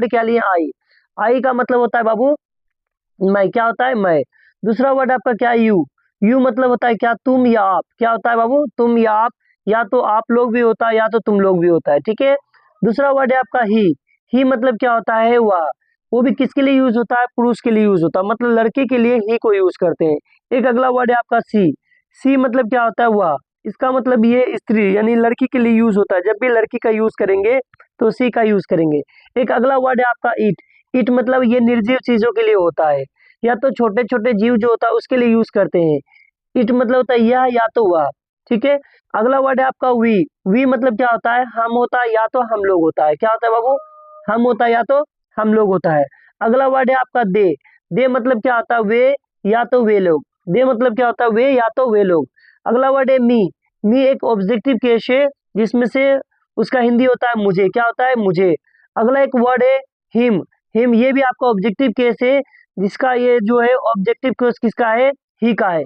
क्या लिए आई, आई का मतलब होता है बाबू मैं, क्या होता है मैं। दूसरा वर्ड आपका क्या है यू, यू मतलब होता है क्या तुम या आप, क्या होता है बाबू तुम या आप, या तो आप लोग भी होता है या तो तुम लोग भी होता है, ठीक है। दूसरा वर्ड है आपका ही मतलब क्या होता है वह, वो भी किसके लिए यूज होता है, पुरुष के लिए यूज होता है, मतलब लड़के के लिए ही को यूज करते हैं। एक अगला वर्ड है आपका सी मतलब क्या होता है वह, इसका मतलब ये स्त्री यानी लड़की के लिए यूज होता है, जब भी लड़की का यूज करेंगे तो सी का यूज करेंगे। एक अगला वर्ड है आपका इट मतलब ये निर्जीव चीजों के लिए होता है, या तो छोटे छोटे जीव जो होता है उसके लिए यूज करते हैं। इट मतलब होता है यह या तो वह, ठीक है। अगला वर्ड है आपका वी मतलब क्या होता है हम होता है या तो हम लोग होता है, क्या होता है बाबू हम होता है या तो हम लोग होता है। अगला वर्ड है आपका दे मतलब क्या होता है वे या तो वे लोग, दे मतलब क्या होता है वे या तो वे लोग। अगला वर्ड है मी एक ऑब्जेक्टिव केस है जिसमें से उसका हिंदी होता है मुझे, क्या होता है मुझे। अगला एक वर्ड है हिम ये भी आपका ऑब्जेक्टिव केस है, जिसका ये जो है ऑब्जेक्टिव केस किसका है ही का है।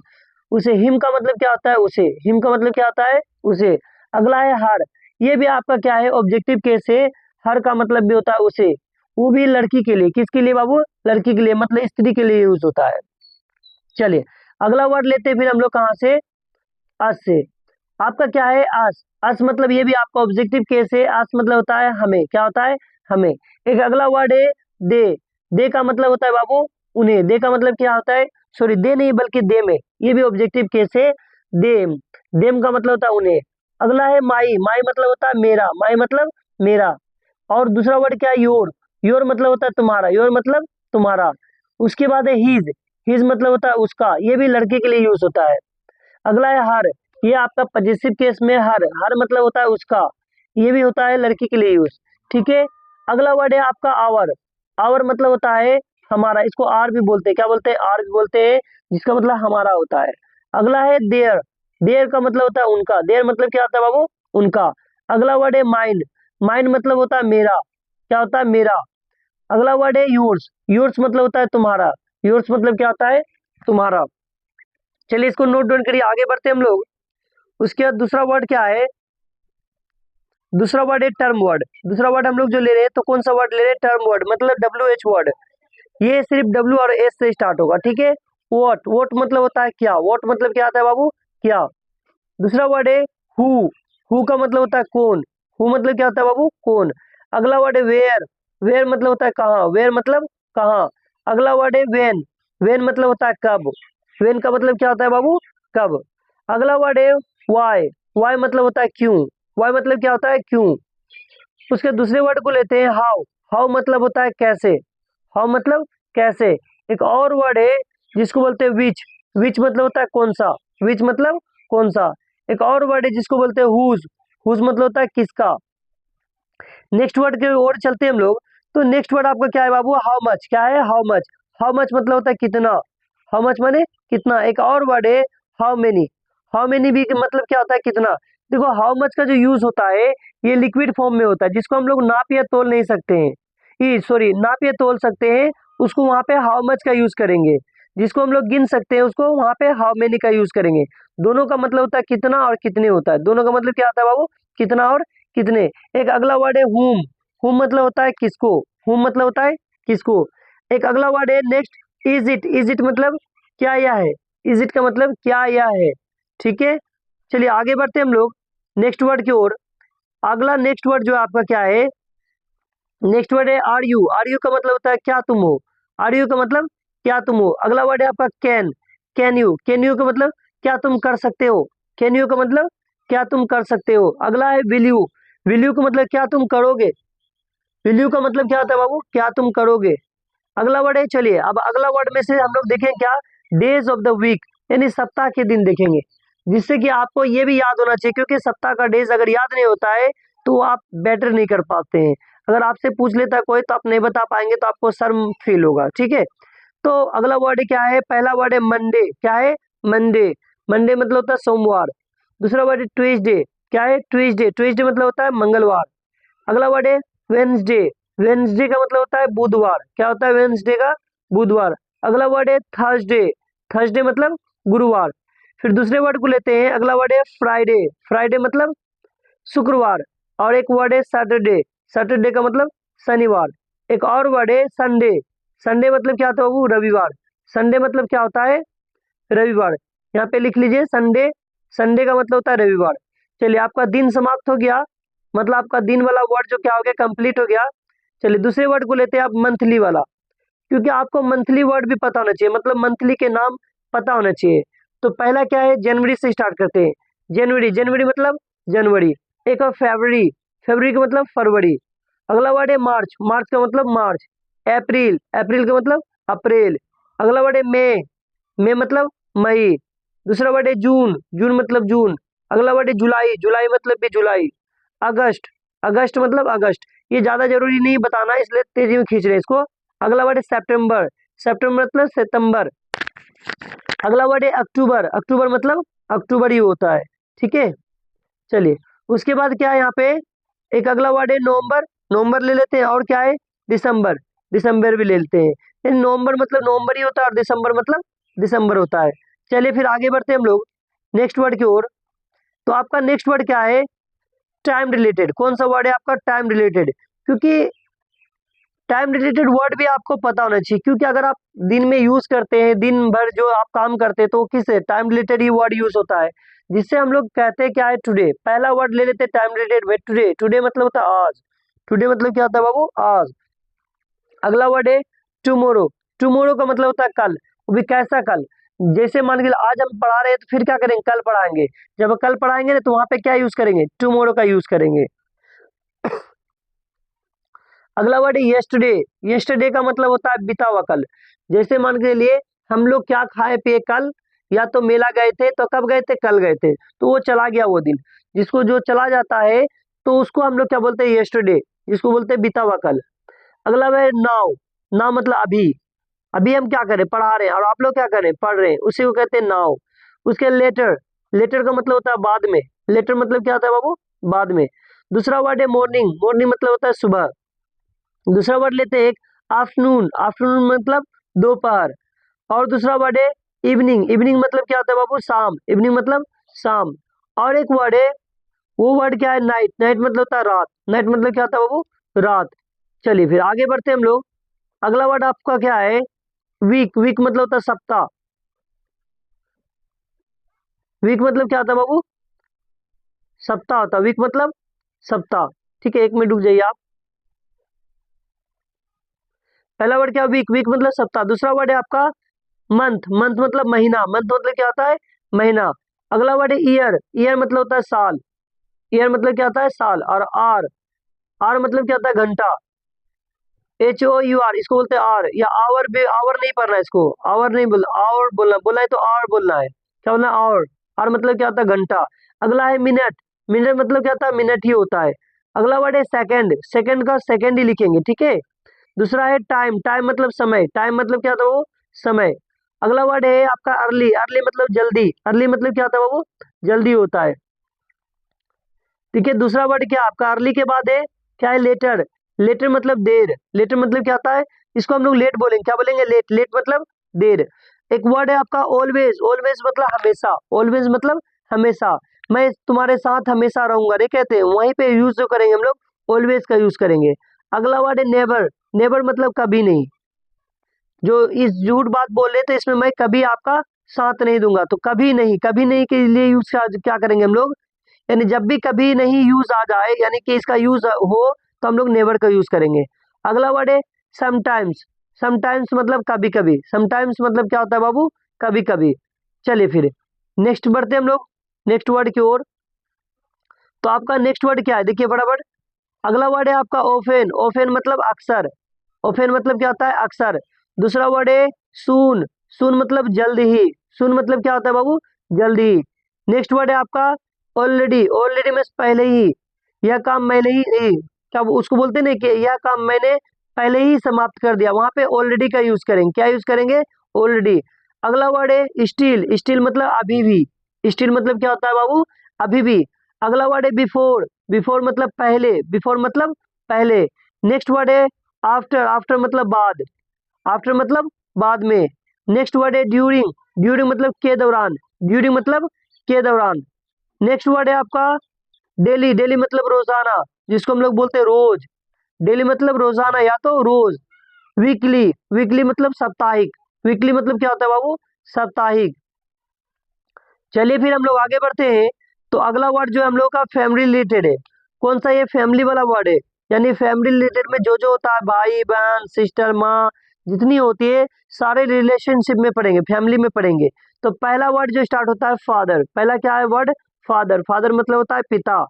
उसे हिम का मतलब क्या होता है उसे, हिम का मतलब क्या होता है उसे। अगला है हर, ये भी आपका क्या है ऑब्जेक्टिव केस है, हर का मतलब भी होता है उसे, वो भी लड़की के लिए, किसके लिए बाबू लड़की के लिए मतलब स्त्री के लिए यूज होता है। चलिए अगला वर्ड लेते हैं फिर हम लोग कहाँ से, अस से। आपका क्या है अस मतलब ये भी आपका ऑब्जेक्टिव केस है, अस मतलब होता है हमें, क्या होता है हमें। एक अगला वर्ड है दे, दे का मतलब होता है बाबू उन्हें, दे का मतलब क्या होता है सॉरी दे नहीं बल्कि दे में, ये भी ऑब्जेक्टिव केस है देम, देम का मतलब होता है उन्हें। अगला है माई मतलब होता है मेरा, माई मतलब मेरा। और दूसरा वर्ड क्या है योर मतलब होता है तुम्हारा, योर मतलब तुम्हारा। उसके बाद है हिज मतलब होता है उसका, ये भी लड़के के लिए यूज होता है। अगला है हर, ये आपका पजेसिव केस में हर मतलब होता है उसका, ये भी होता है लड़की के लिए यूज, ठीक है। अगला वर्ड है आपका आवर मतलब होता है हमारा, इसको आर भी बोलते हैं, क्या बोलते हैं आर भी बोलते हैं, जिसका मतलब हमारा होता है। अगला है देयर, देयर का मतलब होता है उनका, देयर मतलब क्या होता है बाबू उनका। अगला वर्ड है माइंड, माइंड मतलब होता है मेरा, क्या होता है मेरा। अगला वर्ड है यूर्स, यूर्स मतलब होता है तुम्हारा, यूर्स मतलब क्या होता है तुम्हारा। चलिए इसको नोट डाउन करिए, आगे बढ़ते हैं हम लोग। उसके बाद दूसरा वर्ड क्या है, दूसरा वर्ड है टर्म वर्ड। दूसरा वर्ड हम लोग जो ले रहे हैं तो कौन सा वर्ड ले रहे हैं टर्म वर्ड, मतलब WH वर्ड। ये सिर्फ W और S से स्टार्ट होगा, ठीक है। वोट मतलब होता है क्या, वोट मतलब क्या आता है बाबू क्या। दूसरा वर्ड है हु का मतलब होता है कौन, हु मतलब क्या होता है बाबू कौन। अगला वर्ड है वेयर मतलब होता है कहाँ, वेयर मतलब कहाँ। अगला वर्ड है वेन मतलब होता है कब, वेन का मतलब क्या होता है बाबू कब। अगला वर्ड है वाई मतलब होता है क्यों, वाई मतलब क्या होता है क्यों। उसके दूसरे वर्ड को लेते हैं हाउ मतलब होता है कैसे, हाउ मतलब कैसे। एक और वर्ड है जिसको बोलते हैं विच मतलब होता है कौन सा, विच मतलब कौन सा। एक और वर्ड है जिसको बोलते हैं हुज मतलब होता है किसका। नेक्स्ट वर्ड के ओर चलते हैं हम लोग, तो नेक्स्ट वर्ड आपका क्या है बाबू हाउ मच, क्या है हाउ मच मतलब होता है कितना, हाउ मच माने कितना। एक और वर्ड है हाउ मेनी भी मतलब क्या होता है कितना। देखो हाउ मच का जो यूज होता है ये लिक्विड फॉर्म में होता है, जिसको हम लोग नाप या तोल नहीं सकते हैं, ये सॉरी नाप या तोल सकते हैं उसको वहां पे हाउ मच का यूज करेंगे। जिसको हम लोग गिन सकते हैं उसको वहां पे हाउ मेनी का यूज करेंगे। दोनों का मतलब होता है कितना और कितने होता है, दोनों का मतलब क्या होता है बाबू कितना और कितने। एक अगला वर्ड है हुम मतलब होता है किसको, हुम मतलब होता है किसको। एक अगला वर्ड है नेक्स्ट इज इट मतलब क्या यह है, इज इट का मतलब क्या यह है, ठीक है। चलिए आगे बढ़ते हैं हम लोग नेक्स्ट वर्ड की ओर। अगला नेक्स्ट वर्ड जो आपका क्या है, नेक्स्ट वर्ड है आर यू का मतलब होता है क्या तुम हो, आर यू का मतलब क्या तुम हो। अगला वर्ड है आपका कैन यू का मतलब क्या तुम कर सकते हो, कैन यू का मतलब क्या तुम कर सकते हो। अगला है विल यू का मतलब क्या तुम करोगे, विल यू का मतलब क्या होता है बाबू क्या तुम करोगे। अगला वर्ड है, चलिए अब अगला वर्ड में से हम लोग देखें क्या डेज ऑफ द वीक यानी सप्ताह के दिन देखेंगे, जिससे कि आपको ये भी याद होना चाहिए, क्योंकि सप्ताह का डेज अगर याद नहीं होता है तो आप बेटर नहीं कर पाते हैं। अगर आपसे पूछ लेता है कोई तो आप नहीं बता पाएंगे तो आपको शर्म फील होगा, ठीक है। तो अगला वर्ड क्या है, पहला वर्ड है मंडे, क्या है मंडे, मंडे मतलब होता है सोमवार। दूसरा वर्ड है ट्यूसडे, क्या है ट्यूसडे मतलब होता है मंगलवार। अगला वर्ड है वेंसडे, वेंसडे का मतलब होता है बुधवार, क्या होता है वेंसडे का बुधवार। अगला वर्ड है थर्सडे, थर्सडे मतलब गुरुवार। फिर दूसरे वर्ड को लेते हैं, अगला वर्ड है फ्राइडे, फ्राइडे मतलब शुक्रवार। और एक वर्ड है सैटरडे, सैटरडे का मतलब शनिवार। एक और वर्ड है संडे। संडे मतलब क्या होता है बाबू? रविवार। संडे मतलब क्या होता है? रविवार। यहाँ पे लिख लीजिए संडे। संडे का मतलब होता है रविवार। चलिए आपका दिन समाप्त हो गया, मतलब आपका दिन वाला वर्ड जो क्या हो गया? कंप्लीट हो गया। चलिए दूसरे वर्ड को लेते हैं आप, मंथली वाला। क्योंकि आपको मंथली वर्ड भी पता होना चाहिए, मतलब मंथली के नाम पता होना चाहिए। तो पहला क्या है? जनवरी से स्टार्ट करते हैं। जनवरी, जनवरी मतलब जनवरी। एक और फरवरी, फरवरी का मतलब फरवरी। अगला वर्ड है मार्च, मार्च का मतलब मार्च। अप्रैल, अप्रैल का मतलब अप्रैल। अगला वर्ड है मई, मई मतलब मई। दूसरा वर्ड है जून, जून मतलब जून। अगला वर्ड है जुलाई, जुलाई मतलब भी जुलाई। अगस्त, अगस्त मतलब अगस्त। ये ज्यादा जरूरी नहीं बताना, इसलिए तेजी में खींच रहे हैं इसको। अगला वर्ड है सितंबर, सितंबर मतलब सितंबर। अगला वर्ड है अक्टूबर, अक्टूबर मतलब अक्टूबर ही होता है। ठीक है, चलिए उसके बाद क्या है यहाँ पे? एक अगला वर्ड है नवंबर, नवंबर ले लेते हैं। और क्या है? दिसंबर, दिसंबर भी ले लेते हैं। यानी नवंबर मतलब नवंबर ही होता है और दिसंबर मतलब दिसंबर होता है। चलिए फिर आगे बढ़ते हैं हम लोग नेक्स्ट वर्ड की ओर। तो आपका नेक्स्ट वर्ड क्या है? Time related. कौन सा वर्ड है आपका? Time related. क्योंकि टाइम रिलेटेड वर्ड भी आपको पता होना चाहिए, क्योंकि अगर आप दिन में यूज करते हैं, दिन भर जो आप काम करते हैं, तो किस टाइम रिलेटेड ही वर्ड यूज होता है, जिससे हम लोग कहते हैं क्या है? टुडे। पहला वर्ड ले लेते हैं टाइम रिलेटेड में, टुडे। टुडे मतलब होता है आज। टुडे मतलब क्या होता है बाबू? आज। अगला वर्ड है टुमारो, टुमारो का मतलब होता है कल। वो भी कैसा कल? जैसे मान के आज हम पढ़ा रहे हैं तो फिर क्या करेंगे? कल पढ़ाएंगे। जब कल पढ़ाएंगे ना तो वहां पे क्या यूज करेंगे? टुमारो का यूज करेंगे। अगला वर्ड है यस्टरडे, यस्टरडे का मतलब होता है बीता हुआ कल। जैसे मान के लिए हम लोग क्या खाए पिए कल, या तो मेला गए थे, तो कब गए थे? कल गए थे, तो वो चला गया वो दिन। जिसको जो चला जाता है तो उसको हम लोग क्या बोलते हैं? यस्टरडे, जिसको बोलते हैं बीता हुआ कल। अगला है नाउ, नाउ मतलब अभी। अभी हम क्या करें? पढ़ा रहे हैं, और आप लोग क्या करें? पढ़ रहे हैं, उसी को कहते हैं नाउ। उसके लेटर, लेटर का मतलब होता है बाद में। लेटर मतलब क्या होता है बाबू? बाद में। दूसरा वर्ड है मॉर्निंग, मॉर्निंग मतलब होता है सुबह। दूसरा वर्ड लेते हैं एक आफ्टरनून, आफ्टरनून मतलब दोपहर। और दूसरा वर्ड है इवनिंग, इवनिंग मतलब क्या होता है बाबू? शाम, इवनिंग मतलब शाम। और एक वर्ड है, वो वर्ड क्या है? नाइट, नाइट मतलब होता है रात। नाइट मतलब क्या होता है बाबू? रात। चलिए फिर आगे बढ़ते हैं हम लोग। अगला वर्ड आपका क्या है? वीक, वीक मतलब होता है सप्ताह। वीक मतलब क्या होता है बाबू? सप्ताह होता है वीक मतलब सप्ताह। ठीक है, एक मिनट रुक जाइए आप। पहला वर्ड क्या? वीक, वीक मतलब सप्ताह। दूसरा वर्ड है आपका मंथ, मंथ मतलब महीना। मंथ मतलब क्या होता है? महीना। अगला वर्ड है ईयर, ईयर मतलब होता है साल। ईयर मतलब क्या होता है? साल। और आर, आर मतलब क्या होता है? घंटा। HOUR, इसको बोलते हैं आर, या आवर भी। आवर नहीं पढ़ना है इसको, आवर नहीं बोलना, आवर बोलना, बोलना है तो आवर बोलना है। क्या बोलना है? आवर। आर मतलब क्या होता है? घंटा। अगला है मिनट, मिनट मतलब क्या होता है? मिनट ही होता है। अगला वर्ड है सेकंड, सेकंड का सेकंड ही लिखेंगे। ठीक है। दूसरा है टाइम, टाइम मतलब समय। टाइम मतलब क्या होता है वो? समय। अगला वर्ड है आपका अर्ली, अर्ली मतलब जल्दी। अर्ली मतलब क्या होता है वो? जल्दी होता है। ठीक है। दूसरा वर्ड क्या आपका अर्ली के बाद है? क्या है? लेटर, लेटर मतलब देर। लेटर मतलब क्या होता है? इसको हम लोग लेट बोलेंगे। क्या बोलेंगे? लेट, लेट मतलब देर। एक वर्ड है आपका ऑलवेज, ऑलवेज मतलब हमेशा। ऑलवेज मतलब हमेशा। मैं तुम्हारे साथ हमेशा रहूंगा, नहीं कहते? वहीं पे यूज जो करेंगे हम लोग, ऑलवेज का यूज करेंगे। अगला वर्ड है नेवर, नेवर मतलब कभी नहीं। जो इस झूठ बात बोल रहे थे, इसमें मैं कभी आपका साथ नहीं दूंगा, तो कभी नहीं, कभी नहीं के लिए यूज क्या करेंगे हम लोग? यानी जब भी कभी नहीं यूज आ जाए, यानी कि इसका यूज हो, तो हम लोग नेवर का यूज करेंगे। अगला वर्ड है समटाइम्स, समटाइम्स मतलब कभी कभी। समटाइम्स मतलब क्या होता है बाबू? कभी कभी। चलिए फिर नेक्स्ट बढ़ते हैं हम लोग नेक्स्ट वर्ड की ओर। तो आपका नेक्स्ट वर्ड क्या है? देखिए फटाफट। अगला वर्ड है आपका ओफेन, ओफेन मतलब अक्सर। ओफेन मतलब क्या होता है? अक्सर। दूसरा वर्ड है सून, सून मतलब जल्द ही। सून मतलब क्या होता है बाबू? जल्दी ही। नेक्स्ट वर्ड है आपका ऑलरेडी, ऑलरेडी में पहले ही। यह काम मैंने ही क्या उसको बोलते हैं ना, कि यह काम मैंने पहले ही समाप्त कर दिया, वहां पे ऑलरेडी का यूज करेंगे। क्या यूज करेंगे? ऑलरेडी। अगला वर्ड है स्टिल, स्टिल मतलब अभी भी। स्टिल मतलब क्या होता है बाबू? अभी भी। अगला वर्ड है बिफोर, बिफोर मतलब पहले, बिफोर मतलब पहले। नेक्स्ट वर्ड है आफ्टर, आफ्टर मतलब बाद, आफ्टर मतलब बाद में। नेक्स्ट वर्ड है ड्यूरिंग, ड्यूरिंग मतलब के दौरान, ड्यूरिंग मतलब के दौरान। नेक्स्ट वर्ड है आपका डेली, डेली मतलब रोजाना, जिसको हम लोग बोलते हैं रोज। डेली मतलब रोजाना या तो रोज। वीकली, वीकली मतलब साप्ताहिक। वीकली मतलब क्या होता है बाबू? साप्ताहिक। चलिए फिर हम लोग आगे बढ़ते हैं। तो अगला वर्ड जो है हम लोग का फैमिली रिलेटेड है। कौन सा? ये फैमिली वाला वर्ड है। यानी फैमिली रिलेटेड में जो जो होता है, भाई बहन सिस्टर माँ, जितनी होती है सारे रिलेशनशिप में पढ़ेंगे, फैमिली में पढ़ेंगे। तो पहला वर्ड जो स्टार्ट होता है फादर। पहला क्या है वर्ड? फादर। फादर मतलब होता है पिता।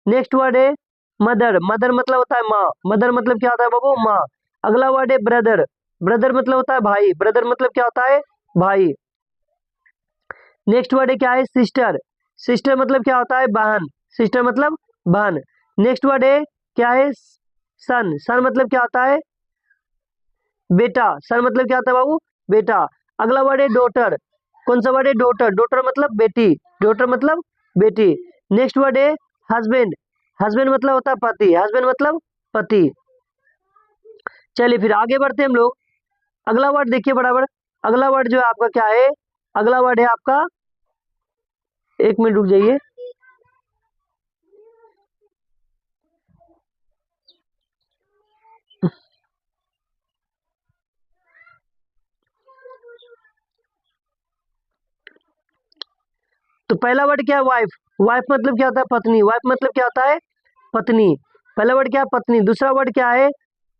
नेक्स्ट वर्ड है मदर। मदर मतलब होता है माँ। मदर मतलब क्या होता है बाबू? माँ। अगला वर्ड है ब्रदर। ब्रदर मतलब होता है भाई। ब्रदर मतलब क्या होता है? भाई। नेक्स्ट वर्ड है क्या है? सिस्टर। सिस्टर मतलब क्या होता है? बहन। सिस्टर मतलब बहन। नेक्स्ट वर्ड है क्या है? सन। सन मतलब क्या होता है? बेटा। सन मतलब क्या होता है बाबू? बेटा। अगला वर्ड है डॉटर। कौन सा वर्ड है? डॉटर। डॉटर मतलब बेटी। डॉटर मतलब बेटी। नेक्स्ट वर्ड है हस्बैंड। हस्बैंड मतलब होता है पति। हस्बैंड मतलब पति। चलिए फिर आगे बढ़ते हैं हम लोग। अगला वर्ड देखिए बराबर। अगला वर्ड जो है आपका क्या है? अगला वर्ड है आपका, एक मिनट रुक जाइए। तो पहला वर्ड क्या है? वाइफ। वाइफ मतलब क्या होता है? पत्नी। वाइफ मतलब क्या होता है? पत्नी। पहला वर्ड क्या है? पत्नी। दूसरा वर्ड क्या है?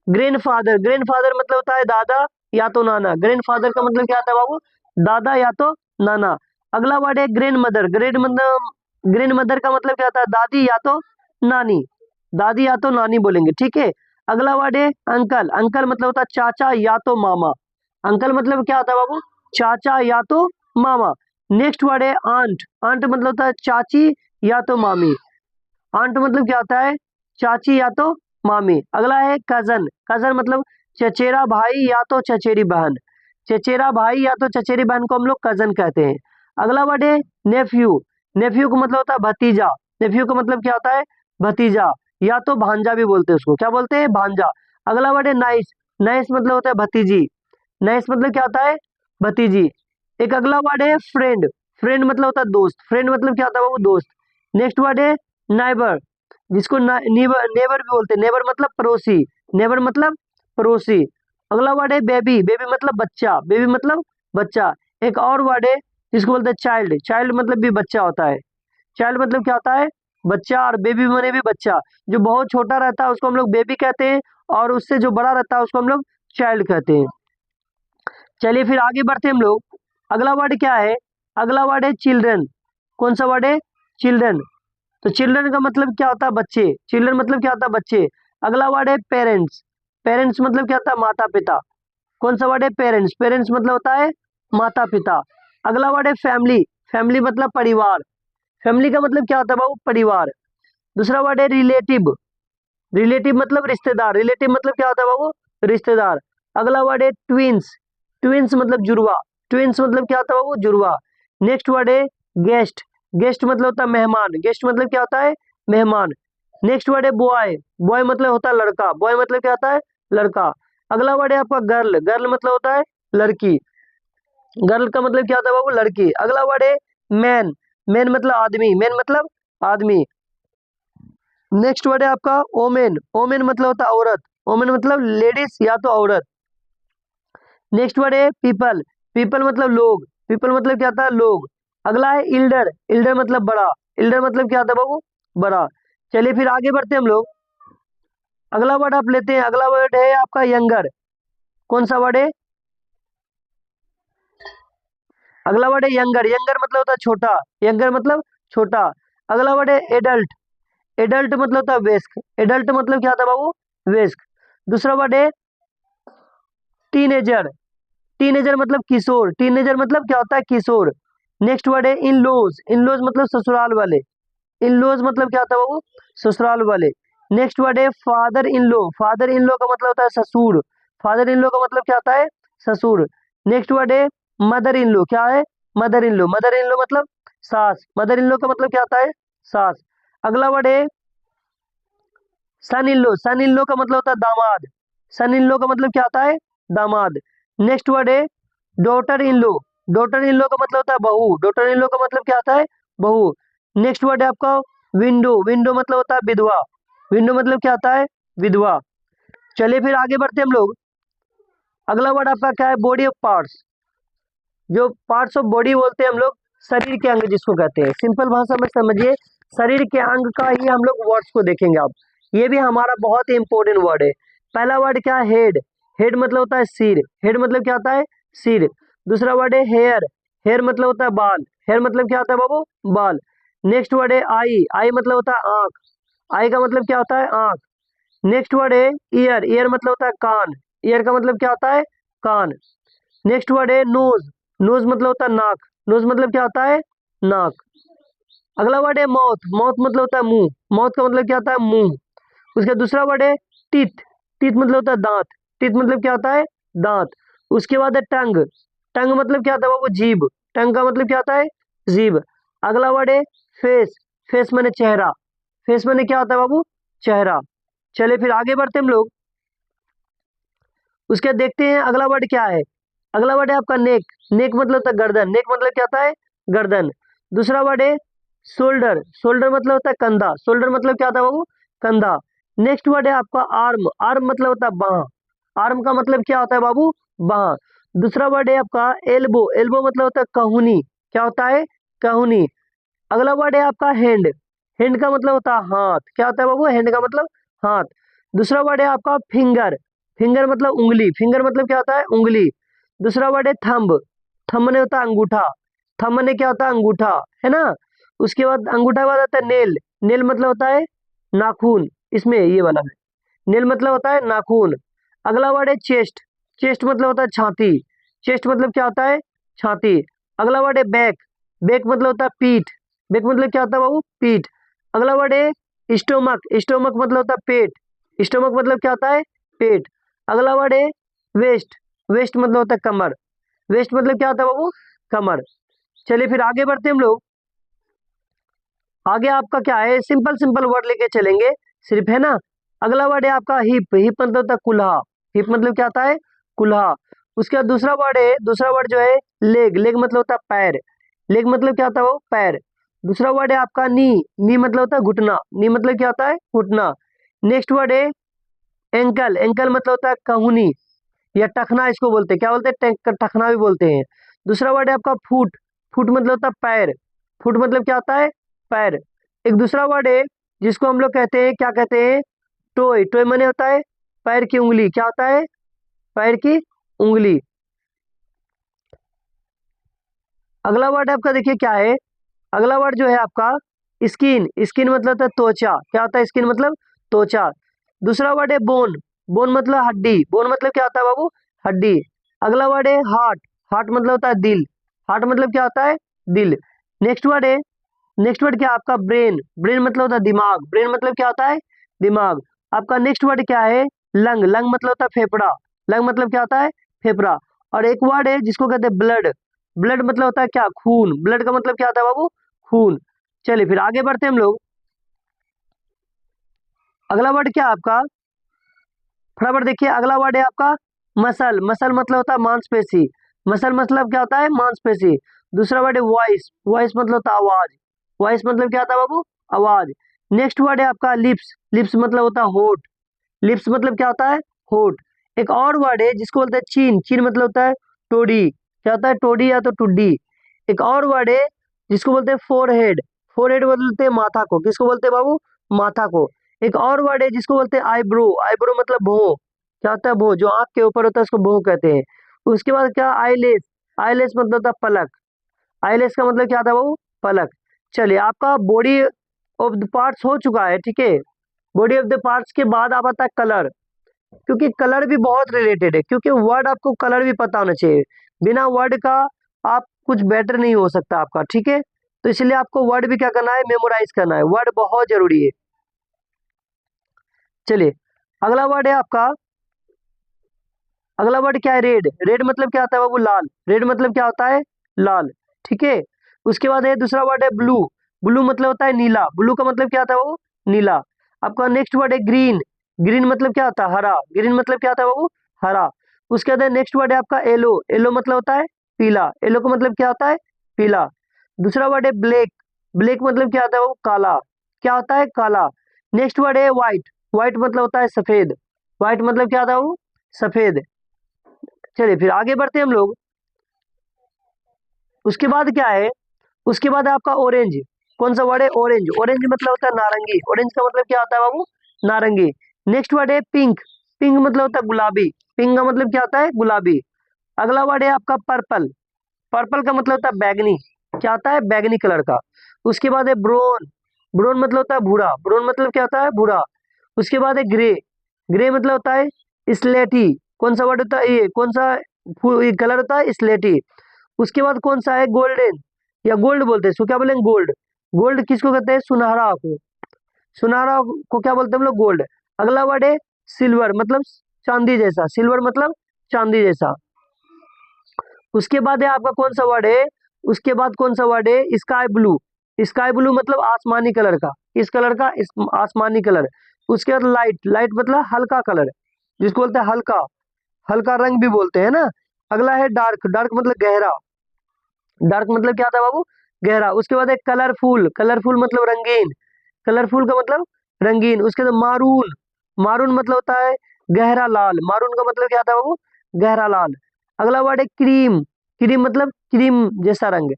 Grand father. ग्रैंड फादर मतलब होता है दादा या तो नाना। ग्रैंड फादर का मतलब क्या होता है बाबू? दादा या तो नाना। अगला वर्ड है ग्रैंड मदर। ग्रैंड मतलब, ग्रैंड मदर का मतलब क्या होता है? दादी या तो नानी। दादी या तो नानी बोलेंगे, ठीक है। अगला वर्ड है अंकल। अंकल मतलब होता है चाचा या तो मामा। अंकल मतलब क्या होता है बाबू? चाचा या तो मामा। नेक्स्ट वर्ड है आंट। आंट मतलब होता है चाची या तो मामी। आंट मतलब क्या होता है? चाची या तो मामी। अगला है कजन। कजन मतलब चचेरा भाई या तो चचेरी बहन। चचेरा भाई या तो चचेरी बहन को हम लोग कजन कहते हैं। अगला वर्ड है नेफ्यू। नेफ्यू का मतलब होता है भतीजा। नेफ्यू का मतलब क्या होता है? भतीजा या तो भांजा भी बोलते हैं उसको। क्या बोलते हैं? भांजा। अगला वर्ड है नाइस। नाइस मतलब होता है भतीजी। नाइस मतलब क्या होता है? भतीजी। एक अगला वर्ड है फ्रेंड। फ्रेंड मतलब होता है दोस्त। फ्रेंड मतलब क्या होता है वो? दोस्त। नेक्स्ट वर्ड है नाइबर, जिसको नेबर, नेबर भी बोलते हैं। नेबर मतलब पड़ोसी। नेबर मतलब पड़ोसी। अगला वर्ड है बेबी। बेबी मतलब बच्चा। बेबी मतलब बच्चा। एक और वर्ड है जिसको बोलते हैं चाइल्ड। चाइल्ड मतलब भी बच्चा होता है। चाइल्ड मतलब क्या होता है? बच्चा। और बेबी मैंने भी बच्चा। जो बहुत छोटा रहता है उसको हम लोग बेबी कहते हैं, और उससे जो बड़ा रहता है उसको हम लोग चाइल्ड कहते हैं। चलिए फिर आगे बढ़ते हैं हम लोग। अगला वर्ड क्या है? अगला वर्ड है चिल्ड्रन। कौन सा वर्ड है? चिल्ड्रन। तो चिल्ड्रन का मतलब क्या होता है? बच्चे। चिल्ड्रन मतलब क्या होता है? बच्चे। अगला वर्ड है पेरेंट्स। पेरेंट्स मतलब क्या होता है? माता पिता। कौन सा वर्ड है? पेरेंट्स। पेरेंट्स मतलब होता है माता पिता। अगला वर्ड है फैमिली। फैमिली मतलब परिवार। फैमिली का मतलब क्या होता है बाबू? परिवार। दूसरा वर्ड है रिलेटिव। रिलेटिव मतलब रिश्तेदार। रिलेटिव मतलब क्या होता है बाबू? रिश्तेदार। अगला वर्ड है ट्विंस। ट्विंस मतलब जुड़वा। ट्विंस मतलब क्या होता है बाबू? जुड़वा। नेक्स्ट वर्ड है गेस्ट। गेस्ट मतलब होता है मेहमान। गेस्ट मतलब क्या होता है? मेहमान। नेक्स्ट वर्ड है बॉय। बॉय मतलब होता है लड़का। बॉय मतलब क्या होता है? लड़का। अगला वर्ड है आपका गर्ल। गर्ल मतलब होता है लड़की। गर्ल का मतलब क्या होता है बाबू? लड़की। अगला वर्ड है मैन। मैन मतलब आदमी। मैन मतलब आदमी। नेक्स्ट वर्ड है आपका ओमेन। ओमेन मतलब होता है औरत। ओमेन मतलब लेडीज या तो औरत। नेक्स्ट वर्ड है पीपल। पीपल मतलब लोग। पीपल मतलब क्या होता है? लोग। अगला है इल्डर। इल्डर मतलब बड़ा। इल्डर मतलब क्या होता है बाबू? बड़ा। चलिए फिर आगे बढ़ते हैं हम लोग। अगला वर्ड आप लेते हैं। अगला वर्ड है आपका यंगर। कौन सा वर्ड है? अगला वर्ड है यंगर। यंगर मतलब होता है छोटा। यंगर मतलब छोटा। अगला वर्ड है एडल्ट। एडल्ट मतलब होता है वयस्क। एडल्ट मतलब क्या होता है बाबू? वयस्क। दूसरा वर्ड है टीनेजर। टीनेजर मतलब किशोर। टीनेजर मतलब क्या होता है? किशोर। नेक्स्ट वर्ड है इन लॉज। इन लॉज मतलब ससुराल वाले। इन लॉज मतलब क्या होता है बाबू? ससुराल वाले। नेक्स्ट वर्ड है father in law. Father in law का मतलब होता है ससुर। फादर इन लॉ का मतलब क्या होता है? ससुर। नेक्स्ट वर्ड है मदर इन लॉ। क्या है? Mother in law. Mother in law मतलब सास। मदर इन लॉ का मतलब क्या होता है? सास। अगला वर्ड है सन in law. Sun in law का मतलब होता है दामाद। सन इन लॉ का मतलब क्या होता है? दामाद। नेक्स्ट वर्ड है daughter in law. Daughter in law का मतलब होता है बहू। डॉटर इन लॉ का मतलब क्या होता है? बहू। नेक्स्ट वर्ड है आपका विंडो। विंडो मतलब होता है विधवा। विंडो मतलब क्या होता है? विधवा। चलिए फिर आगे बढ़ते हम लोग। अगला वर्ड आपका क्या है? Body of parts. जो पार्ट्स ऑफ बॉडी बोलते हैं हम लोग, शरीर के अंग जिसको कहते हैं, सिंपल भाषा में समझिए, शरीर के अंग का ही हम लोग वर्ड्स को देखेंगे अब। ये भी हमारा बहुत ही इंपॉर्टेंट वर्ड है। पहला वर्ड क्या है? हेड। हेड मतलब होता है सिर। हेड मतलब क्या होता है? सिर। दूसरा वर्ड है हेयर। हेयर मतलब होता है बाल। हेयर मतलब क्या होता है बाबू? बाल। नेक्स्ट वर्ड है आई। आई मतलब होता है आंख। आई का मतलब क्या होता है? आंख। नेक्स्ट वर्ड है ईयर। ईयर मतलब होता है कान। ईयर का मतलब क्या होता है? कान। नेक्स्ट वर्ड है नोज। नोज मतलब होता है नाक। नोज मतलब क्या होता है? नाक। अगला वर्ड है माउथ। माउथ मतलब होता है मुंह। माउथ का मतलब क्या होता है? मुंह। उसका दूसरा वर्ड है टीथ। टीथ मतलब होता है दांत। टीथ मतलब क्या होता है? दांत। उसके बाद है टंग। टंग मतलब क्या होता है बाबू? जीभ। टंग का मतलब क्या होता है? जीभ। अगला वर्ड है फेस। फेस माने चेहरा। फेस माने क्या होता है बाबू? चेहरा। चलिए फिर आगे बढ़ते हम लोग। उसके देखते हैं अगला वर्ड क्या है। अगला वर्ड है आपका नेक। नेक मतलब होता है गर्दन। नेक मतलब क्या होता है? गर्दन। दूसरा वर्ड है शोल्डर। शोल्डर मतलब होता है कंधा। शोल्डर मतलब क्या होता है बाबू? कंधा। नेक्स्ट वर्ड है आपका आर्म। आर्म मतलब होता है बाह। आर्म का मतलब क्या होता है बाबू? बाह। दूसरा वर्ड है आपका एल्बो। एल्बो मतलब होता है कहुनी। क्या होता है? कहुनी। अगला वर्ड है आपका हैंड। हैंड का मतलब होता है हाथ। क्या होता है बाबू? हैंड का मतलब हाथ। दूसरा वर्ड है आपका फिंगर। फिंगर मतलब उंगली। फिंगर मतलब क्या होता है? उंगली। दूसरा वर्ड है थंब। थंब ने होता है अंगूठा। थंब ने क्या होता है? अंगूठा, है ना। उसके बाद अंगूठा के बाद आता है नेल। नेल मतलब होता है नाखून। इसमें ये वाला है, नेल मतलब होता है नाखून। अगला वर्ड है चेस्ट। चेस्ट मतलब होता है छाती। चेस्ट मतलब क्या होता है? छाती। अगला वर्ड है बैक। बैक मतलब होता है पीठ। बैक मतलब क्या होता है बाबू? पीठ। अगला वर्ड है स्टोमक। स्टोमक मतलब होता है पेट। स्टोमक मतलब क्या होता है? पेट। अगला वर्ड है वेस्ट। वेस्ट मतलब होता है कमर। वेस्ट मतलब क्या होता है बाबू? कमर। चलिए फिर आगे बढ़ते हैं हम लोग। आगे आपका क्या है? सिंपल सिंपल वर्ड लेके चलेंगे सिर्फ, है ना। अगला वर्ड है आपका हिप। हिप मतलब होता है कुल्हा। हिप मतलब क्या होता है? कुल्हा। उसके बाद दूसरा वर्ड है, दूसरा वर्ड जो है लेग। लेग मतलब होता है पैर। लेग मतलब क्या होता है वो? पैर। दूसरा वर्ड है आपका नी। नी मतलब होता है घुटना। नी मतलब क्या होता है? घुटना। नेक्स्ट वर्ड है एंकल। एंकल मतलब होता है कहुनी या टखना, इसको बोलते हैं, क्या बोलते हैं? टखना भी बोलते हैं। दूसरा वर्ड है आपका फुट। फुट मतलब होता है पैर। फुट मतलब क्या होता है? पैर। एक दूसरा वर्ड है जिसको हम लोग कहते हैं, क्या कहते हैं? टोय। टोय माने होता है पैर की उंगली। क्या होता है? पैर की उंगली। अगला वर्ड आपका देखिए क्या है। अगला वर्ड जो है आपका स्किन। स्किन मतलब होता है त्वचा। क्या होता है? स्किन मतलब त्वचा। दूसरा वर्ड है बोन। बोन मतलब हड्डी। बोन मतलब क्या होता है बाबू? हड्डी। अगला वर्ड है हार्ट। हार्ट मतलब होता है दिल। हार्ट मतलब क्या होता है? दिल। नेक्स्ट वर्ड है, नेक्स्ट वर्ड क्या है आपका? ब्रेन। ब्रेन मतलब होता है दिमाग। ब्रेन मतलब क्या होता है? दिमाग। आपका नेक्स्ट वर्ड क्या है? लंग। लंग मतलब होता है फेफड़ा। लंग मतलब क्या होता है? फेफड़ा। और एक वर्ड है जिसको कहते हैं ब्लड। ब्लड मतलब होता है क्या? खून। ब्लड का मतलब क्या होता है बाबू? खून। चलिए फिर आगे बढ़ते हैं हम लोग। अगला वर्ड क्या है आपका? फटाफट देखिए, अगला वर्ड है आपका मसल। मसल मतलब होता है मांसपेशी। मसल मतलब क्या होता है? मांसपेशी। दूसरा वर्ड है वॉइस। वॉइस मतलब होता है आवाज। वॉइस मतलब क्या होता है बाबू? आवाज। नेक्स्ट वर्ड है आपका लिप्स। लिप्स मतलब होता है होठ। लिप्स मतलब क्या होता है? होठ। एक और वर्ड है जिसको बोलते हैं चीन। चीन मतलब होता है टोडी। क्या होता है? टोडी या तो टुड्डी। एक और वर्ड है जिसको बोलते हैं फोरहेड। फोरहेड बोलते हैं माथा को। किसको बोलते हैं बाबू? माथा को। एक और वर्ड है जिसको बोलते हैं आईब्रो। आईब्रो मतलब भौं। क्या होता है? भौं, जो आंख के ऊपर होता है उसको भौं कहते हैं। उसके बाद क्या? आईलेस। आईलेस मतलब होता है पलक। आईलेस का मतलब क्या था बाबू? पलक। चलिए आपका बॉडी ऑफ द पार्ट्स हो चुका है, ठीक है। बॉडी ऑफ द पार्ट्स के बाद आप आता है कलर। क्योंकि कलर भी बहुत रिलेटेड है, क्योंकि वर्ड आपको कलर भी पता होना चाहिए। बिना वर्ड का आप कुछ बेटर नहीं हो सकता आपका, ठीक है। तो इसलिए आपको वर्ड भी क्या करना है? मेमोराइज करना है। वर्ड बहुत जरूरी है। चलिए अगला वर्ड है आपका, अगला वर्ड क्या है? रेड। रेड मतलब क्या होता है बाबू? लाल। रेड मतलब क्या होता है? लाल, ठीक है। उसके बाद है दूसरा वर्ड है ब्लू। ब्लू मतलब होता है नीला। ब्लू का मतलब क्या होता है बाबू? नीला। आपका नेक्स्ट वर्ड है ग्रीन। ग्रीन मतलब क्या होता है? हरा। ग्रीन मतलब क्या होता है बाबू? हरा। उसके बाद नेक्स्ट वर्ड है आपका येलो। येलो मतलब होता है पीला। येलो का मतलब क्या होता है? पीला। दूसरा वर्ड है ब्लैक। ब्लैक मतलब क्या होता है बाबू? काला। क्या होता है? काला। नेक्स्ट वर्ड है व्हाइट। व्हाइट मतलब होता है सफेद। व्हाइट मतलब क्या था वो, सफेद। चलिए फिर आगे बढ़ते हैं हम लोग। उसके बाद क्या है, उसके बाद है आपका ऑरेंज। कौन सा वर्ड है, ऑरेंज। ऑरेंज मतलब होता है नारंगी। ऑरेंज का मतलब क्या होता है बाबू, नारंगी। नेक्स्ट वर्ड है पिंक। पिंक मतलब होता है गुलाबी। पिंक का मतलब क्या होता है, गुलाबी। अगला वर्ड है आपका पर्पल। पर्पल का मतलब होता है बैगनी। क्या होता है, बैगनी कलर का। उसके बाद है ब्राउन। ब्राउन मतलब होता है भूरा। ब्राउन मतलब क्या होता है, भूरा। उसके बाद है ग्रे। ग्रे मतलब होता है स्लेटी। कौन सा वर्ड होता है ये, कौन सा कलर होता है, स्लेटी। उसके बाद कौन सा है, गोल्डन, या गोल्ड बोलते हैं इसको, क्या बोलेंगे, गोल्ड। गोल्ड किसको कहते हैं, सुनहरा को। सुनहरा को क्या बोलते हैं हम लोग, गोल्ड। अगला वर्ड है सिल्वर, मतलब चांदी जैसा। सिल्वर मतलब चांदी जैसा। उसके बाद है आपका कौन सा वर्ड है, उसके बाद कौन सा वर्ड है, स्काई ब्लू। स्काई ब्लू मतलब आसमानी कलर का। इस कलर का, इस आसमानी कलर। उसके बाद लाइट। लाइट मतलब हल्का कलर, जिसको बोलते हैं हल्का, हल्का रंग भी बोलते हैं ना। अगला है डार्क। डार्क मतलब गहरा। डार्क मतलब क्या था बाबू, गहरा। उसके बाद है कलरफुल। कलरफुल मतलब रंगीन। कलरफुल का मतलब रंगीन। उसके बाद मारून। मारून मतलब होता है गहरा लाल। मारून का मतलब क्या था बाबू, गहरा लाल। अगला वर्ड है क्रीम। क्रीम मतलब क्रीम जैसा रंग,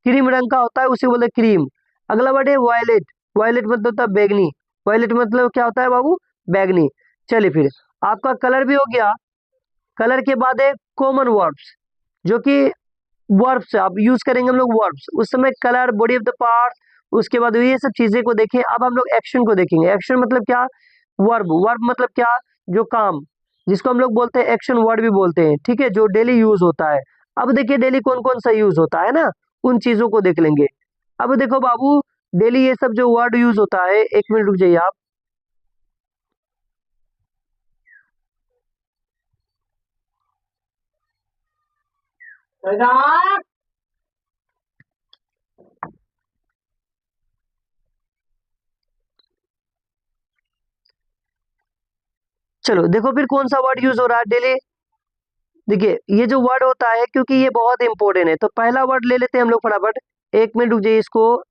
क्रीम रंग का होता है, उसे बोलते हैं क्रीम। अगला वर्ड है वायलेट। वायलेट मतलब होता है बैगनी। वायलेट मतलब क्या होता है बाबू, बैगनी। चलिए फिर आपका कलर भी हो गया। कलर के बाद है कॉमन वर्ब्स, जो कि वर्ब्स आप यूज करेंगे हम लोग, वर्ब्स उस समय colour, body of the part. उसके बाद ये सब चीजें को देखें। अब हम लोग एक्शन को देखेंगे। एक्शन मतलब क्या, वर्ब। वर्ब मतलब क्या, जो काम, जिसको हम लोग बोलते हैं एक्शन वर्ड भी बोलते हैं, ठीक है, जो डेली यूज होता है। अब देखिए डेली कौन कौन सा यूज होता है ना, उन चीजों को देख लेंगे। अब देखो बाबू, डेली ये सब जो वर्ड यूज होता है, एक मिनट रुक जाइए आप। चलो देखो फिर कौन सा वर्ड यूज हो रहा है डेली। देखिए ये जो वर्ड होता है, क्योंकि ये बहुत इंपॉर्टेंट है, तो पहला वर्ड ले लेते हैं हम लोग फटाफट। एक मिनट रुक जाइए, इसको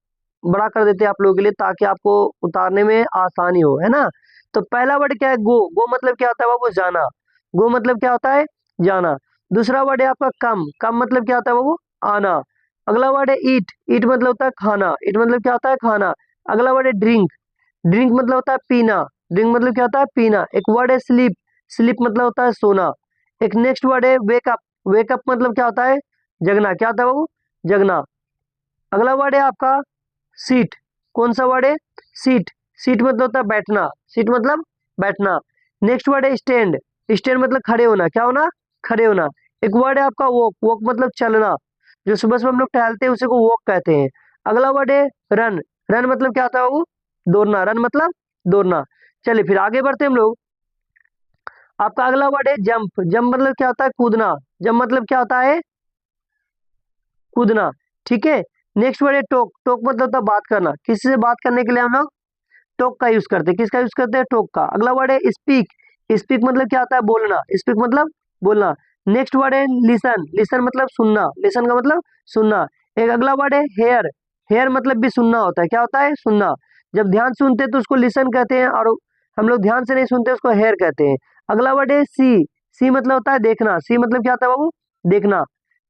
बड़ा कर देते हैं आप लोगों के लिए, ताकि आपको उतारने में आसानी हो, है ना। तो पहला वर्ड क्या है, गो। गो मतलब क्या होता है बाबू, जाना। गो मतलब क्या होता है, जाना। दूसरा वर्ड है आपका कम। कम मतलब क्या होता है बाबू, आना। अगला वर्ड है ईट। ईट मतलब होता है खाना। ईट मतलब क्या होता है, खाना। अगला वर्ड है ड्रिंक। ड्रिंक मतलब होता है पीना। ड्रिंक मतलब क्या होता है, पीना। एक वर्ड है स्लीप। स्लीप मतलब होता है सोना। एक नेक्स्ट वर्ड है वेकअप। वेकअप मतलब क्या होता है, जगना। क्या होता है बाबू, जगना। अगला वर्ड है आपका सीट। कौन सा वर्ड है, सीट। सीट मतलब होता है बैठना। सीट मतलब बैठना। नेक्स्ट वर्ड है स्टैंड। स्टैंड मतलब खड़े होना। क्या होना, खड़े होना। एक वर्ड है आपका वॉक। वॉक मतलब चलना। जो सुबह सुबह हम लोग टहलते हैं उसी को वॉक कहते हैं। अगला वर्ड है रन। रन मतलब क्या होता है बाबू, दौड़ना। रन मतलब दौड़ना। चलिए फिर आगे बढ़ते हैं हम लोग। आपका अगला वर्ड है जंप। जंप मतलब क्या होता है, कूदना। जंप मतलब क्या होता है, कूदना। ठीक है। नेक्स्ट वर्ड है टॉक। टॉक मतलब होता है बात करना। किसी से बात करने के लिए हम लोग टॉक का यूज करते हैं। किसका यूज करते हैं, टॉक का। अगला वर्ड है स्पीक। स्पीक मतलब क्या होता है, बोलना। स्पीक मतलब बोलना। नेक्स्ट वर्ड है लिसन। लिसन मतलब सुनना। लिसन का मतलब सुनना। एक अगला वर्ड है हेयर। हेयर मतलब भी सुनना होता है। क्या होता है, सुनना। जब ध्यान से सुनते हैं तो उसको लिसन कहते हैं, और हम लोग ध्यान से नहीं सुनते उसको हेयर कहते हैं। अगला वर्ड है सी। सी मतलब होता है देखना। सी मतलब क्या होता है बाबू, देखना।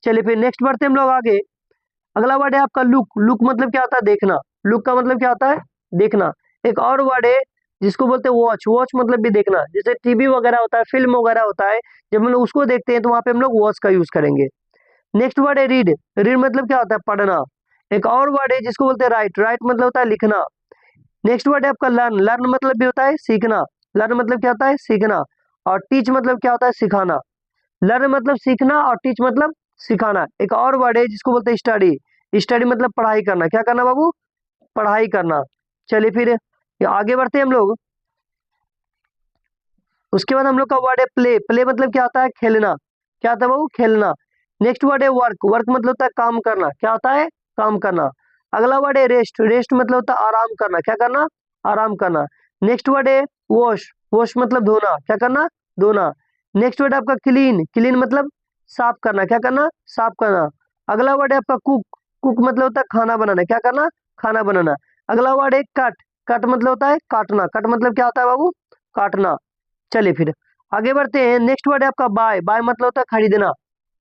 चलिए फिर नेक्स्ट बढ़ते हैं हम लोग आगे। अगला वर्ड है आपका लुक। लुक मतलब क्या होता है, देखना। लुक का मतलब क्या होता है, देखना। एक और वर्ड है जिसको बोलते हैं वॉच। वॉच मतलब भी देखना। जैसे टीवी वगैरह होता है, फिल्म वगैरह होता है, जब हम लोग उसको देखते हैं तो वहां पे हम लोग वॉच का यूज करेंगे। नेक्स्ट वर्ड है रीड। रीड मतलब क्या होता है, पढ़ना। एक और वर्ड है जिसको बोलते हैं राइट। राइट मतलब होता है लिखना। नेक्स्ट वर्ड है आपका लर्न। लर्न मतलब भी होता है सीखना। लर्न मतलब क्या होता है, सीखना। और टीच मतलब क्या होता है, सिखाना। लर्न मतलब सीखना, और टीच मतलब सिखाना। एक और वर्ड है जिसको बोलते हैं स्टडी। स्टडी मतलब पढ़ाई करना। क्या करना बाबू, पढ़ाई करना। चलिए फिर ये आगे बढ़ते हैं हम लोग। उसके बाद हम लोग का वर्ड है प्ले। प्ले मतलब क्या होता है, खेलना। क्या होता है बाबू, खेलना। नेक्स्ट वर्ड है वर्क। वर्क मतलब होता है काम करना। क्या होता है, काम करना। अगला वर्ड है रेस्ट। रेस्ट मतलब होता है आराम करना। क्या करना, आराम करना। नेक्स्ट वर्ड है वॉश। वॉश मतलब धोना। क्या करना, धोना। नेक्स्ट वर्ड है आपका क्लीन। क्लीन मतलब साफ करना। क्या करना, साफ करना। अगला वर्ड है आपका कुक। कुक मतलब होता है खाना बनाना। क्या करना, खाना बनाना। अगला वर्ड है कट। कट मतलब होता है काटना। कट मतलब क्या होता है बाबू, काटना। चलिए फिर आगे बढ़ते हैं। नेक्स्ट वर्ड है आपका बाय। बाय मतलब होता है खरीदना।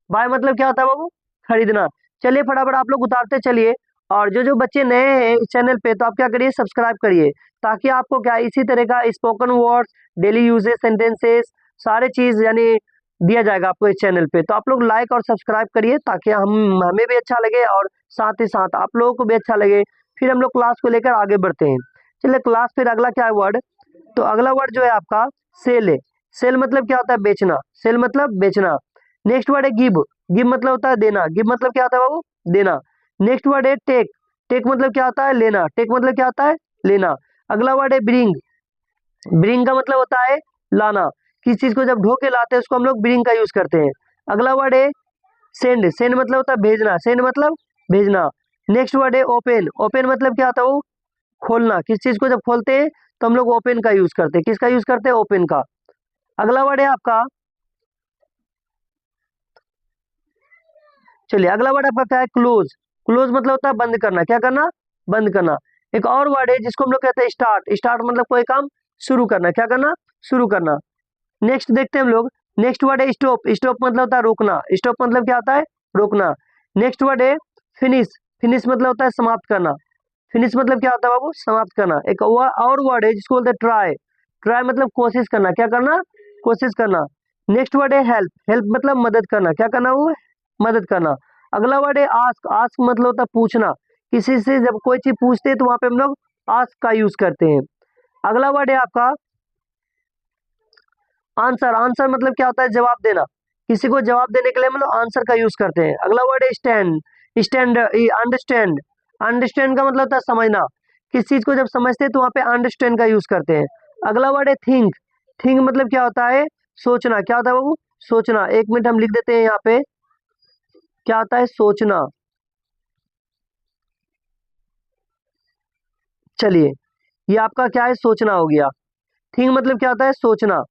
बाय मतलब क्या होता है बाबू? खरीदना। चलिए फटाफट आप लोग उतारते चलिए। और जो जो बच्चे नए हैं इस चैनल पे, तो आप क्या करिए, सब्सक्राइब करिए, ताकि आपको क्या इसी तरह का spoken words, daily uses, sentences, सारे चीज यानी दिया जाएगा आपको इस चैनल पे। तो आप लोग लाइक और सब्सक्राइब करिए, ताकि हमें भी अच्छा लगे और साथ ही साथ आप लोगों को भी अच्छा लगे। फिर हम लोग क्लास को लेकर आगे बढ़ते हैं। चलिए क्लास, फिर अगला क्या है वर्ड? तो अगला वर्ड जो है आपका सेल है। सेल मतलब क्या होता है? बेचना। सेल मतलब बेचना। नेक्स्ट वर्ड है गिव। गिव मतलब होता है देना। गिव मतलब क्या होता है बाबू? देना। नेक्स्ट वर्ड है टेक। टेक मतलब क्या होता है? लेना। टेक मतलब क्या होता है? लेना। अगला वर्ड है ब्रिंग। ब्रिंग का मतलब होता है लाना। किस चीज को जब ढो के लाते हैं उसको हम लोग ब्रिंग का यूज करते हैं। अगला वर्ड है सेंड। सेंड मतलब होता है भेजना। सेंड मतलब भेजना। नेक्स्ट वर्ड है ओपन। ओपन मतलब क्या होता है वो? खोलना। किस चीज को जब खोलते हैं तो हम लोग ओपन का यूज करते हैं। किसका यूज करते हैं? ओपन का। अगला वर्ड है आपका, चलिए अगला वर्ड आपका क्या है? क्लोज। क्लोज मतलब होता है बंद करना। क्या करना? बंद करना। एक और वर्ड है जिसको हम लोग कहते हैं स्टार्ट। स्टार्ट मतलब कोई काम शुरू करना। क्या करना? शुरू करना। नेक्स्ट देखते हैं हम लोग। नेक्स्ट वर्ड है स्टॉप। स्टॉप मतलब होता है रोकना। स्टॉप मतलब क्या होता है? रोकना। नेक्स्ट वर्ड है फिनिश। फिनिश मतलब होता है समाप्त करना। फिनिश मतलब क्या होता है बाबू? समाप्त करना। एक और वर्ड है जिसको बोलते हैं ट्राई। ट्राई मतलब कोशिश करना। क्या करना? कोशिश करना। नेक्स्ट वर्ड है हेल्प। हेल्प मतलब मदद करना। क्या करना? वो मदद करना। अगला वर्ड है आस्क। आस्क मतलब होता है पूछना। किसी से जब कोई चीज पूछते हैं तो वहां पे हम लोग आस्क का यूज करते हैं। अगला वर्ड है आपका आंसर। आंसर मतलब क्या होता है? जवाब देना। किसी को जवाब देने के लिए हम लोग आंसर का यूज करते हैं। अगला वर्ड है स्टैंड। Stand understand. अंडरस्टैंड का मतलब होता है समझना। किस चीज को जब समझते हैं तो वहां पे अंडरस्टैंड का यूज करते हैं। अगला वर्ड है थिंक। थिंक मतलब क्या होता है? सोचना। क्या होता है बाबू? सोचना। एक मिनट हम लिख देते हैं यहाँ पे, क्या होता है? सोचना। चलिए ये आपका क्या है? सोचना हो गया। थिंक मतलब क्या होता है? सोचना।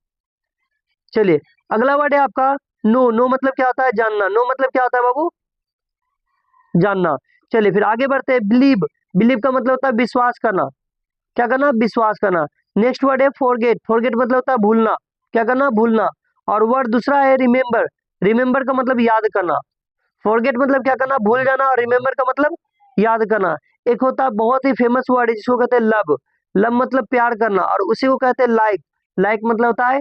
चलिए अगला वर्ड है आपका नो। नो मतलब क्या होता है? जानना। नो मतलब क्या होता है बाबू? जानना। चलिए फिर आगे बढ़ते हैं। बिलीव। बिलीव का मतलब होता है विश्वास करना। क्या करना? विश्वास करना। नेक्स्ट वर्ड है फॉरगेट। फॉरगेट मतलब होता है भूलना। क्या करना? भूलना। और वर्ड दूसरा है रिमेम्बर। रिमेम्बर का मतलब याद करना। फॉरगेट मतलब क्या करना? भूल जाना। और रिमेम्बर का मतलब याद करना। एक होता है बहुत ही फेमस वर्ड है जिसको कहते हैं लव। लव मतलब प्यार करना, और उसी को कहते हैं लाइक। लाइक मतलब होता है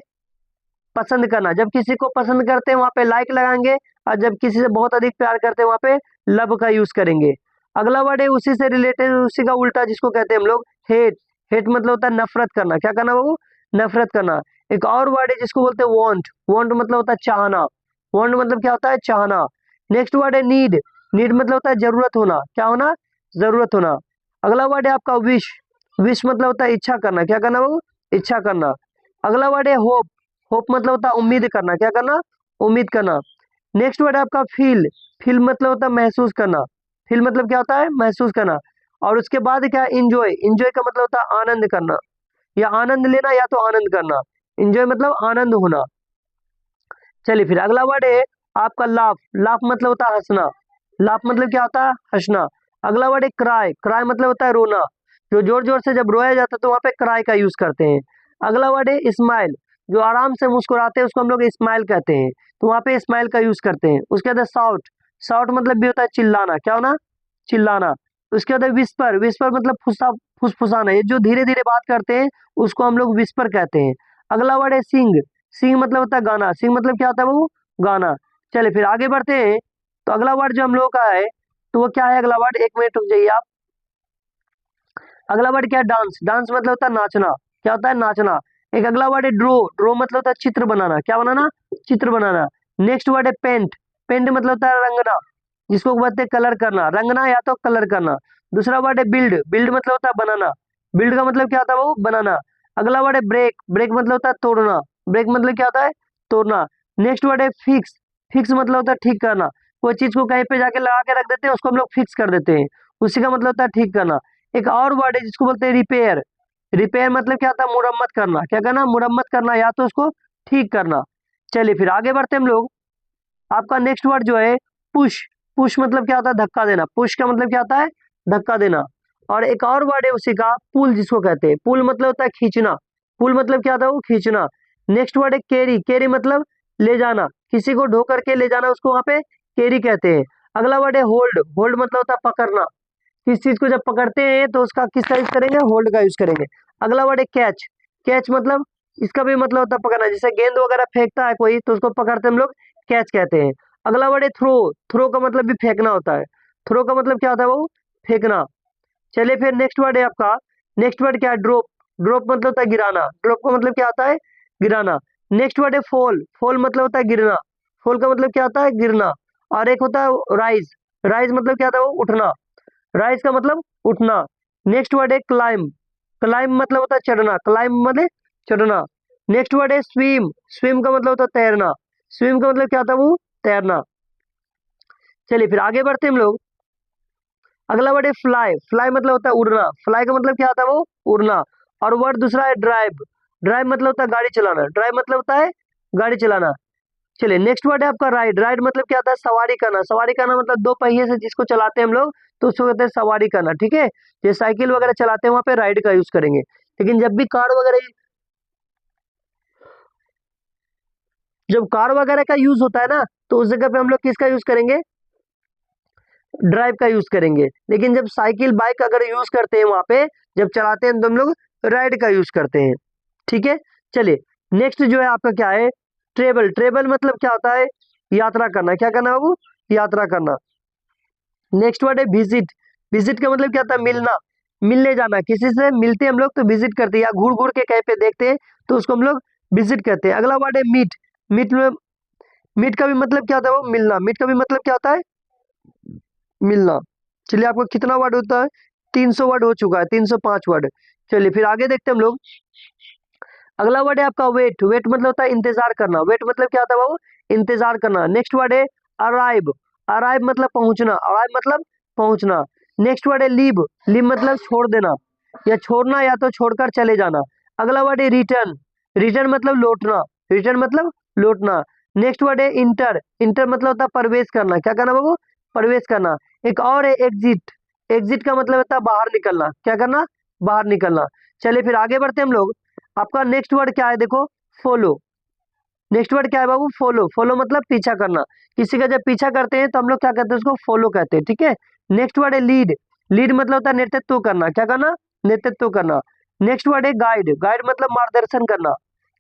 पसंद करना। जब किसी को पसंद करते हैं वहां पे लाइक लगाएंगे, और जब किसी से बहुत अधिक प्यार करते हैं वहां पे लव का यूज करेंगे। अगला वर्ड है उसी से रिलेटेड, उसी का उल्टा, जिसको कहते हैं हम लोग हेट। हेट मतलब होता है नफरत करना। क्या करना बाबू? नफरत करना। एक और वर्ड है जिसको बोलते हैं वांट। वांट मतलब होता है चाहना। वांट मतलब क्या होता है? चाहना। नेक्स्ट वर्ड है नीड। नीड मतलब होता है जरूरत होना। क्या होना? जरूरत होना। अगला वर्ड है आपका विश। विश मतलब होता है इच्छा करना। क्या करना बाबू? इच्छा करना। अगला वर्ड है होप। होप मतलब होता है उम्मीद करना। क्या करना? उम्मीद करना। नेक्स्ट वर्ड है आपका फील। फील मतलब होता है महसूस करना। फील मतलब क्या होता है? महसूस करना। और उसके बाद क्या है? इंजॉय। इंजॉय का मतलब होता है आनंद करना, या आनंद लेना, या तो आनंद करना। इंजॉय मतलब आनंद होना। चलिए फिर अगला वर्ड है आपका लाफ। लाफ मतलब होता है हंसना। लाफ मतलब क्या होता है? हंसना। अगला वर्ड है क्राई। क्राई मतलब होता है रोना। जो जोर जोर से जब रोया जाता है तो वहां पे क्राई का यूज करते हैं। अगला वर्ड है स्माइल। जो आराम से मुस्कुराते हैं उसको हम लोग स्माइल कहते हैं, तो वहां पे स्माइल का यूज करते हैं। उसके बाद साउट। साउट मतलब भी होता है चिल्लाना। क्या होना? चिल्लाना। उसके बाद विस्पर। विस्पर मतलब फुसफुसाना। ये जो धीरे धीरे बात करते हैं उसको हम लोग विस्पर कहते हैं। अगला वर्ड है सिंग। सिंग मतलब होता है गाना। सिंग मतलब क्या होता है वो? गाना। चलिए फिर आगे बढ़ते हैं। तो अगला वर्ड जो हम लोगों का है, तो वो क्या है अगला वर्ड? एक मिनट रुक जाइए आप। अगला वर्ड क्या है? डांस। डांस मतलब होता है नाचना। क्या होता है? नाचना। एक अगला वर्ड है ड्रो। ड्रो मतलब होता है चित्र बनाना। क्या बनाना? चित्र बनाना। नेक्स्ट वर्ड है पेंट। पेंट मतलब होता है रंगना, जिसको बोलते हैं कलर करना। रंगना या तो कलर करना। दूसरा वर्ड है बिल्ड। बिल्ड मतलब होता है बनाना। बिल्ड का मतलब क्या होता है? वो बनाना। अगला वर्ड है ब्रेक। ब्रेक मतलब होता है तोड़ना। ब्रेक मतलब क्या होता है? तोड़ना। नेक्स्ट वर्ड है फिक्स। फिक्स मतलब होता है ठीक करना। कोई चीज को कहीं पे जाके लगा के रख देते हैं उसको हम लोग फिक्स कर देते हैं, उसी का मतलब होता है ठीक करना। एक और वर्ड है जिसको बोलते हैं रिपेयर। रिपेयर मतलब क्या होता है? मुरम्मत करना। क्या करना? मुरम्मत करना, या तो उसको ठीक करना। चलिए फिर आगे बढ़ते हैं हम लोग। आपका नेक्स्ट वर्ड जो है पुश। पुश मतलब क्या होता है? धक्का देना। पुश का मतलब क्या होता है? धक्का देना। और एक और वर्ड है उसी का पुल, जिसको कहते हैं पुल मतलब होता है खींचना। पुल मतलब क्या होता है? वो खींचना। नेक्स्ट वर्ड है कैरी, कैरी मतलब ले जाना, किसी को ढो करके ले जाना उसको वहां पे कैरी कहते हैं। अगला वर्ड है होल्ड, होल्ड मतलब होता है पकड़ना, किस चीज को जब पकड़ते हैं तो उसका किसका यूज करेंगे, होल्ड का यूज करेंगे। अगला वर्ड है कैच, कैच मतलब इसका भी मतलब होता है पकड़ना, जैसे गेंद वगैरह फेंकता है कोई तो उसको पकड़ते हम लोग कैच कहते हैं। अगला वर्ड है थ्रो, थ्रो का मतलब भी फेंकना होता है, थ्रो का मतलब क्या होता है वो, फेंकना। चलिए फिर नेक्स्ट वर्ड है आपका, नेक्स्ट वर्ड क्या है, ड्रॉप, ड्रॉप मतलब होता है गिराना, ड्रॉप का मतलब क्या होता है, गिराना। नेक्स्ट वर्ड है फॉल, फॉल मतलब होता है गिरना, फॉल का मतलब क्या होता है, गिरना। और एक होता है राइज, राइज मतलब क्या होता है वो, उठना, राइज का मतलब उठना। नेक्स्ट वर्ड है क्लाइम, क्लाइम मतलब होता है चढ़ना, क्लाइम मतलब चढ़ना। नेक्स्ट वर्ड है स्विम, स्विम का मतलब होता है तैरना, स्विम का मतलब क्या होता है वो, तैरना। चलिए फिर आगे बढ़ते हैं हम लोग। अगला वर्ड है फ्लाई, फ्लाई मतलब होता है उड़ना, फ्लाई का मतलब क्या होता है वो, उड़ना। और वर्ड दूसरा है ड्राइव, ड्राइव मतलब होता है गाड़ी चलाना, ड्राइव मतलब होता है गाड़ी चलाना। चलिए नेक्स्ट वर्ड है आपका राइड, राइड मतलब क्या होता है, सवारी करना, सवारी करना मतलब दो पहिए से जिसको चलाते हैं हम लोग तो उसको कहते हैं सवारी करना, ठीक है। जो साइकिल वगैरह चलाते हैं वहां पे राइड का यूज करेंगे, लेकिन जब भी कार वगैरह, जब कार वगैरह का यूज होता है ना तो उस जगह पे हम लोग किसका यूज करेंगे, ड्राइव का यूज करेंगे। लेकिन जब साइकिल बाइक अगर यूज करते हैं वहां पे, जब चलाते हैं तो हम लोग राइड का यूज करते हैं, ठीक है। चलिए नेक्स्ट जो है आपका क्या है, ट्रेवल, ट्रेवल मतलब क्या होता है, यात्रा करना, क्या करना बाबू, यात्रा करना। नेक्स्ट वर्ड है विजिट, विजिट का मतलब क्या होता है, मिलना, मिलने जाना, किसी से मिलते हैं हम लोग तो विजिट करते हैं, या घूर घूर के कहीं पे देखते हैं तो उसको हम लोग विजिट करते हैं। अगला वर्ड है मीट, मीट में, मीट का भी मतलब क्या होता है वो, मिलना, मीट का भी मतलब क्या होता है, मिलना। चलिए आपको कितना वर्ड होता है, 300 वर्ड हो चुका है, 305 वर्ड। चलिए फिर आगे देखते हैं हम लोग। अगला वर्ड है आपका वेट, वेट मतलब होता है इंतजार करना, वेट मतलब क्या होता है बाबू, इंतजार करना। नेक्स्ट वर्ड है अराइव, अराइव मतलब पहुंचना, अराइव मतलब पहुंचना। नेक्स्ट वर्ड है लीव, लीव मतलब छोड़ देना, या छोड़ना या तो छोड़कर चले जाना। अगला वर्ड है रिटर्न, रिटर्न मतलब लौटना, रिटर्न मतलब लौटना। नेक्स्ट वर्ड है इंटर, इंटर मतलब होता है प्रवेश करना, क्या करना बाबू, प्रवेश करना। एक और है एग्जिट, एग्जिट का मतलब होता है बाहर निकलना, क्या करना, बाहर निकलना। चलिए फिर आगे बढ़ते हैं हम लोग। आपका नेक्स्ट वर्ड क्या है देखो, फॉलो, नेक्स्ट वर्ड क्या है बाबू, फॉलो, फॉलो मतलब पीछा करना, किसी का जब पीछा करते हैं तो हम लोग क्या कहते हैं उसको, फॉलो कहते हैं, ठीक है। नेक्स्ट वर्ड है लीड, लीड मतलब होता है नेतृत्व करना, क्या करना, नेतृत्व करना। नेक्स्ट वर्ड है गाइड, गाइड मतलब मार्गदर्शन करना,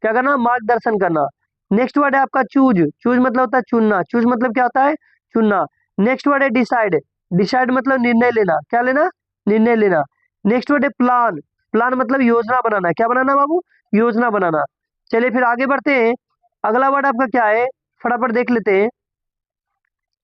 क्या करना, मार्गदर्शन करना। नेक्स्ट वर्ड है आपका चूज, चूज मतलब होता है चुनना, चूज मतलब क्या होता है, चुनना। नेक्स्ट वर्ड है डिसाइड, डिसाइड मतलब निर्णय लेना, क्या लेना, निर्णय लेना। नेक्स्ट वर्ड है प्लान, प्लान मतलब योजना बनाना, क्या बनाना बाबू, योजना बनाना। चलिए फिर आगे बढ़ते हैं। अगला वर्ड आपका क्या है, फटाफट देख लेते हैं।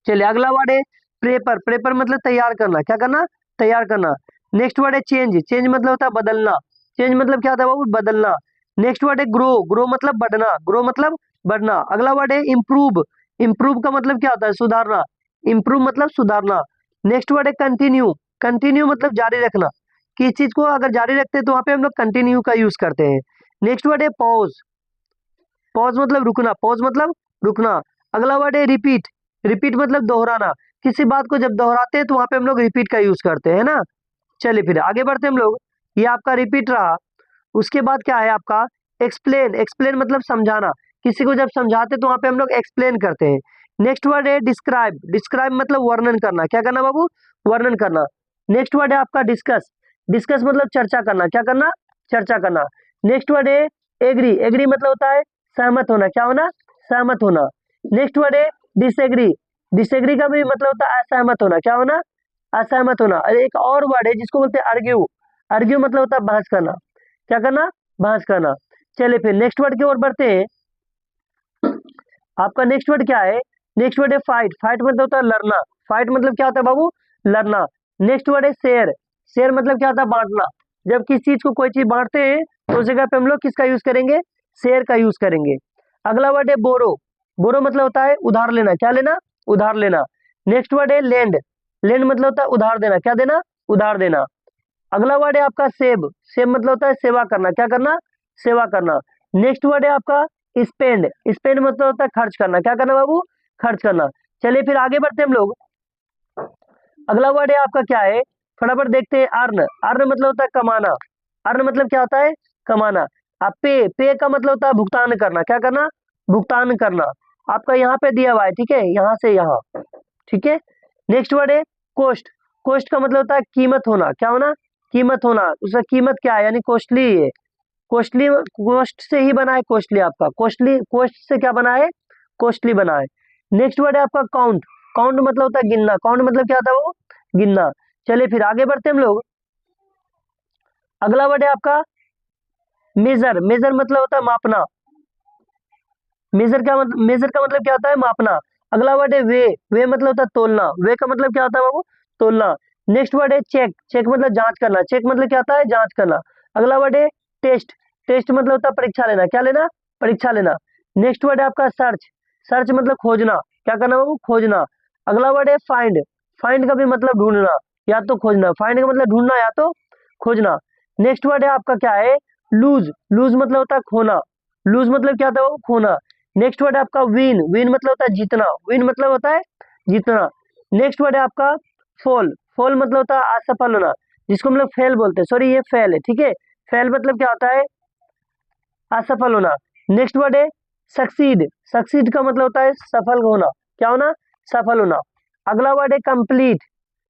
चलिए अगला वर्ड है प्रेपर, प्रेपर मतलब तैयार करना, क्या करना, तैयार करना। नेक्स्ट वर्ड है चेंज, चेंज मतलब होता है बदलना, चेंज मतलब क्या होता है बाबू, बदलना। नेक्स्ट वर्ड है ग्रो, ग्रो मतलब बढ़ना, ग्रो मतलब बढ़ना। अगला वर्ड है इम्प्रूव, इम्प्रूव का मतलब क्या होता है, सुधारना, इम्प्रूव मतलब सुधारना। नेक्स्ट वर्ड है कंटिन्यू, कंटिन्यू मतलब जारी रखना, किस चीज को अगर जारी रखते हैं तो वहां पे हम लोग कंटिन्यू का यूज करते हैं। नेक्स्ट वर्ड है पॉज, पॉज मतलब रुकना, पॉज मतलब रुकना। अगला वर्ड है रिपीट, रिपीट मतलब दोहराना, किसी बात को जब दोहराते हैं तो वहां पे हम लोग रिपीट का यूज करते हैं ना। चलिए फिर आगे बढ़ते हैं हम लोग। ये आपका रिपीट रहा। उसके बाद क्या है आपका एक्सप्लेन, एक्सप्लेन मतलब समझाना, किसी को जब समझाते हैं तो वहां पे हम लोग एक्सप्लेन करते हैं। नेक्स्ट वर्ड है डिस्क्राइब, डिस्क्राइब मतलब वर्णन करना, क्या करना बाबू, वर्णन करना। नेक्स्ट वर्ड है आपका डिस्कस, डिस्कस मतलब चर्चा करना, क्या करना, चर्चा करना। नेक्स्ट वर्ड है एग्री, एग्री मतलब होता है सहमत होना, क्या होना, सहमत होना। नेक्स्ट वर्ड है डिसएग्री, डिसएग्री का भी मतलब होता है असहमत होना, क्या होना, असहमत होना। और एक और वर्ड है जिसको बोलते हैं अर्ग्यू, अर्ग्यू मतलब होता है बहस करना, क्या करना, बहस करना। चलिए फिर नेक्स्ट वर्ड की ओर बढ़ते हैं। आपका नेक्स्ट वर्ड क्या है, नेक्स्ट वर्ड है फाइट, फाइट मतलब होता है लड़ना, फाइट मतलब क्या होता है बाबू, लड़ना। नेक्स्ट वर्ड है शेयर, शेयर मतलब क्या होता है बांटना, जब किसी चीज को कोई चीज बांटते हैं तो उस जगह पे हम लोग किसका यूज करेंगे, शेयर का यूज करेंगे। अगला वर्ड है बोरो, बोरो मतलब होता है उधार लेना, क्या लेना, उधार लेना। नेक्स्ट वर्ड है लैंड, लैंड मतलब होता है उधार देना, क्या देना, उधार देना। अगला वर्ड है आपका सेव, सेव मतलब होता है सेवा करना, क्या करना, सेवा करना। नेक्स्ट वर्ड है आपका स्पेंड, स्पेंड मतलब होता है खर्च करना, क्या करना बाबू, खर्च करना। चलिए फिर आगे बढ़ते हैं हम लोग। अगला वर्ड है आपका क्या है, फटाफट देखते हैं अर्न, अर्न मतलब होता है कमाना, अर्न मतलब क्या होता है, कमाना। अब पे का मतलब होता है भुगतान करना, क्या करना, भुगतान करना। आपका यहाँ पे दिया हुआ है, ठीक है, यहाँ से यहाँ, ठीक है। नेक्स्ट वर्ड है कोस्ट। कोस्ट का मतलब होता है कीमत होना, क्या होना, कीमत होना। उसका कीमत क्या है, यानी कॉस्टली है। कॉस्टली, कोस्ट से ही बना है कॉस्टली, आपका कॉस्टली, कोस्ट से क्या बना है, कॉस्टली बना है। नेक्स्ट वर्ड है आपका काउंट। काउंट मतलब होता है गिनना, काउंट मतलब क्या होता है वो, गिनना। चलिए फिर आगे बढ़ते हैं हम लोग। अगला वर्ड है आपका मेजर। मेजर मतलब होता है मापना। मेजर का मतलब क्या होता है, मापना। अगला वर्ड है वे। वे मतलब होता है तोलना। वे का मतलब क्या होता है बाबू, तोलना। नेक्स्ट वर्ड है चेक। चेक मतलब जांच करना। चेक मतलब क्या होता है, जांच करना। अगला वर्ड है टेस्ट। टेस्ट मतलब होता है परीक्षा लेना, क्या लेना, परीक्षा लेना। नेक्स्ट वर्ड है आपका सर्च। सर्च मतलब खोजना, क्या करना बाबू, खोजना। अगला वर्ड है फाइंड। फाइंड का भी मतलब ढूंढना, या तो खोजना। फाइंड का मतलब ढूंढना या तो खोजना। नेक्स्ट वर्ड है आपका क्या है, लूज। लूज मतलब होता है खोना। लूज मतलब क्या होता है वो, खोना। नेक्स्ट वर्ड है आपका विन। विन मतलब होता है जीतना। विन मतलब होता है जीतना। नेक्स्ट वर्ड है आपका फॉल। फॉल मतलब होता है असफल होना, जिसको हम लोग फेल बोलते हैं। सॉरी, ये फेल है, ठीक है। फेल मतलब क्या होता है, असफल होना। नेक्स्ट वर्ड है सक्सीड। सक्सीड का मतलब होता है सफल होना, क्या होना, सफल होना। अगला वर्ड है कंप्लीट।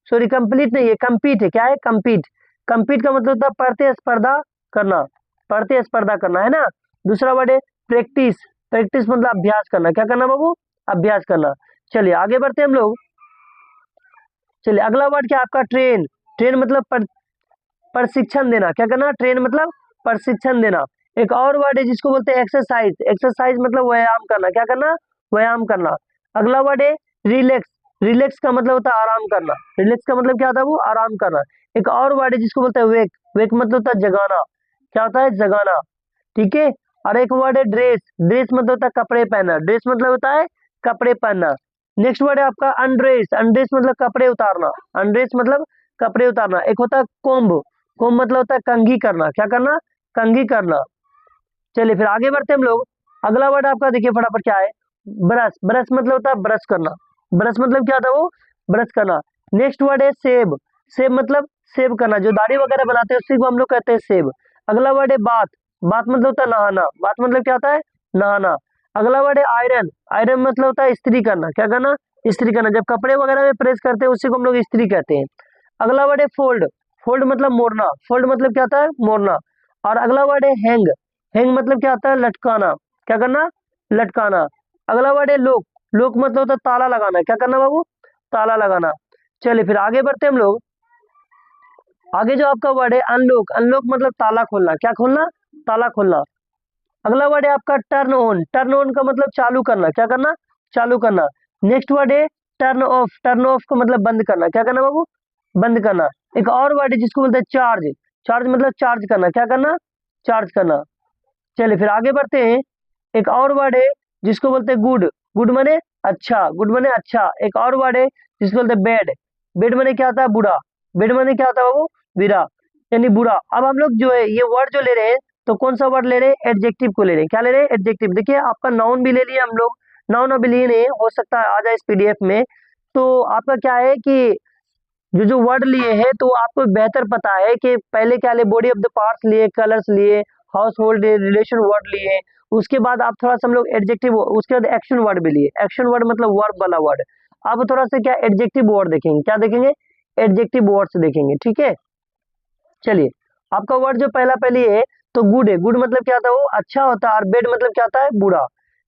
सॉरी, कंप्लीट नहीं है, कंपीट है। क्या है, कंपीट। कंपीट का मतलब होता है प्रतिस्पर्धा करना, प्रतिस्पर्धा करना, है ना। दूसरा वर्ड है प्रैक्टिस। प्रैक्टिस मतलब अभ्यास करना, क्या करना बाबू, अभ्यास करना। चलिए आगे बढ़ते हैं हम लोग। चलिए अगला वर्ड क्या है आपका ट्रेन। ट्रेन मतलब प्रशिक्षण देना, क्या करना, ट्रेन मतलब प्रशिक्षण देना। एक और वर्ड है जिसको बोलते हैं एक्सरसाइज। एक्सरसाइज मतलब व्यायाम करना, क्या करना, व्यायाम करना। अगला वर्ड है रिलैक्स। रिलैक्स का मतलब होता है आराम करना। रिलैक्स का मतलब क्या होता है वो, आराम करना। एक और वर्ड है जिसको बोलते हैं वेक। वेक मतलब होता है जगाना, क्या होता है, जगाना, ठीक है। और एक वर्ड है ड्रेस। ड्रेस मतलब होता है कपड़े पहनना। ड्रेस मतलब होता है कपड़े पहनना। नेक्स्ट वर्ड है आपका अनड्रेस। अनड्रेस मतलब कपड़े उतारना। अनड्रेस मतलब कपड़े उतारना। एक होता है कोम्ब। कोम्ब मतलब होता है कंघी करना, क्या करना, कंघी करना। चलिए फिर आगे बढ़ते हैं हम लोग। अगला वर्ड आपका देखिए फटाफट क्या है, ब्रश। ब्रश मतलब होता है ब्रश करना। ब्रश मतलब क्या था वो, ब्रश करना। नेक्स्ट वर्ड है सेब। सेब मतलब सेव करना, जो दाढ़ी वगैरह बनाते हैं उसी को हम लोग कहते हैं सेब। अगला वर्ड है बात। बात मतलब होता है नहाना। बात मतलब क्या होता है, नहाना। अगला वर्ड है आयरन। आयरन मतलब होता है इस्त्री करना, क्या करना, इस्त्री करना। जब कपड़े वगैरह में प्रेस करते हैं उसी को हम लोग इस्त्री कहते हैं। अगला वर्ड है फोल्ड। फोल्ड मतलब मोड़ना। फोल्ड मतलब क्या होता है, मोड़ना। और अगला वर्ड है हैंग। हैंग मतलब क्या होता है, लटकाना, क्या करना, लटकाना। अगला वर्ड है लोक। लोक मतलब होता है ताला लगाना, क्या करना बाबू, ताला लगाना। चलिए फिर आगे बढ़ते हैं हम लोग। आगे जो आपका वर्ड है अनलॉक। अनलॉक मतलब ताला खोलना, क्या खोलना, ताला खोलना। अगला वर्ड है आपका टर्न ऑन। टर्न ऑन का मतलब चालू करना, क्या करना, चालू करना। नेक्स्ट वर्ड है टर्न ऑफ। टर्न ऑफ का मतलब बंद करना, क्या करना बाबू, बंद करना। एक और वर्ड है जिसको बोलते हैं चार्ज। चार्ज मतलब चार्ज करना, क्या करना, चार्ज करना। चलिए फिर आगे बढ़ते हैं। एक और वर्ड है जिसको बोलते हैं गुड। गुड माने अच्छा, गुड माने अच्छा। एक और वर्ड है जिसको बोलते हैं बैड। बैड माने क्या होता है, बुरा। बैड माने क्या होता है बाबू, बुरा, यानी बुरा। अब हम लोग जो है ये वर्ड जो ले रहे हैं, तो कौन सा वर्ड ले रहे हैं, एडजेक्टिव को ले रहे हैं। क्या ले रहे हैं, एडजेक्टिव। देखिए आपका नाउन भी ले लिया हम लोग, नाउन अभी लिए नहीं, हो सकता है आ जाए इस पीडीएफ में। तो आपका क्या है कि जो जो वर्ड लिए हैं तो आपको बेहतर पता है कि पहले क्या लिए, बॉडी ऑफ द पार्ट्स लिए, कलर्स लिए, हाउस होल्ड रिलेशन वर्ड लिए। उसके बाद आप थोड़ा सा हम लोग एडजेक्टिव, उसके बाद एक्शन वर्ड भी लिए। एक्शन वर्ड मतलब वर्ब वाला वर्ड। अब थोड़ा सा क्या एडजेक्टिव वर्ड देखेंगे, क्या देखेंगे, एडजेक्टिव वर्ड्स देखेंगे, ठीक है। चलिए आपका वर्ड जो पहला पहले है तो गुड है। गुड मतलब क्या होता है वो, अच्छा होता है। और बेड मतलब क्या होता है, बुरा।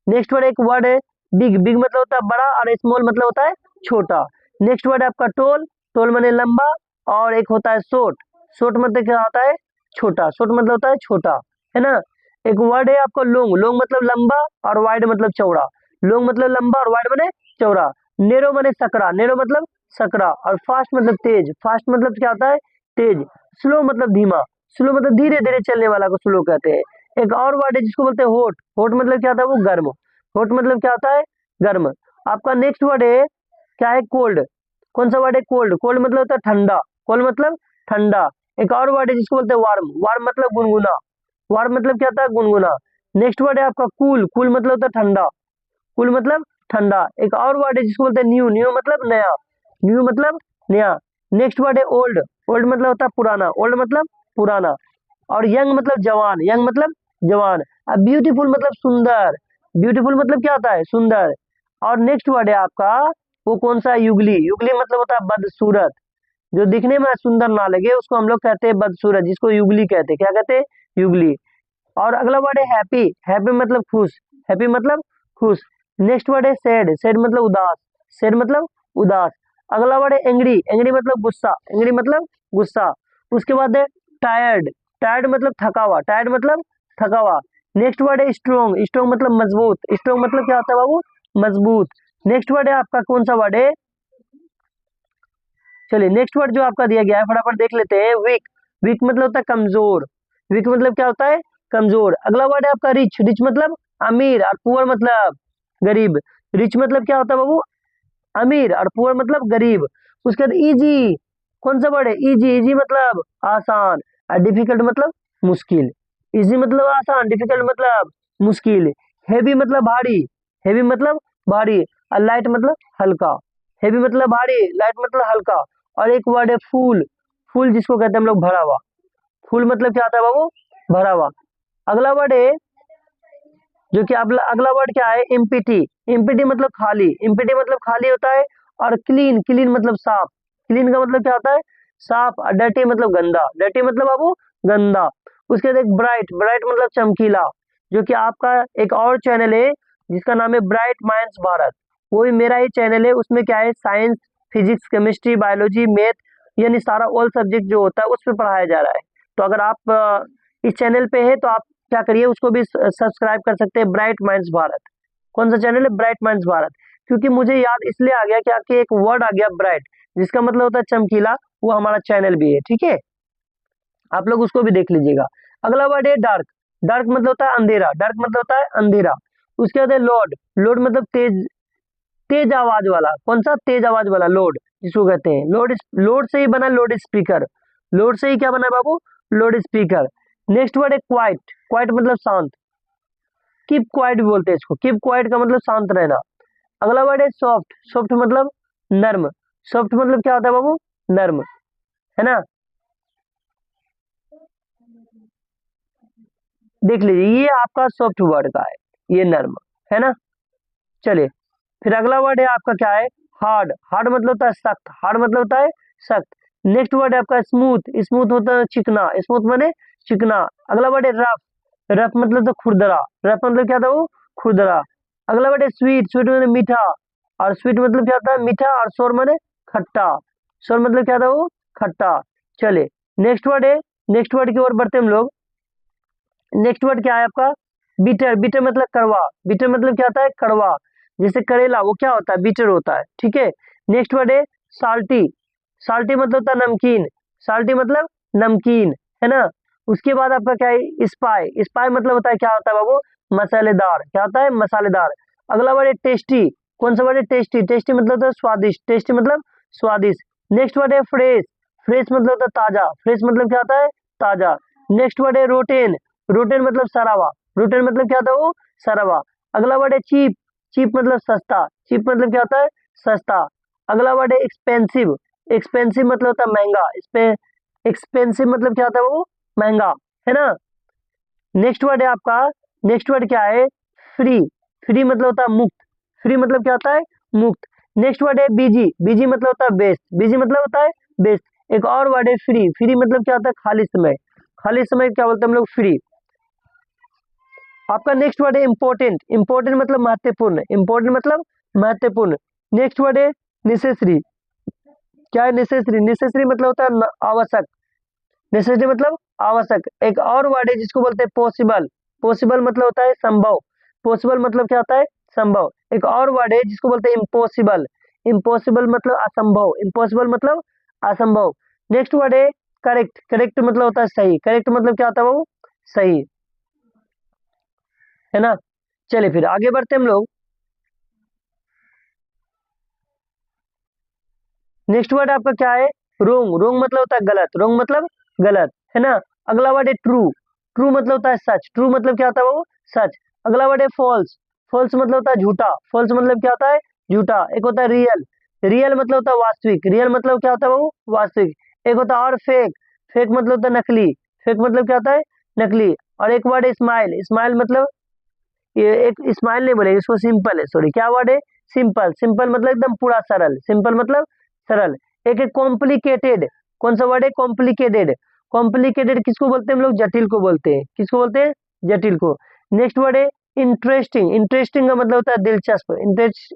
नेक्स्ट वर्ड एक वर्ड है बिग। बिग मतलब होता है बड़ा, और स्मॉल मतलब होता है छोटा। नेक्स्ट वर्ड है आपका टोल। टोल माने लंबा। और एक होता है शॉर्ट। शॉर्ट मतलब क्या होता है, छोटा। शॉर्ट मतलब होता है छोटा, है ना। एक वर्ड है आपका लॉन्ग। लॉन्ग मतलब लंबा, और वाइड मतलब चौड़ा। लॉन्ग मतलब लंबा और वाइड माने चौड़ा। नेरो माने सकरा। नेरो मतलब सकरा। और फास्ट मतलब तेज। फास्ट मतलब क्या होता है, तेज। स्लो मतलब धीमा। स्लो मतलब धीरे धीरे चलने वाला को स्लो कहते हैं। एक और वर्ड है जिसको बोलते हैं हॉट। हॉट मतलब क्या होता है वो, गर्म। हॉट मतलब क्या होता है, गर्म। आपका नेक्स्ट वर्ड है क्या है, कोल्ड। कौन सा वर्ड है, कोल्ड। कोल्ड मतलब होता है ठंडा। कोल्ड मतलब ठंडा। एक और वर्ड है जिसको बोलते हैं वार्म। वार्म मतलब गुनगुना। वार्म मतलब क्या होता है, गुनगुना। नेक्स्ट वर्ड है आपका कूल। कूल मतलब होता है ठंडा। कूल मतलब ठंडा। एक और वर्ड है जिसको बोलते हैं न्यू। न्यू मतलब नया। न्यू मतलब नया। नेक्स्ट वर्ड है ओल्ड। ओल्ड मतलब होता है पुराना। ओल्ड मतलब पुराना। और यंग मतलब जवान। यंग मतलब जवान। अब ब्यूटीफुल मतलब सुंदर, ब्यूटीफुल मतलब क्या होता है, सुंदर। और नेक्स्ट वर्ड है आपका वो कौन सा है, युगली। युगली मतलब होता है बदसूरत, जो दिखने में सुंदर ना लगे उसको हम लोग कहते हैं बदसूरत, जिसको युगली कहते हैं। क्या कहते हैं, युगली। और अगला वर्ड है हैप्पी। हैप्पी मतलब खुश, हैप्पी मतलब खुश। नेक्स्ट वर्ड है सैड। सैड मतलब उदास, सैड मतलब उदास। अगला वर्ड है एंग्री। एंग्री मतलब गुस्सा, एंग्री मतलब गुस्सा। उसके बाद है टायर्ड। टायर्ड मतलब थका हुआ, टायर्ड मतलब थका हुआ। नेक्स्ट वर्ड है स्ट्रोंग। स्ट्रोंग मतलब मजबूत, स्ट्रोंग मतलब क्या होता है बाबू, मजबूत। नेक्स्ट वर्ड है आपका कौन सा वर्ड है, चलिए नेक्स्ट वर्ड जो आपका दिया गया है फटाफट देख लेते हैं। वीक। वीक मतलब होता है कमजोर, वीक मतलब क्या होता है, कमजोर। अगला वर्ड है आपका रिच। रिच मतलब अमीर, और पुअर मतलब गरीब। रिच मतलब क्या होता है बाबू, अमीर, और पुअर मतलब गरीब। उसके बाद इजी। कौन सा वर्ड है, इजी। इजी मतलब आसान, और डिफिकल्ट मतलब मुश्किल। इजी मतलब आसान, डिफिकल्ट मतलब मुश्किल। हेवी मतलब भारी, हेवी मतलब भारी, और लाइट मतलब हल्का। हेवी मतलब भारी, लाइट मतलब हल्का। और एक वर्ड है फूल। फूल जिसको कहते हैं हम लोग भरा हुआ। फूल मतलब क्या आता है बाबू, भरा हुआ। अगला वर्ड है जो कि अगला वर्ड क्या है, इम्पिटी। इम्पिटी मतलब खाली, इम्पिटी मतलब खाली होता है। और क्लीन। क्लीन मतलब साफ, क्लीन का मतलब क्या होता है, साफ। और डर्टी मतलब गंदा, डर्टी मतलब बाबू गंदा। उसके बाद एक ब्राइट। ब्राइट मतलब चमकीला, जो कि आपका एक और चैनल है जिसका नाम है ब्राइट माइंड्स भारत। वो भी मेरा ही चैनल है। उसमें क्या है, science, physics, chemistry, biology, math, यानी सारा ऑल सब्जेक्ट जो होता है उस पर पढ़ाया जा रहा है। तो अगर आप इस चैनल पे है तो आप क्या करिए, उसको भी सब्सक्राइब कर सकते हैं, ब्राइट माइंड्स भारत। कौन सा चैनल है, ब्राइट माइंड्स भारत। क्योंकि मुझे याद इसलिए आ गया कि आपके एक वर्ड आ गया ब्राइट, जिसका मतलब होता है चमकीला, वो हमारा चैनल भी है, ठीक है। आप लोग उसको भी देख लीजिएगा। अगला वर्ड है डार्क। डार्क मतलब होता है अंधेरा, डार्क मतलब होता है अंधेरा। उसके बाद है लोड। लोड मतलब तेज, तेज आवाज वाला। कौन सा, तेज आवाज वाला, लोड जिसको कहते हैं। लोड, लोड से ही बना लोड स्पीकर। लोड से ही क्या बना है बाबू, लोड स्पीकर। नेक्स्ट वर्ड है क्वाइट। क्वाइट मतलब शांत, कीप क्वाइट भी बोलते हैं इसको। कीप क्वाइट का मतलब शांत रहना। अगला वर्ड है सॉफ्ट। सॉफ्ट मतलब नर्म। सॉफ्ट मतलब क्या होता है बाबू, नर्म, है ना। देख लीजिए ये आपका सॉफ्ट वर्ड का है, ये नर्म, है ना। चलिए फिर अगला वर्ड है आपका क्या है, हार्ड। हार्ड मतलब होता है सख्त, हार्ड मतलब होता है सख्त। नेक्स्ट वर्ड है आपका स्मूथ। स्मूथ होता है चिकना, स्मूथ माने चिकना। अगला वर्ड है रफ। रफ मतलब तो खुरदरा, रफ मतलब क्या था वो, खुरदरा। अगला वर्ड है स्वीट। स्वीट मतलब मीठा, और स्वीट मतलब क्या होता है, मीठा। और सोर माने खट्टा, सोर मतलब क्या था वो, खट्टा। चले नेक्स्ट वर्ड है, नेक्स्ट वर्ड की ओर बढ़ते हम लोग। नेक्स्ट वर्ड क्या है आपका, बीटर। बीटर मतलब कड़वा, बीटर मतलब क्या होता है, कड़वा। जैसे करेला वो क्या होता है, बीटर होता है, ठीक है। नेक्स्ट वर्ड है साल्टी। साल्टी मतलब होता है नमकीन, साल्टी मतलब नमकीन, है ना। उसके बाद आपका क्या है, स्पाई। स्पाई मतलब होता है क्या होता है बाबू, मसालेदार। क्या होता है, मसालेदार। अगला वर्ड है टेस्टी। कौन सा वर्ड है, टेस्टी। टेस्टी मतलब होता है स्वादिष्ट, टेस्टी मतलब स्वादिष्ट। नेक्स्ट वर्ड है फ्रेश। फ्रेश मतलब होता है ताजा, फ्रेश मतलब क्या होता है, ताजा। नेक्स्ट वर्ड है रोटेन। रोटेन मतलब सरावा, रोटेन मतलब क्या होता है वो, सरावा। अगला वर्ड है चीप। चीप मतलब सस्ता, चीप मतलब क्या होता है, सस्ता। अगला वर्ड है एक्सपेंसिव। एक्सपेंसिव मतलब होता है महंगा, इसपे एक्सपेंसिव मतलब क्या होता है वो, महंगा, है ना। नेक्स्ट वर्ड है आपका, नेक्स्ट वर्ड क्या है, फ्री। फ्री मतलब होता है मुक्त, फ्री मतलब क्या होता है, मुक्त। नेक्स्ट वर्ड है बिजी। बिजी मतलब होता है बेस्ट, बिजी मतलब होता है बेस्ट। एक और वर्ड है फ्री। फ्री मतलब क्या होता है, खाली समय। खाली समय क्या बोलते हैं हम लोग, फ्री। आपका नेक्स्ट वर्ड है इंपॉर्टेंट। इंपॉर्टेंट मतलब महत्वपूर्ण, इंपॉर्टेंट मतलब महत्वपूर्ण। नेक्स्ट वर्ड है नेसेसरी। क्या है नेसेसरी, नेसेसरी मतलब होता है आवश्यक, नेसेसरी मतलब आवश्यक। एक और वर्ड है जिसको बोलते हैं पॉसिबल। पॉसिबल मतलब होता है संभव, पॉसिबल मतलब क्या होता है, संभव। एक और वर्ड है जिसको बोलते हैं इम्पॉसिबल। इम्पॉसिबल मतलब असंभव, इम्पॉसिबल मतलब असंभव। नेक्स्ट वर्ड है करेक्ट। करेक्ट मतलब होता है सही, करेक्ट मतलब क्या होता है वो, सही, है ना। चलिए फिर आगे बढ़ते हम लोग। नेक्स्ट वर्ड आपका क्या है, रोंग। रोंग मतलब होता है गलत, रोंग मतलब गलत, है ना। अगला वर्ड है ट्रू। ट्रू मतलब होता है सच, ट्रू मतलब क्या होता है वो, सच। अगला वर्ड है फॉल्स। फॉल्स मतलब होता है झूठा, फॉल्स मतलब क्या होता है, झूठा। एक होता है रियल। रियल मतलब होता है वास्तविक, रियल मतलब क्या होता है वो, वास्तविक। एक होता है और फेक। फेक मतलब होता है नकली, फेक मतलब क्या होता है, नकली। और एक वर्ड है स्माइल। स्माइल मतलब ये एक स्माइल नहीं बोलेंगे इसको, सिंपल है, सॉरी क्या वर्ड है, सिंपल। सिंपल मतलब एकदम पूरा सरल, सिंपल मतलब सरल। एक है कॉम्प्लिकेटेड, कौन सा वर्ड है, कॉम्प्लिकेटेड। कॉम्प्लिकेटेड किसको बोलते हैं हम लोग, जटिल को बोलते हैं, किसको बोलते हैं, जटिल को। नेक्स्ट वर्ड है इंटरेस्टिंग। इंटरेस्टिंग का मतलब होता है दिलचस्प।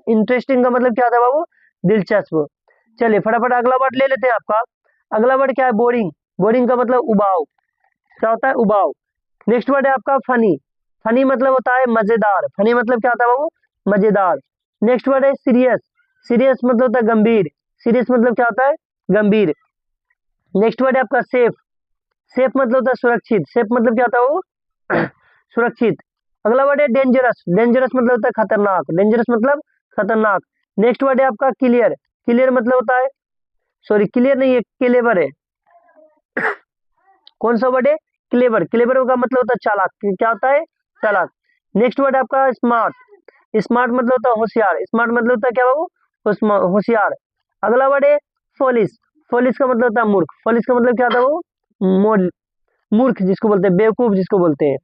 इंटरेस्टिंग का मतलब क्या होता है बाबू, दिलचस्प। चलिए फटाफट अगला वर्ड ले लेते हैं आपका। अगला वर्ड क्या है, बोरिंग। बोरिंग का मतलब उबाऊ, क्या होता है, उबाऊ। नेक्स्ट वर्ड है आपका फनी। फनी मतलब होता है मजेदार। फनी मतलब क्या होता है बाबू, मजेदार। नेक्स्ट वर्ड है सीरियस। सीरियस मतलब होता है गंभीर। सीरियस मतलब क्या होता है, गंभीर। नेक्स्ट वर्ड है आपका सेफ। सेफ मतलब होता है सुरक्षित। सेफ मतलब क्या होता है वो सुरक्षित। अगला वर्ड है डेंजरस। डेंजरस मतलब होता है खतरनाक। डेंजरस मतलब खतरनाक। नेक्स्ट वर्ड है आपका क्लियर। क्लियर मतलब होता है, सॉरी क्लियर नहीं है, क्लेवर है। कौन सा वर्ड है, क्लेवर। क्लेवर का मतलब होता है चालाक। क्या होता है, चालाक। नेक्स्ट वर्ड है आपका स्मार्ट। स्मार्ट मतलब होता है होशियार। स्मार्ट मतलब होता है क्या बाबू, होशियार। अगला वर्ड है फॉलिश। फॉलिश का मतलब होता है मूर्ख। फॉलिश का मतलब क्या होता है वो, मूर्ख जिसको बोलते हैं, बेवकूफ जिसको बोलते हैं।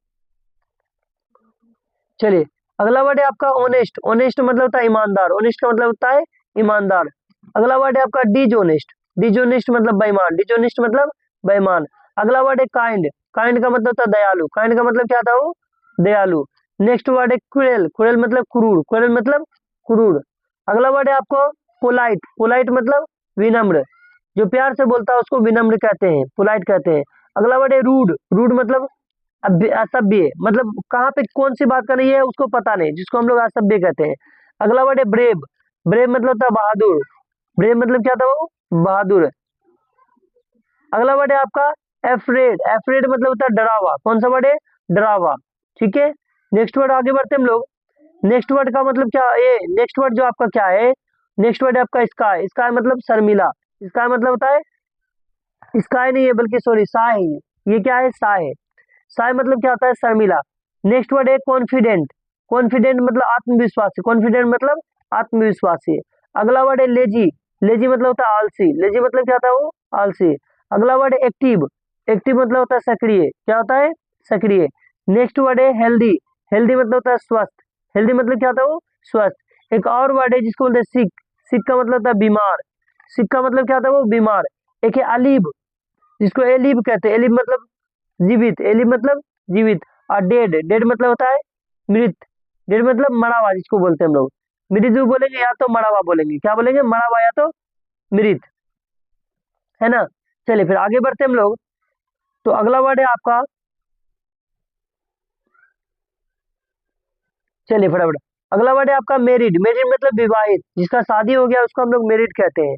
चलिए अगला वर्ड है आपका ऑनेस्ट। ऑनेस्ट मतलब होता है ईमानदार। ऑनेस्ट का मतलब होता है ईमानदार। अगला वर्ड है आपका डिजोनेस्ट। डिजोनेस्ट मतलब बेईमान। डिजोनेस्ट मतलब बेईमान। अगला वर्ड है काइंड। काइंड का मतलब होता है दयालु। काइंड का मतलब क्या था वो, दयालु। नेक्स्ट वर्ड है क्रूएल। क्रूएल मतलब क्रूर। क्रूएल मतलब क्रूर। अगला वर्ड है आपको पोलाइट। पोलाइट मतलब विनम्र। जो प्यार से बोलता है उसको विनम्र कहते हैं, पोलाइट कहते हैं। अगला वर्ड है रूड। रूड मतलब असभ्य, मतलब कहाँ पे कौन सी बात कर रही है उसको पता नहीं, जिसको हम लोग असभ्य कहते हैं। अगला वर्ड है ब्रेव। ब्रेव मतलब होता है बहादुर। ब्रेव मतलब क्या था वो, बहादुर। अगला वर्ड है आपका एफ्रेड। एफ्रेड मतलब होता है डरावा। कौन सा वर्ड है, डरावा। ठीक है, नेक्स्ट वर्ड आगे बढ़ते हैं हम लोग। नेक्स्ट वर्ड का मतलब क्या है, नेक्स्ट वर्ड जो आपका क्या है, नेक्स्ट वर्ड है आपका स्काई। स्काई मतलब शर्मिला। स्काई मतलब होता है, स्काई नहीं है बल्कि सॉरी साय है ये क्या है, साय है। साय मतलब क्या होता है, शर्मिला। नेक्स्ट वर्ड है कॉन्फिडेंट। कॉन्फिडेंट मतलब आत्मविश्वासी। कॉन्फिडेंट मतलब आत्मविश्वासी। अगला वर्ड है लेजी। लेजी मतलब होता है आलसी। लेजी मतलब क्या होता है वो, आलसी। अगला वर्ड है एक्टिव। एक्टिव मतलब होता है सक्रिय। क्या होता है, सक्रिय। नेक्स्ट वर्ड है हेल्दी। हेल्दी मतलब होता है स्वस्थ। हेल्दी मतलब क्या होता है वो, स्वस्थ। एक और वर्ड है जिसको बोलते हैं सिक। सिक का मतलब होता है बीमार। सिक का मतलब क्या होता है वो, बीमार। एक है अलीब, जिसको एलिब कहते हैं। एलिब मतलब जीवित। एलिब मतलब जीवित। और डेड। डेड मतलब होता है मृत। डेड मतलब मरा हुआ जिसको बोलते हैं हम लोग। मृत जो बोलेंगे या तो मरा हुआ बोलेंगे, क्या बोलेंगे, मरा हुआ या तो मृत, है ना। चलिए फिर आगे बढ़ते हैं हम लोग। तो अगला वर्ड है आपका, चलिए फटाफट। अगला वर्ड है आपका मेरिड। मेरिड मतलब विवाहित, जिसका शादी हो गया उसको हम लोग मेरिड कहते हैं।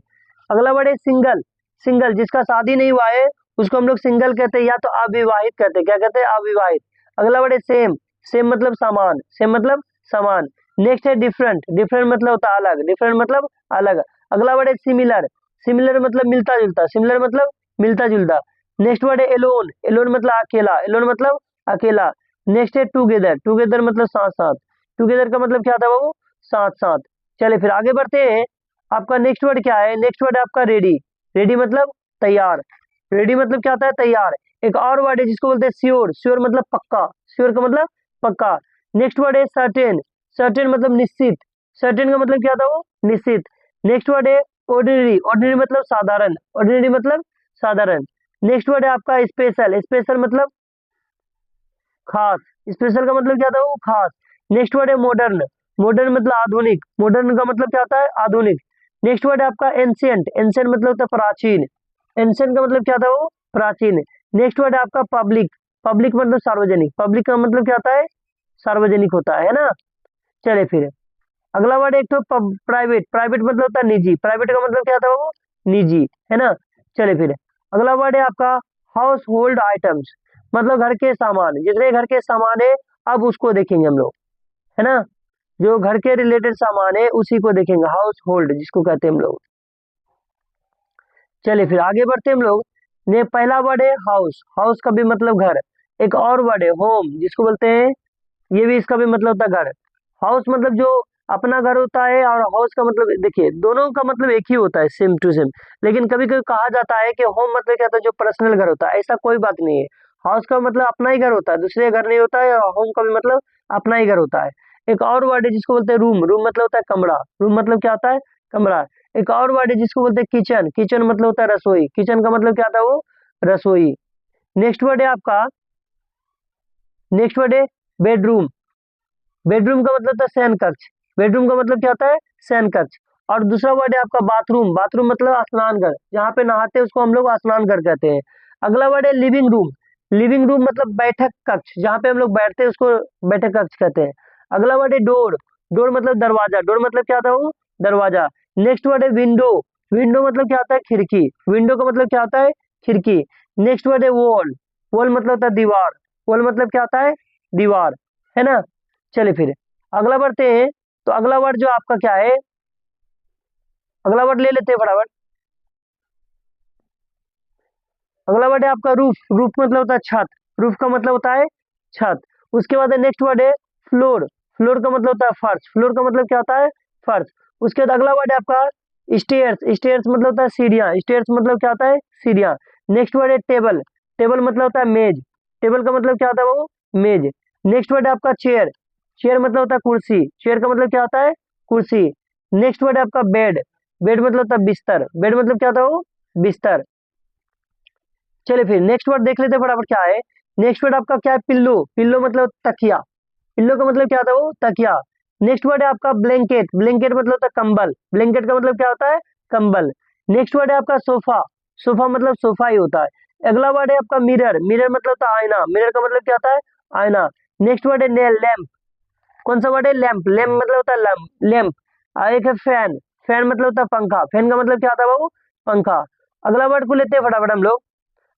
अगला वर्ड है सिंगल। सिंगल जिसका शादी नहीं हुआ है उसको हम लोग सिंगल कहते हैं या तो अविवाहित कहते हैं। क्या कहते हैं, अविवाहित। अगला वर्ड है सेम। सेम मतलब समान। सेम मतलब समान। नेक्स्ट है डिफरेंट। डिफरेंट मतलब होता है अलग। डिफरेंट मतलब अलग। अगला वर्ड है सिमिलर। सिमिलर मतलब मिलता जुलता। सिमिलर मतलब मिलता जुलता। नेक्स्ट वर्ड है एलोन। एलोन मतलब अकेला। एलोन मतलब अकेला। नेक्स्ट है टुगेदर। टुगेदर मतलब साथ साथ। टुगेदर का मतलब क्या था वो, साथ साथ। चलिए फिर आगे बढ़ते हैं। आपका नेक्स्ट वर्ड क्या है, नेक्स्ट वर्ड है आपका रेडी। रेडी मतलब तैयार। रेडी मतलब क्या होता है, तैयार। एक और वर्ड है जिसको बोलते हैं श्योर। श्योर मतलब पक्का। श्योर का मतलब पक्का। नेक्स्ट वर्ड है सर्टेन। सर्टेन मतलब निश्चित। सर्टेन का मतलब क्या था वो, निश्चित। नेक्स्ट वर्ड है ऑर्डिनरी। ऑर्डिनरी मतलब साधारण। ऑर्डिनरी मतलब साधारण। नेक्स्ट वर्ड है आपका स्पेशल। स्पेशल मतलब खास। स्पेशल का मतलब क्या था वो, खास। नेक्स्ट वर्ड है मॉडर्न। मॉडर्न मतलब आधुनिक। मॉडर्न का मतलब क्या होता है, आधुनिक। नेक्स्ट वर्ड है आपका एंशियंट। एंशियंट मतलब होता है प्राचीन। एंशियंट का मतलब क्या था वो, प्राचीन। नेक्स्ट वर्ड है आपका पब्लिक। पब्लिक मतलब सार्वजनिक। पब्लिक का मतलब क्या होता है, सार्वजनिक होता है ना। चले फिर अगला वर्ड एक तो प्राइवेट। प्राइवेट मतलब होता है निजी। प्राइवेट का मतलब क्या था वो, निजी, है ना। चले फिर अगला वर्ड है आपका हाउस होल्ड आइटम्स। मतलब घर के सामान, जितने घर के सामान है अब उसको देखेंगे हम लोग, है ना। जो घर के रिलेटेड सामान है उसी को देखेंगे, हाउस होल्ड जिसको कहते हैं हम लोग। चलिए फिर आगे बढ़ते हैं हम लोग। ने पहला वर्ड है हाउस। हाउस का भी मतलब घर। एक और वर्ड है होम, जिसको बोलते हैं, ये भी इसका भी मतलब होता है घर। हाउस मतलब जो अपना घर होता है, और हाउस का मतलब देखिए दोनों का मतलब एक ही होता है, सेम टू सेम। लेकिन कभी कभी कहा जाता है कि होम मतलब क्या होता है, जो पर्सनल घर होता है। ऐसा कोई बात नहीं है। हाउस का मतलब अपना ही घर होता है, दूसरे का घर नहीं होता है। होम का भी मतलब अपना ही घर होता है। एक और वर्ड है जिसको बोलते हैं रूम, रूम मतलब होता है कमरा, रूम मतलब क्या होता है, कमरा। एक और वर्ड है जिसको बोलते हैं किचन, किचन मतलब होता है रसोई, किचन का मतलब क्या होता है, वो रसोई। नेक्स्ट वर्ड है आपका, नेक्स्ट वर्ड है बेडरूम, बेडरूम का मतलब होता है शयन कक्ष, बेडरूम का मतलब क्या होता है, शयन कक्ष। और दूसरा वर्ड है आपका बाथरूम, बाथरूम मतलब स्नान घर, जहाँ पे नहाते हैं उसको हम लोग स्नान घर कहते हैं। अगला वर्ड है लिविंग रूम, लिविंग रूम मतलब बैठक कक्ष, जहाँ पे हम लोग बैठते हैं उसको बैठक कक्ष कहते हैं। अगला वर्ड है डोर, डोर मतलब दरवाजा, डोर मतलब क्या होता है, वो दरवाजा। नेक्स्ट वर्ड है विंडो, विंडो मतलब क्या होता है, खिड़की, विंडो का मतलब क्या होता है, खिड़की। नेक्स्ट वर्ड है वॉल, वॉल मतलब होता है दीवार, वॉल मतलब क्या होता है, दीवार, है ना। चलिए फिर अगला बढ़ते हैं। तो अगला वर्ड जो आपका क्या है, अगला वर्ड ले लेते हैं फटाफट। अगला वर्ड है आपका रूफ, रूफ मतलब होता है छत, रूफ का मतलब होता है छत। उसके बाद नेक्स्ट वर्ड है फ्लोर, फ्लोर का मतलब होता है फर्श, फ्लोर का मतलब क्या होता है, फर्श। उसके बाद अगला वर्ड है आपका स्टेयर्स, स्टेयर्स मतलब होता है सीढ़ियाँ, स्टेयर्स मतलब क्या होता है, सीढ़ियाँ। नेक्स्ट वर्ड है टेबल, टेबल मतलब होता है मेज, टेबल का मतलब क्या होता है, वो मेज। नेक्स्ट वर्ड है आपका चेयर, चेयर मतलब होता है कुर्सी, चेयर का मतलब क्या होता है, कुर्सी। नेक्स्ट वर्ड है आपका बेड, बेड मतलब होता है बिस्तर, बेड मतलब क्या होता है, वो बिस्तर। चलिए फिर नेक्स्ट वर्ड देख लेते हैं फटाफट क्या है। नेक्स्ट वर्ड आपका क्या है, पिल्लो, पिल्लो मतलब तकिया, पिल्लो का मतलब क्या होता है, वो तकिया। नेक्स्ट वर्ड है आपका ब्लैंकेट, ब्लैंकेट मतलब होता है कंबल, ब्लैंकेट का मतलब क्या होता है, कंबल। नेक्स्ट वर्ड है आपका सोफा, सोफा मतलब सोफा ही होता है। अगला वर्ड है आपका मिरर, मिरर मतलब होता है आईना, मिरर का मतलब क्या होता है, आईना। नेक्स्ट वर्ड है लैम्प, कौन सा वर्ड है, लैंप, लैंप मतलब होता है लैंप, लैंप। और एक है फैन, फैन मतलब होता है पंखा, फैन का मतलब क्या होता है बाबू, पंखा। अगला वर्ड को लेते हैं फटाफट हम लोग।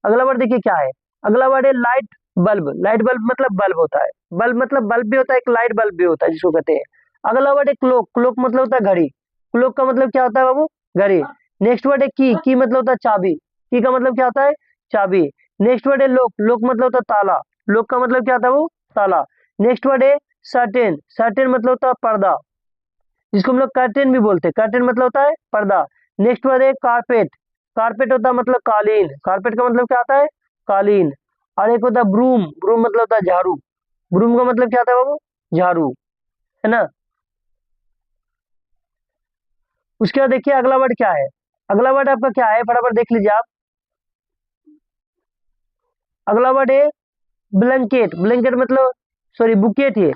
अगला वर्ड देखिए क्या है, अगला वर्ड है लाइट बल्ब, लाइट बल्ब मतलब बल्ब होता है, बल्ब मतलब बल्ब भी होता है, एक लाइट बल्ब भी होता है जिसको कहते हैं। अगला वर्ड है क्लोक, क्लोक मतलब होता है घड़ी, क्लोक का मतलब क्या होता है बाबू, घड़ी। नेक्स्ट वर्ड है की मतलब होता है चाबी, की का मतलब क्या होता है, चाबी। नेक्स्ट वर्ड है लोक, लोक मतलब होता है ताला, लोक का मतलब क्या होता है, वो ताला। नेक्स्ट वर्ड है सर्टेन, सर्टेन मतलब होता है पर्दा, जिसको हम लोग कर्टेन भी बोलते हैं, कर्टेन मतलब होता है पर्दा। नेक्स्ट वर्ड है कारपेट, कारपेट होता है मतलब कालीन, कारपेट का मतलब क्या होता है, कालीन। और एक होता है ब्रूम, ब्रूम मतलब होता है झाड़ू, ब्रूम का मतलब क्या होता है बाबू, झाड़ू, है ना। उसके बाद देखिए अगला वर्ड क्या है, अगला वर्ड आपका क्या है, फटाफट देख लीजिए आप। अगला वर्ड है ब्लैंकेट, ब्लैंकेट मतलब सॉरी बुकेट, है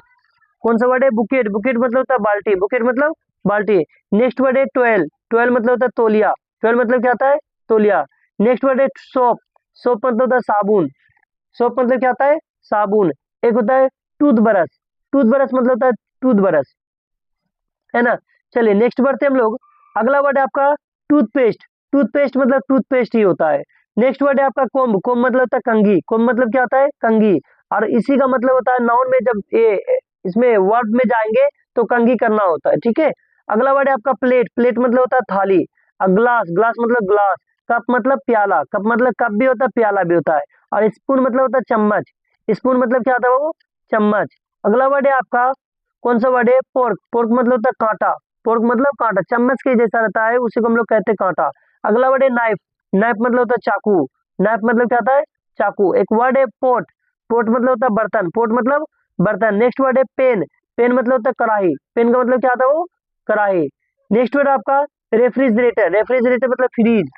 कौन सा वर्ड है, बुकेट, बुकेट मतलब होता है बाल्टी, बुकेट मतलब बाल्टी। नेक्स्ट वर्ड है ट्वेल, ट्वेल मतलब होता है तौलिया, ट्वेल मतलब क्या होता है, तौलिया। नेक्स्ट वर्ड है सोप, सोप मतलब होता है साबुन, सोप मतलब क्या होता है, साबुन। एक होता है टूथ ब्रश, टूथ ब्रश मतलब होता है टूथ ब्रश, है ना। चलिए नेक्स्ट बढ़ते हैं हम लोग। अगला वर्ड है आपका टूथपेस्ट, टूथपेस्ट मतलब टूथपेस्ट ही होता है। नेक्स्ट वर्ड है आपका कोम्ब, कोम्ब मतलब होता है कंघी, कोम्ब मतलब क्या होता है, कंघी। और इसी का मतलब होता है नाउन में, जब ये इसमें वर्ब में जाएंगे तो कंघी करना होता है, ठीक है। अगला वर्ड है आपका प्लेट, प्लेट मतलब होता है थाली। और ग्लास, ग्लास मतलब ग्लास। कप मतलब प्याला, कप मतलब कप भी होता है, प्याला भी होता है। और स्पून मतलब होता है चम्मच, स्पून मतलब क्या होता है वो, चम्मच। अगला वर्ड है आपका कौन सा वर्ड है, पोर्क, पोर्क मतलब होता है कांटा, पोर्क मतलब कांटा, चम्मच के जैसा रहता है, उसी को हम लोग कहते हैं कांटा। अगला वर्ड है नाइफ, नाइफ मतलब होता है चाकू, नाइफ मतलब क्या होता है, चाकू। एक वर्ड है पोट, पोट मतलब होता है बर्तन, पोट मतलब बर्तन। नेक्स्ट वर्ड है पेन, पेन मतलब होता है कढ़ाई, पेन का मतलब क्या होता है, वो कढ़ाई। नेक्स्ट वर्ड आपका रेफ्रिजरेटर, रेफ्रिजरेटर मतलब फ्रीज,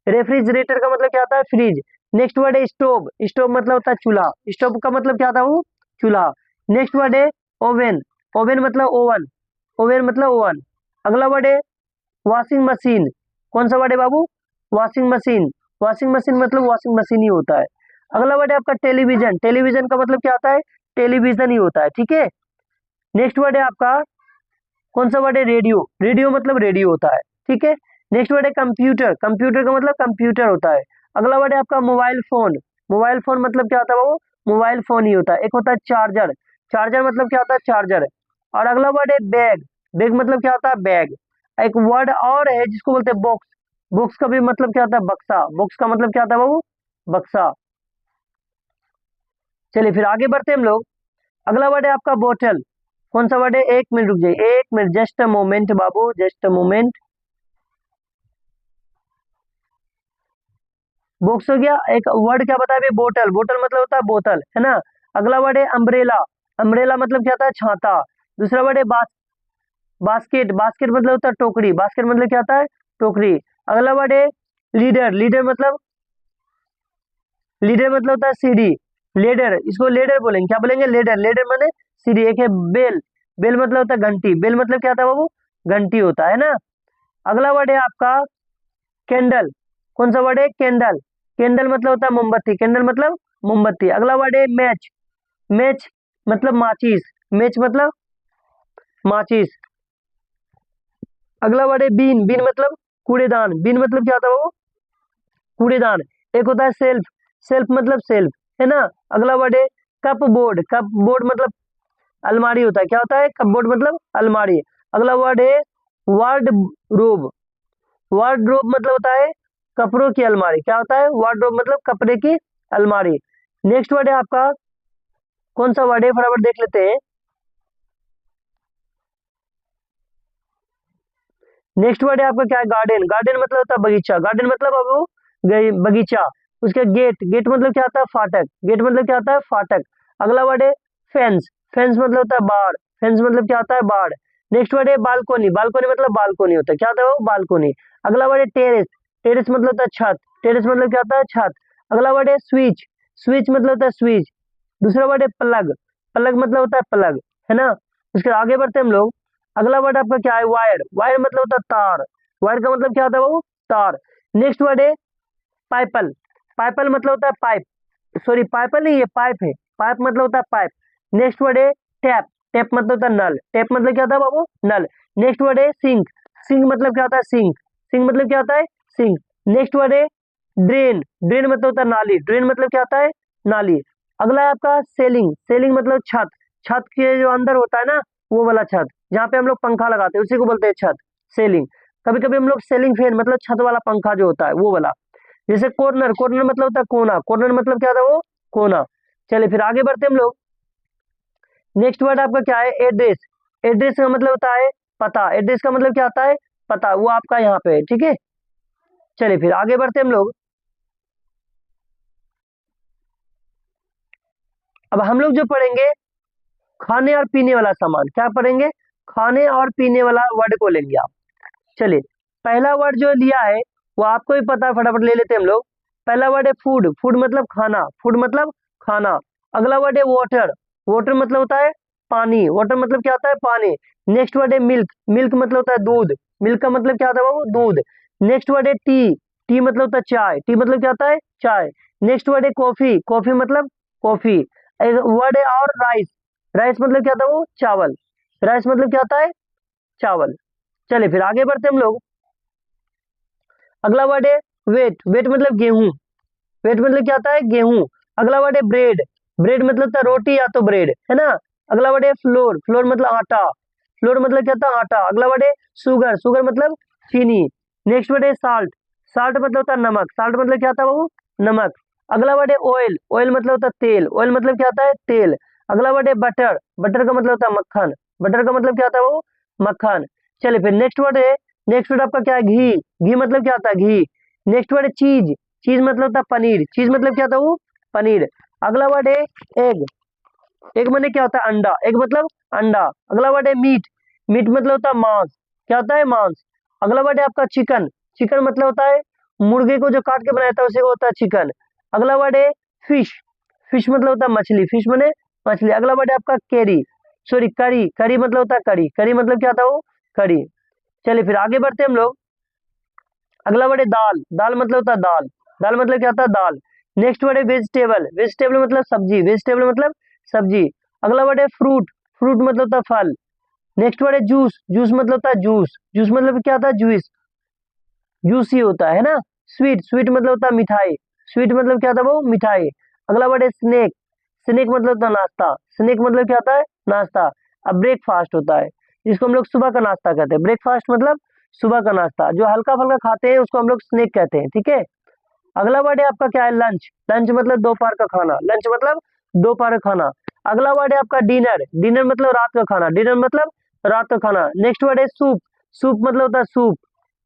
रेफ्रिजरेटर का मतलब क्या होता है, फ्रिज। नेक्स्ट वर्ड है स्टोव, स्टोव मतलब होता है चूल्हा, स्टोव का मतलब क्या होता है, वो चूल्हा। नेक्स्ट वर्ड है ओवन, ओवन मतलब ओवन, ओवन मतलब ओवन। अगला वर्ड है वॉशिंग मशीन, कौन सा वर्ड है बाबू, वॉशिंग मशीन, वॉशिंग मशीन मतलब वॉशिंग मशीन ही होता है। अगला वर्ड है आपका टेलीविजन, टेलीविजन का मतलब क्या होता है, टेलीविजन ही होता है, ठीक है। नेक्स्ट वर्ड है आपका कौन सा वर्ड है, रेडियो, रेडियो मतलब रेडियो होता है, ठीक है। नेक्स्ट वर्ड है कंप्यूटर, कंप्यूटर का मतलब कंप्यूटर होता है। अगला वर्ड है आपका मोबाइल फोन, मोबाइल फोन मतलब क्या होता है वो, मोबाइल फोन ही होता है। एक होता है चार्जर, चार्जर मतलब क्या होता है, चार्जर। और अगला वर्ड है बैग, बैग मतलब क्या होता है, बैग। एक वर्ड और है जिसको बोलते हैं बॉक्स, बॉक्स का भी मतलब क्या होता है, बक्सा, बॉक्स का मतलब क्या होता है वो, बक्सा। चलिए फिर आगे बढ़ते हैं हम लोग। अगला वर्ड है आपका बोतल, कौन सा वर्ड है, एक मिनट रुक जाइए, एक minute, just a moment Babu, just a moment. Box हो गया। एक वर्ड क्या बताया भाई, बोतल, बोतल मतलब होता है बोतल, है ना। अगला वर्ड है अम्ब्रेला, अम्ब्रेला मतलब क्या होता है, छाता। दूसरा वर्ड है बास्केट, बास्केट मतलब होता है टोकरी, बास्केट मतलब क्या होता है, टोकरी। अगला वर्ड है लीडर, लीडर मतलब होता है सीढ़ी, लेडर, इसको लेडर बोलेंगे, क्या बोलेंगे, लेडर, लेडर माने सीढ़ी। एक है बेल, बेल मतलब होता है घंटी, बेल मतलब क्या होता है बाबू, घंटी होता है ना। अगला वर्ड है आपका कैंडल, कौन सा वर्ड है, कैंडल, कैंडल मतलब होता है मोमबत्ती, कैंडल मतलब मोमबत्ती। अगला वर्ड है मैच, मैच मतलब माचिस, मैच मतलब माचिस। अगला वर्ड है बीन, बीन मतलब कूड़ेदान, बीन मतलब क्या होता है वो, कूड़ेदान। एक होता है सेल्फ, सेल्फ मतलब सेल्फ, है ना। अगला वर्ड है कप बोर्ड, कप बोर्ड मतलब अलमारी होता है, क्या होता है, कप बोर्ड मतलब अलमारी। अगला वर्ड है वार्ड रोब, वार्ड रोब मतलब होता है कपड़ों की अलमारी, क्या होता है, वार्ड रोब मतलब कपड़े की अलमारी। नेक्स्ट वर्ड है आपका, कौन सा वर्ड है फटाफट देख लेते हैं। नेक्स्ट वर्ड है आपका क्या है, गार्डन, गार्डन मतलब होता है बगीचा, गार्डन मतलब अब बगीचा। उसके गेट, गेट मतलब क्या होता है, फाटक, गेट मतलब क्या होता है, फाटक। अगला वर्ड है फेंस, फेंस मतलब होता है बाढ़, फेंस मतलब क्या होता है, बाढ़। नेक्स्ट वर्ड है बालकोनी, बालकोनी मतलब बालकोनी होता है, क्या होता है वो, बालकोनी। अगला वर्ड है टेरेस, टेरेस मतलब होता है छत, टेरेस मतलब क्या होता है, छत। अगला वर्ड है स्विच, स्विच मतलब होता है स्विच। दूसरा वर्ड है प्लग, प्लग मतलब होता है प्लग, है ना। उसके आगे बढ़ते हैं हम लोग। अगला वर्ड आपका क्या है, वायर, वायर मतलब होता है तार, वायर का मतलब क्या होता है वो, तार। नेक्स्ट वर्ड है पाइपल, पाइपल मतलब होता है पाइप, सॉरी पाइपल नहीं, ये पाइप है, पाइप मतलब होता है पाइप। नेक्स्ट वर्ड है टैप, टैप मतलब होता है नल, टैप मतलब क्या होता है बाबू, नल। नेक्स्ट वर्ड है सिंक, सिंक मतलब क्या होता है, सिंक, सिंक मतलब क्या होता है, सिंक। नेक्स्ट वर्ड है ड्रेन, ड्रेन मतलब होता है नाली, ड्रेन मतलब क्या होता है, नाली। अगला है आपका सेलिंग, सेलिंग मतलब छत, छत के जो अंदर होता है ना, वो वाला छत, जहाँ पे हम लोग पंखा लगाते हैं उसी को बोलते हैं छत, सेलिंग। कभी कभी हम लोग सेलिंग फैन मतलब छत वाला पंखा जो होता है वो वाला। जैसे कॉर्नर, कॉर्नर मतलब होता है कोना, कॉर्नर मतलब क्या होता है वो, कोना। चलिए फिर आगे बढ़ते हैं हम लोग। नेक्स्ट वर्ड आपका क्या है, एड्रेस, एड्रेस का मतलब होता है पता, एड्रेस का मतलब क्या होता है, पता, वो आपका यहाँ पे है, ठीक है। चलिए फिर आगे बढ़ते हैं हम लोग। अब हम लोग जो पढ़ेंगे खाने और पीने वाला सामान, क्या पढ़ेंगे, खाने और पीने वाला वर्ड को लेंगे आप। चलिए पहला वर्ड जो लिया है वो आपको भी पता है, फटाफट ले लेते हैं हम लोग। पहला वर्ड है फूड, फूड मतलब खाना, फूड मतलब खाना। अगला वर्ड है वाटर, वाटर मतलब होता है पानी, वाटर मतलब क्या होता है, पानी। नेक्स्ट वर्ड है मिल्क, मिल्क मतलब होता है दूध, मिल्क का मतलब क्या होता है वो, दूध। नेक्स्ट वर्ड है टी, टी मतलब होता है चाय, टी मतलब क्या होता है, चाय। नेक्स्ट वर्ड है कॉफी, कॉफी मतलब कॉफी। वर्ड है और राइस, राइस मतलब क्या होता है वो, चावल, राइस मतलब क्या होता है, चावल। चलिए फिर आगे बढ़ते हम लोग। अगला वर्ड है वेट, वेट मतलब गेहूं, वेट मतलब क्या होता है, गेहूं। अगला वर्ड है ब्रेड, ब्रेड मतलब होता है रोटी या तो ब्रेड, है ना। अगला वर्ड है फ्लोर, फ्लोर मतलब आटा, फ्लोर मतलब क्या होता है, आटा। अगला वर्ड है शुगर, शुगर मतलब चीनी। नेक्स्ट वर्ड है साल्ट, साल्ट मतलब होता है नमक, साल्ट मतलब क्या होता है वो, नमक। अगला वर्ड है ऑयल, ऑयल मतलब होता है तेल, ऑयल मतलब क्या होता है, तेल। अगला वर्ड है बटर, बटर का मतलब होता है मक्खन, बटर का मतलब क्या होता है वो, मक्खन। चलिए फिर नेक्स्ट वर्ड है, नेक्स्ट वर्ड आपका क्या है, घी, घी मतलब क्या होता है, घी। नेक्स्ट वर्ड है चीज, चीज मतलब होता है पनीर, चीज मतलब क्या होता है वो, पनीर। अगला वर्ड है एग, एग मतलब क्या होता है, अंडा, एग मतलब अंडा। अगला वर्ड है मीट, मीट मतलब होता है मांस, क्या होता है, मांस। अगला वर्ड है आपका चिकन, चिकन मतलब होता है मुर्गे को जो काट के बनाया था उसी को होता है चिकन। अगला वर्ड है फिश, फिश मतलब होता है मछली, फिश मने मछली। अगला वर्ड है आपका कैरी, सॉरी करी, करी मतलब होता है करी, करी मतलब क्या होता है वो, करी। चलिए फिर आगे बढ़ते हैं हम लोग। अगला वर्ड है दाल, दाल मतलब होता है दाल, दाल मतलब क्या होता है, दाल। नेक्स्ट वर्ड है वेजिटेबल, वेजिटेबल मतलब सब्जी, वेजिटेबल मतलब सब्जी। अगला वर्ड है फ्रूट, फ्रूट मतलब होता है फल। नेक्स्ट वर्ड है जूस, जूस मतलब होता है जूस, जूस मतलब क्या होता है, जूस, जूस ही होता है ना। स्वीट, स्वीट मतलब होता है मिठाई, स्वीट मतलब क्या होता है वो, मिठाई। अगला वर्ड है स्नैक, स्नैक मतलब होता है नाश्ता, स्नैक मतलब क्या होता है, नाश्ता। अब ब्रेकफास्ट होता है जिसको हम लोग सुबह का नाश्ता कहते हैं, ब्रेकफास्ट मतलब सुबह का नाश्ता, जो हल्का फुल्का खाते हैं उसको हम लोग स्नैक कहते हैं, ठीक है। अगला वर्ड है आपका क्या है, लंच, लंच मतलब दोपहर का खाना, लंच मतलब दोपहर का खाना। अगला वर्ड है आपका डिनर, डिनर मतलब रात का खाना, डिनर मतलब रात का खाना। नेक्स्ट वर्ड है सूप, सूप मतलब होता है सूप।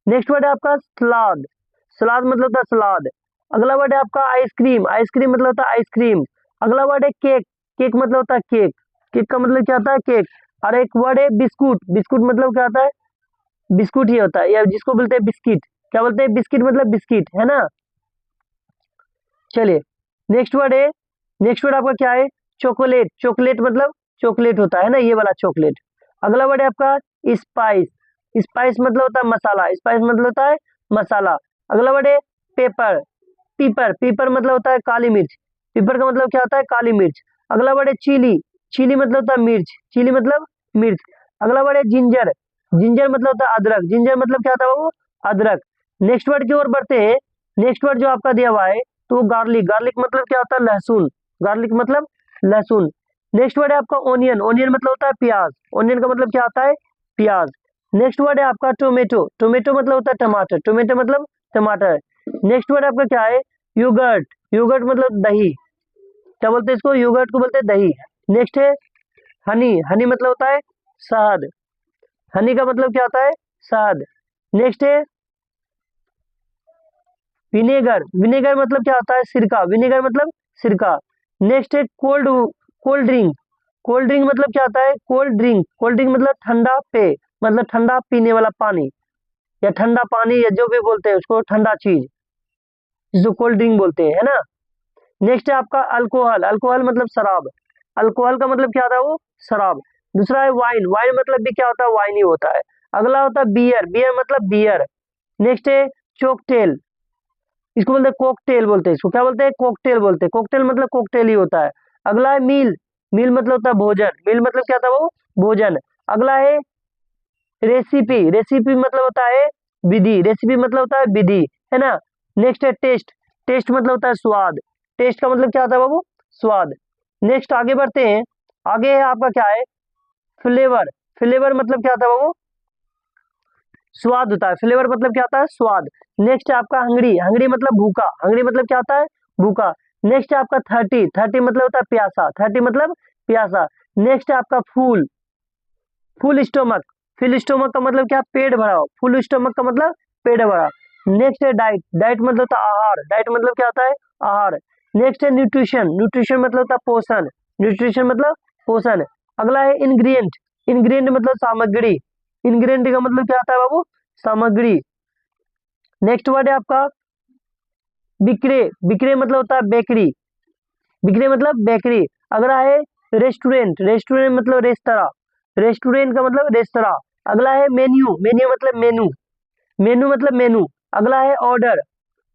नेक्स्ट वर्ड है आपका सलाद, सलाद मतलब होता है सलाद। अगला वर्ड है आपका आइसक्रीम, आइसक्रीम मतलब होता है आइसक्रीम। अगला वर्ड है केक, केक मतलब होता है केक, केक का मतलब क्या होता है केक। और एक वर्ड है बिस्कुट, बिस्कुट मतलब क्या होता है बिस्कुट ही होता है, या जिसको बोलते हैं बिस्किट, क्या बोलते हैं बिस्किट मतलब बिस्किट, है ना। चलिए नेक्स्ट वर्ड है, नेक्स्ट वर्ड आपका क्या है चॉकलेट, चॉकलेट मतलब चॉकलेट होता है ना, ये वाला चॉकलेट। अगला वर्ड है आपका स्पाइस, स्पाइस मतलब होता है मसाला, स्पाइस मतलब होता है मसाला। अगला वर्ड है पेपर, पीपर, पीपर मतलब होता है काली मिर्च, पीपर का मतलब क्या होता है काली मिर्च। अगला वर्ड है चिली, चिली मतलब होता है मिर्च, चिली मतलब मिर्च। अगला वर्ड है जिंजर, जिंजर मतलब होता है अदरक, जिंजर मतलब क्या होता है वो अदरक। नेक्स्ट वर्ड की ओर बढ़ते हैं, नेक्स्ट वर्ड जो आपका दिया हुआ है तो वो गार्लिक, गार्लिक मतलब क्या होता है लहसुन, गार्लिक मतलब लहसुन। नेक्स्ट वर्ड है आपका ओनियन, ओनियन मतलब होता है प्याज, ओनियन का मतलब क्या होता है प्याज। नेक्स्ट वर्ड है आपका टोमेटो, टोमेटो मतलब होता है टमाटर, टोमेटो मतलब टमाटर। नेक्स्ट वर्ड आपका क्या है योगर्ट, योगर्ट मतलब दही, क्या बोलते हैं इसको योगर्ट को बोलते हैं दही। नेक्स्ट है हनी, हनी मतलब होता है शहद, हनी का मतलब क्या होता है शहद। नेक्स्ट है विनेगर, विनेगर मतलब क्या होता है सिरका, विनेगर मतलब सिरका। नेक्स्ट है cold, cold drink, cold drink मतलब क्या होता है कोल्ड ड्रिंक, कोल्ड ड्रिंक मतलब ठंडा पेय, मतलब ठंडा पीने वाला पानी, या ठंडा पानी, या जो भी बोलते हैं उसको ठंडा चीज, जिसको कोल्ड ड्रिंक बोलते हैं, है ना। नेक्स्ट है आपका अल्कोहल, अल्कोहल मतलब शराब, अल्कोहल का मतलब क्या होता है वो शराब। दूसरा है वाइन, वाइन मतलब भी क्या होता है वाइन ही होता है। अगला होता है बियर, बियर मतलब बियर। नेक्स्ट है चॉकटेल, इसको बोलते हैं कॉकटेल बोलते हैं, इसको क्या बोलते हैं कॉकटेल बोलते हैं, कॉकटेल मतलब कॉकटेल ही होता है। अगला है मील, मील मतलब होता है भोजन, मील मतलब क्या था वो भोजन। अगला है रेसिपी, रेसिपी मतलब होता है विधि, रेसिपी मतलब होता है विधि, है ना। नेक्स्ट है टेस्ट, टेस्ट मतलब होता है स्वाद, टेस्ट का मतलब क्या होता है बाबू स्वाद। नेक्स्ट आगे बढ़ते हैं, आगे है आपका क्या है फ्लेवर, फ्लेवर मतलब क्या होता है बाबू स्वाद होता है, फ्लेवर मतलब क्या होता है स्वाद। नेक्स्ट है आपका हंगरी, हंगरी मतलब भूखा, हंगरी मतलब क्या होता है भूखा। नेक्स्ट है आपका थर्टी, थर्टी मतलब होता है प्यासा, थर्टी मतलब प्यासा। नेक्स्ट है आपका फूल, फुल स्टोमक, फुल स्टोमक का मतलब क्या पेट भरा हो, फुल स्टोमक का मतलब पेट भरा। नेक्स्ट है डाइट, डाइट मतलब होता है आहार, डाइट मतलब क्या होता है आहार। नेक्स्ट है न्यूट्रिशन, न्यूट्रिशन मतलब होता है पोषण, न्यूट्रिशन मतलब पोषण। अगला है इंग्रेडिएंट, इंग्रेडिएंट मतलब सामग्री, इंग्रेडिएंट का मतलब क्या होता है बाबू सामग्री। नेक्स्ट वर्ड है आपका बिक्रे, बिक्रे मतलब होता है बेकरी, बिक्रे मतलब बेकरी। अगला है रेस्टोरेंट, रेस्टोरेंट मतलब रेस्तरा, रेस्टोरेंट का मतलब रेस्तरा। अगला है मेन्यू, मेन्यू मतलब मेनू, मेनू मतलब मेनू। अगला है ऑर्डर,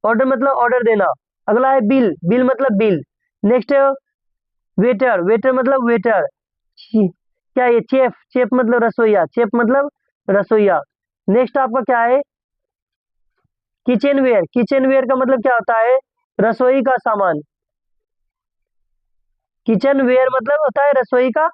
ऑर्डर मतलब ऑर्डर देना। अगला है बिल, बिल मतलब बिल। नेक्स्ट है वेटर, वेटर मतलब वेटर। क्या ये चेफ, चेफ मतलब रसोईया, चेफ मतलब रसोईया। नेक्स्ट आपका क्या है किचन वेयर, किचन वेयर का मतलब क्या होता है रसोई का सामान, किचन वेयर मतलब होता है रसोई का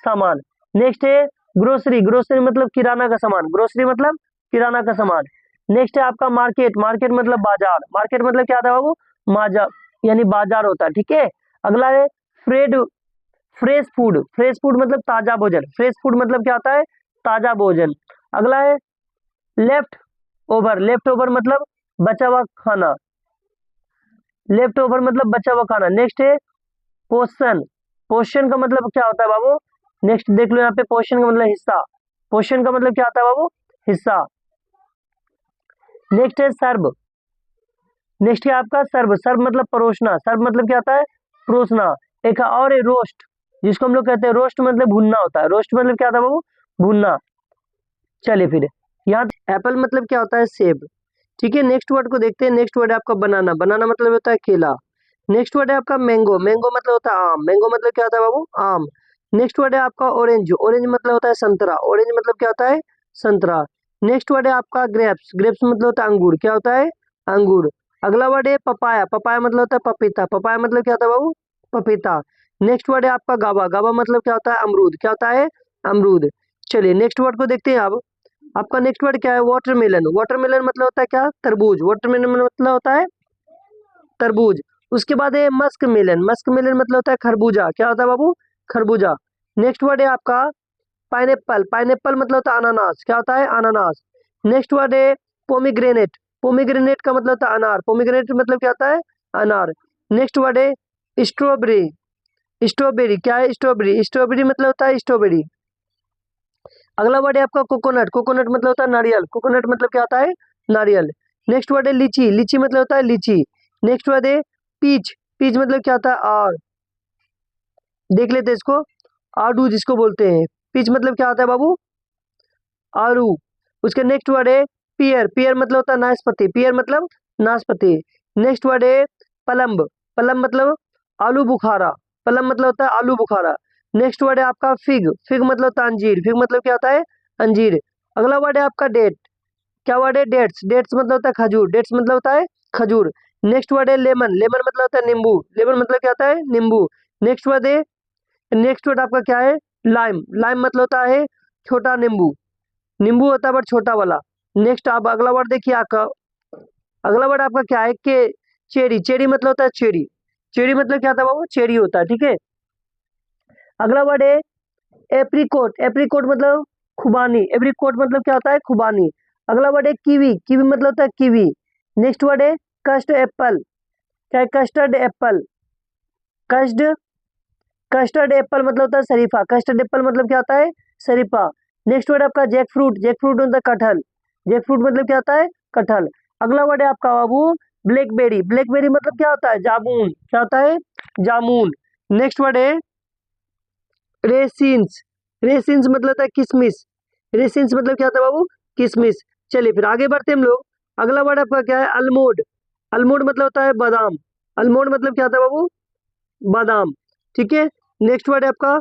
सामान। नेक्स्ट है ग्रोसरी, ग्रोसरी मतलब किराना का सामान, ग्रोसरी मतलब किराना का सामान। नेक्स्ट है आपका मार्केट, मार्केट मतलब बाजार, मार्केट मतलब क्या था बाबू माजा, यानी बाजार होता है, ठीक है। अगला है फ्रेड, फ्रेश फूड, फ्रेश फूड मतलब ताजा भोजन, फ्रेश फूड मतलब क्या होता है ताजा भोजन। अगला है लेफ्ट ओवर, लेफ्ट ओवर मतलब बचा हुआ खाना, लेफ्ट ओवर मतलब बचा हुआ खाना। नेक्स्ट है पोर्शन, पोर्शन का मतलब क्या होता है बाबू नेक्स्ट देख लो यहाँ पे, पोर्शन का मतलब हिस्सा, पोर्शन का मतलब क्या होता है बाबू हिस्सा। नेक्स्ट है सर्व, नेक्स्ट है आपका सर्व, सर्व मतलब परोसना, सर्व मतलब क्या होता है परोसना। एक और है रोस्ट, जिसको हम लोग कहते हैं रोस्ट मतलब भुनना होता है, रोस्ट मतलब क्या होता है बाबू भुनना। चलिए फिर यहाँ एप्पल मतलब क्या होता है सेब, ठीक है। नेक्स्ट वर्ड को देखते हैं, नेक्स्ट वर्ड है आपका बनाना, बनाना मतलब होता है केला। नेक्स्ट वर्ड है आपका मैंगो, मैंगो मतलब होता है आम, मैंगो मतलब क्या होता है बाबू आम। नेक्स्ट वर्ड है आपका ऑरेंज, ऑरेंज मतलब होता है संतरा, ऑरेंज मतलब क्या होता है संतरा। नेक्स्ट वर्ड है आपका ग्रेप्स, ग्रेप्स मतलब होता है अंगूर, क्या होता है अंगूर। अगला वर्ड है पपाया, पपाया मतलब होता है पपीता, पपाया मतलब क्या होता है बाबू पपीता। नेक्स्ट वर्ड है आपका गावा, गावा मतलब क्या होता है अमरूद, क्या होता है अमरूद। चलिए नेक्स्ट वर्ड को देखते हैं अब, आपका नेक्स्ट वर्ड क्या है वाटरमेलन, वाटरमेलन मतलब होता है क्या तरबूज, वाटरमेलन मतलब होता है तरबूज। उसके बाद है मस्क मेलन, मस्क मेलन मतलब होता है खरबूजा, क्या होता है बाबू खरबूजा। नेक्स्ट वर्ड है आपका पाइनएप्पल, पाइनएप्पल मतलब होता है अनानास, क्या होता है अनानास। नेक्स्ट वर्ड है पोमीग्रेनेट, पोमीग्रेनेट का मतलब होता है अनार, पोमीग्रेनेट मतलब क्या होता है, अनार। नेक्स्ट वर्ड है स्ट्रॉबेरी, स्ट्रॉबेरी क्या है, स्ट्रॉबेरी, स्ट्रॉबेरी मतलब होता है स्ट्रॉबेरी। अगला वर्ड है आपका कोकोनट, कोकोनट मतलब होता है नारियल, कोकोनट मतलब क्या होता है, नारियल। नेक्स्ट वर्ड है लीची, लीची मतलब होता है लीची। नेक्स्ट वर्ड है पीच, पीच मतलब क्या होता है, आर, देख लेते हैं इसको, आड़ू जिसको बोलते हैं, पीच मतलब क्या होता है बाबू, आड़ू। उसके नेक्स्ट वर्ड है पियर, पियर मतलब होता है नाशपाती, पियर मतलब नाशपाती। नेक्स्ट वर्ड है पलम्ब, पलम्ब मतलब आलू बुखारा, पलम्ब मतलब होता है आलू बुखारा। नेक्स्ट वर्ड है आपका फिग, फिग मतलब होता है अंजीर, फिग मतलब क्या होता है, अंजीर। अगला वर्ड है आपका डेट, क्या वर्ड है, डेट्स, डेट्स मतलब होता है खजूर, डेट्स मतलब होता है खजूर। नेक्स्ट वर्ड है लेमन, लेमन मतलब होता है नींबू, लेमन मतलब क्या होता है, नींबू। नेक्स्ट वर्ड है, नेक्स्ट वर्ड आपका क्या है, लाइम, लाइम मतलब होता है छोटा नींबू, नींबू होता है बट छोटा वाला। नेक्स्ट आप अगला वर्ड देखिए आपका, अगला वर्ड आपका क्या है के चेरी, चेरी मतलब होता है चेरी, चेरी मतलब क्या था बाबू, चेरी होता है, ठीक है। अगला वर्ड है एप्रीकोट, एप्रीकोट मतलब खुबानी, एप्रीकोट मतलब क्या होता है, खुबानी। अगला वर्ड है कीवी, कीवी मतलब होता है कीवी। नेक्स्ट वर्ड है कस्ट एप्पल, क्या है, custard Apple, caused, custard Apple मतलब होता है शरीफा, कस्टर्ड एप्पल मतलब क्या होता है, शरीफा। नेक्स्ट वर्ड आपका जैक फ्रूट, जैक फ्रूट होता है कटहल, जैक फ्रूट मतलब क्या होता है, कटहल। अगला वर्ड है आपका बाबू ब्लैकबेरी, ब्लैकबेरी मतलब क्या होता है, जामुन, क्या होता है, जामुन। नेक्स्ट वर्ड है रेसिन्स, रेसिन्स मतलब होता है किशमिश, रेसिन्स मतलब क्या होता है बाबू, किशमिश। चलिए फिर आगे बढ़ते हैं हम लोग। अगला वर्ड आपका क्या है, अल्मोड, अल्मोड मतलब होता है बादाम, अल्मोड मतलब क्या होता है बाबू, बादाम, ठीक है। नेक्स्ट वर्ड है आपका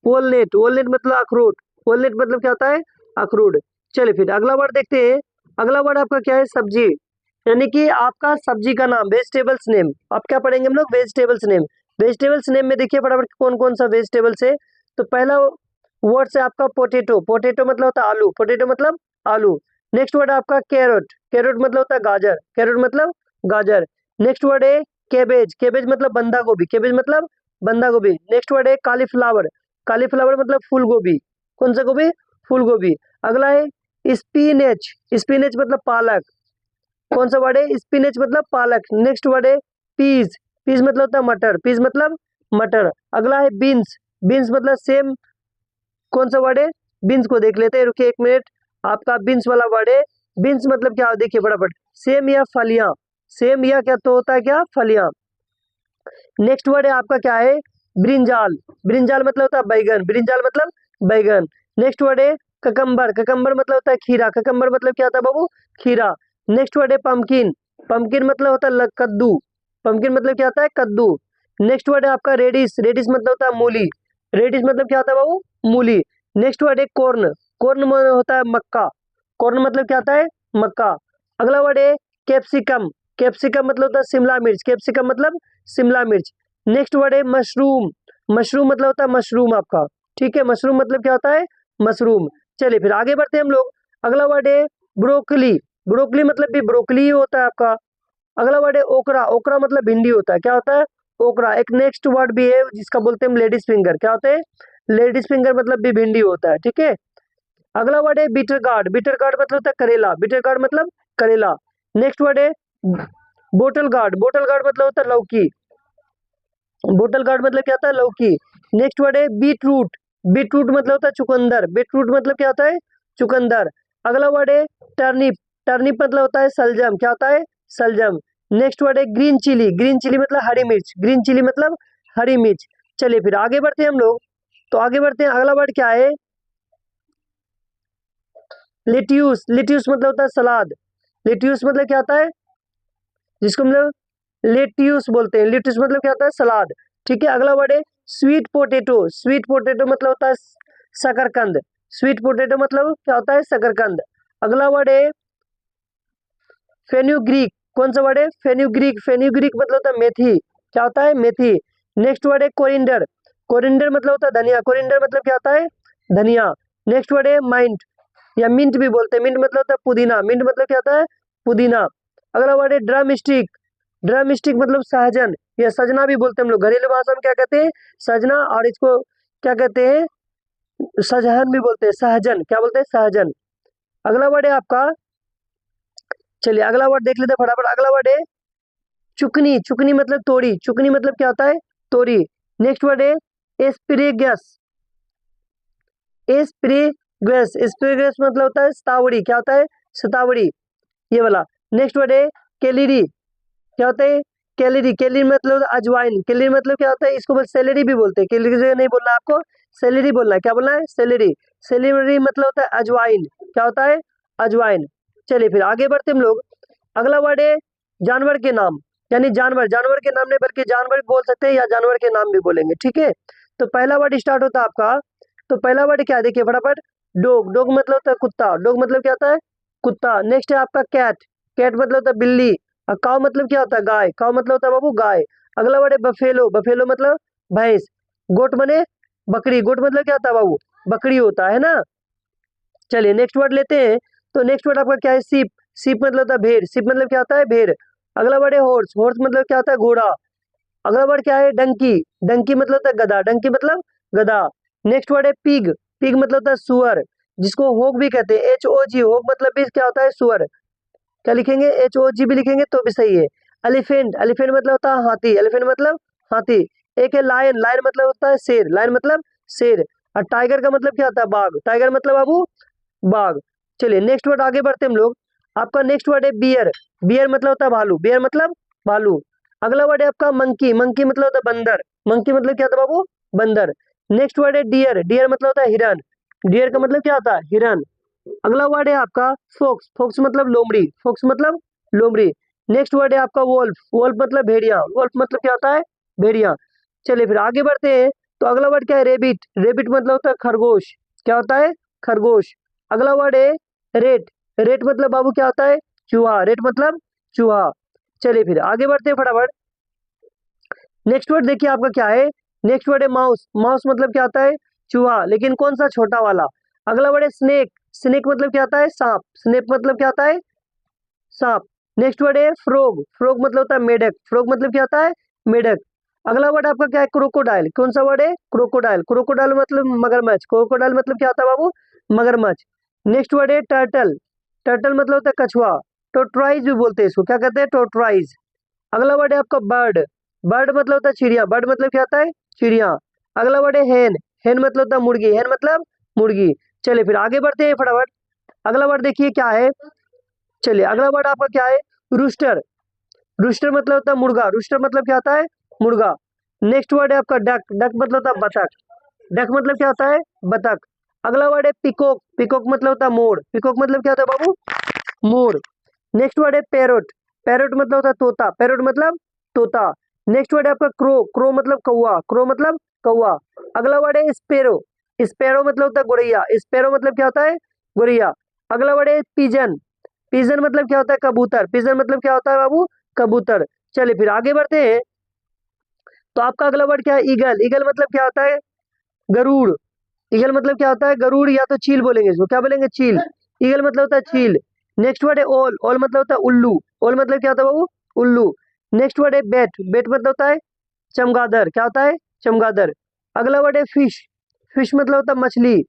वॉलनेट, वॉलनेट मतलब अखरोट, वॉलनेट मतलब क्या होता है, अखरोट। चलिए फिर अगला वर्ड देखते हैं। अगला वर्ड आपका क्या है, सब्जी, यानी कि आपका सब्जी का नाम, वेजिटेबल्स नेम। आप क्या पढ़ेंगे हम लोग, वेजिटेबल्स नेम। वेजिटेबल्स नेम में देखिए फटाफट कौन कौन सा वेजिटेबल्स है। तो पहला वर्ड है आपका पोटैटो, पोटैटो मतलब होता है आलू, पोटैटो मतलब आलू। नेक्स्ट वर्ड है आपका कैरोट, कैरोट मतलब होता है गाजर, कैरोट मतलब गाजर। नेक्स्ट वर्ड है कैबेज, कैबेज मतलब बंदा गोभी, कैबेज मतलब बंदा गोभी। नेक्स्ट वर्ड है कालीफ्लावर, कालीफ्लावर मतलब फूल गोभी, कौन सा गोभी, फूल गोभी। अगला है स्पिनेच, स्पिनेच मतलब पालक, कौन सा वर्ड है, स्पिनेच मतलब पालक। नेक्स्ट वर्ड है पीज, पीज मतलब होता है मटर, पीज मतलब मटर। अगला है बीन्स, बीन्स मतलब सेम, कौन सा वर्ड है, बीन्स को देख लेते हैं, रुकिए एक मिनट। आपका बीन्स वाला वर्ड है, बीन्स मतलब क्या, देखिए फटाफट, सेम या फलियां, सेम या क्या तो होता है क्या, फलियां। नेक्स्ट वर्ड है आपका क्या है, ब्रिंजाल, ब्रिंजाल मतलब होता है बैगन, ब्रिंजाल मतलब बैगन। नेक्स्ट वर्ड है ककम्बर, ककम्बर मतलब होता है खीरा, ककम्बर मतलब क्या होता है बाबू, खीरा। नेक्स्ट वर्ड है पंपकिन, पंपकिन मतलब होता है कद्दू, पंपकिन मतलब क्या होता है, कद्दू। नेक्स्ट वर्ड है आपका रेडिश, रेडिश मतलब होता है मूली, रेडिश मतलब क्या होता है बाबू, मूली। नेक्स्ट वर्ड है कॉर्न, कॉर्न मतलब होता है मक्का, कॉर्न मतलब क्या होता है, मक्का। अगला वर्ड है कैप्सिकम, कैप्सिकम मतलब होता है शिमला मिर्च, कैप्सिकम मतलब शिमला मिर्च। नेक्स्ट वर्ड है मशरूम, मशरूम मतलब होता है मशरूम आपका, ठीक है, मशरूम मतलब क्या होता है, मशरूम। चलिए फिर आगे बढ़ते हैं हम लोग। अगला वर्ड है ब्रोकली, ब्रोकली मतलब भी ब्रोकली ही होता है आपका। अगला वर्ड है ओकरा, ओकरा मतलब भिंडी होता है, क्या होता है, ओकरा। एक नेक्स्ट वर्ड भी है जिसका बोलते हैं लेडीज फिंगर, क्या होते हैं, लेडीज फिंगर मतलब भी भिंडी होता है, ठीक है। अगला वर्ड है बिटर गार्ड, बिटर गार्ड मतलब होता है करेला, बिटर गार्ड मतलब करेला। नेक्स्ट वर्ड है बोटल गार्ड, बोटल गार्ड मतलब होता है लौकी, बोटल गार्ड मतलब क्या होता है, लौकी। नेक्स्ट वर्ड है बीट रूट, बीट रूट मतलब होता है चुकंदर, बीट रूट मतलब क्या होता है, चुकंदर। अगला वर्ड है टर्निप, टर्निप मतलब होता है सलजम, क्या होता है, सलजम। नेक्स्ट वर्ड है ग्रीन चिली, ग्रीन चिली मतलब हरी मिर्च, ग्रीन चिली मतलब हरी मिर्च। चलिए फिर आगे बढ़ते हैं हम लोग। तो आगे बढ़ते हैं, अगला वर्ड क्या है, लेट्यूस, लेट्यूस मतलब होता है सलाद, लेट्यूस मतलब क्या होता है, जिसको हम लोग लेट्यूस बोलते हैं, लेट्यूस मतलब क्या होता है, सलाद, ठीक है। अगला वर्ड है स्वीट पोटैटो, स्वीट पोटैटो मतलब होता है शकरकंद, स्वीट पोटैटो मतलब क्या होता है, शकरकंद। अगला वर्ड है फेन्यूग्रीक, कौन सा वर्ड है, फेन्यूग्रीक, फेन्यूग्रीक मतलब होता है मेथी, क्या होता है, मेथी। नेक्स्ट वर्ड है कोरिंडर, कोरिंडर मतलब होता है धनिया, कोरिंडर मतलब क्या होता है, धनिया। नेक्स्ट वर्ड है माइंट या मिंट भी बोलते हैं, मिंट मतलब होता है पुदीना, मिंट मतलब क्या होता है, पुदीना। अगला वर्ड है ड्रम स्टिक, ड्रम स्टिक मतलब सहजन या सजना भी बोलते हैं हम लोग, घरेलू भाषा में क्या कहते हैं, सजना, और इसको क्या कहते हैं, सहजन भी बोलते हैं, सहजन, क्या बोलते हैं, सहजन। अगला वर्ड है आपका चलिए अगला वर्ड देख लेते हैं फटाफट। अगला वर्ड है चुकनी। चुकनी मतलब तोड़ी। चुकनी मतलब क्या होता है? तोड़ी। नेक्स्ट वर्ड है एस्पिरेगस। एस्पिरेगस। एस्पिरेगस मतलब होता है सतावड़ी। क्या होता है? सतावड़ी, ये वाला। नेक्स्ट वर्ड है कैलोरी। क्या होता है? कैलोरी। कैलोरी मतलब अजवाइन। कैलोरी मतलब क्या होता है? इसको बस सैलरी भी बोलते हैं, कैलोरी की जगह नहीं बोलना है आपको, सैलरी बोलना है। क्या बोलना है? सैलरी। सैलरी मतलब होता है अजवाइन। क्या होता है? अजवाइन। चलिए फिर आगे बढ़ते हम लोग। अगला वर्ड है जानवर के नाम। यानी जानवर, जानवर के नाम नहीं बल्कि जानवर भी बोल सकते हैं या जानवर के नाम भी बोलेंगे, ठीक है। तो पहला वर्ड स्टार्ट होता है आपका। तो पहला वर्ड क्या है देखिए फटाफट, डॉग। डॉग मतलब होता है कुत्ता। डॉग मतलब क्या होता है? कुत्ता। नेक्स्ट है आपका कैट। कैट मतलब होता है बिल्ली। और काव मतलब क्या होता है? गाय। काव मतलब होता है बाबू गाय। अगला वर्ड है बफेलो। बफेलो मतलब भैंस। गोट मने बकरी। गोट मतलब क्या होता है बाबू? बकरी होता है ना। चलिए नेक्स्ट वर्ड लेते हैं। तो नेक्स्ट वर्ड आपका क्या है? सीप। सीप मतलब होता है भेड़। सीप मतलब क्या होता है? भेड़। अगला वर्ड है हॉर्स। हॉर्स मतलब क्या होता है? घोड़ा। अगला वर्ड क्या है? डंकी। डंकी मतलब होता है गधा। डंकी मतलब गधा। नेक्स्ट वर्ड है पिग। पिग मतलब होता है सुअर, जिसको होग भी कहते हैं, HOG। होग मतलब भी क्या होता है? सुअर। क्या लिखेंगे? HOG भी लिखेंगे तो भी सही है। एलिफेंट। एलिफेंट मतलब होता है हाथी। एलिफेंट मतलब हाथी। एक है लायन। लायन मतलब होता है शेर। लायन मतलब शेर। और टाइगर का मतलब क्या होता है? बाघ। टाइगर मतलब बाबू बाघ। चलिए नेक्स्ट वर्ड आगे बढ़ते हम लोग। आपका नेक्स्ट वर्ड है बियर। बियर मतलब होता है भालू। बियर मतलब भालू। अगला वर्ड है आपका मंकी। मंकी मतलब होता है बंदर। मंकी मतलब क्या होता है बाबू? बंदर। नेक्स्ट वर्ड है डियर। डियर मतलब होता है हिरन। डियर का मतलब क्या होता है? हिरन। अगला वर्ड है आपका फोक्स। फोक्स मतलब लोमड़ी। फोक्स मतलब लोमड़ी। नेक्स्ट वर्ड है आपका वोल्फ। वोल्फ मतलब भेड़िया। वोल्फ मतलब क्या होता है? भेड़िया। चलिए फिर आगे बढ़ते हैं। तो अगला वर्ड क्या है? रेबिट। रेबिट मतलब होता है खरगोश। क्या होता है? खरगोश। अगला वर्ड है रेट। रेट मतलब बाबू क्या होता है? चूहा। रेट मतलब चूहा। चलिए फिर आगे बढ़ते हैं फटाफट। नेक्स्ट वर्ड देखिए आपका क्या है। नेक्स्ट वर्ड है माउस। माउस मतलब क्या होता है? चूहा, लेकिन कौन सा? छोटा वाला। अगला वर्ड है स्नेक। स्नेक मतलब क्या होता है? सांप। स्नेक मतलब क्या होता है? सांप। नेक्स्ट वर्ड है फ्रॉग। फ्रॉग मतलब होता है मेढक। फ्रॉग मतलब क्या होता है? मेढक। अगला वर्ड आपका क्या है? क्रोकोडाइल। कौन सा वर्ड है? क्रोकोडाइल। क्रोकोडाइल मतलब मगरमच्छ। क्रोकोडाइल मतलब क्या होता है बाबू? मगरमच्छ। नेक्स्ट वर्ड है टर्टल। टर्टल मतलब होता है कछुआ। टोटराइज भी बोलते हैं इसको। क्या कहते हैं? टोटराइज। अगला वर्ड है आपका बर्ड। बर्ड मतलब होता है चिड़िया। बर्ड मतलब क्या होता है? चिड़िया। अगला वर्ड है हेन। हेन मतलब होता है मुर्गी। हेन मतलब मुर्गी। चलिए फिर आगे बढ़ते हैं फटाफट। अगला वर्ड देखिए क्या है। चलिए अगला वर्ड आपका क्या है? रूस्टर। रूस्टर मतलब होता है मुर्गा। रूस्टर मतलब क्या होता है? मुर्गा। नेक्स्ट वर्ड है आपका डक। डक मतलब होता है बतख। डक मतलब क्या होता है? बतख। अगला वर्ड है पिकॉक। पिकॉक मतलब होता है मोर। पिकॉक मतलब क्या होता है बाबू? मोर। नेक्स्ट वर्ड है पैरोट। पैरोट मतलब होता है तोता। पैरोट मतलब तोता। नेक्स्ट वर्ड है आपका क्रो। क्रो मतलब कौवा। क्रो मतलब कौवा। अगला वर्ड है स्पेरो। स्पेरो मतलब होता है गोरैया। स्पेरो मतलब क्या होता है? गोरैया। अगला वर्ड है पिजन। पिजन मतलब क्या होता है? कबूतर। पिजन मतलब क्या होता है बाबू? कबूतर। चलिए फिर आगे बढ़ते हैं। तो आपका अगला वर्ड क्या है? ईगल। ईगल मतलब क्या होता है? गरुड़। ईगल मतलब क्या होता है? गरुड़, या तो चील बोलेंगे इसको। क्या बोलेंगे? चील। ईगल मतलब होता है चील। नेक्स्ट वर्ड है ओल। ओल मतलब होता है उल्लू। ओल मतलब क्या होता है बाबू? उल्लू। नेक्स्ट वर्ड है बेट। बेट मतलब होता है चमगादड़। क्या होता है? चमगादड़। अगला वर्ड है फिश। फिश मतलब होता है मछली।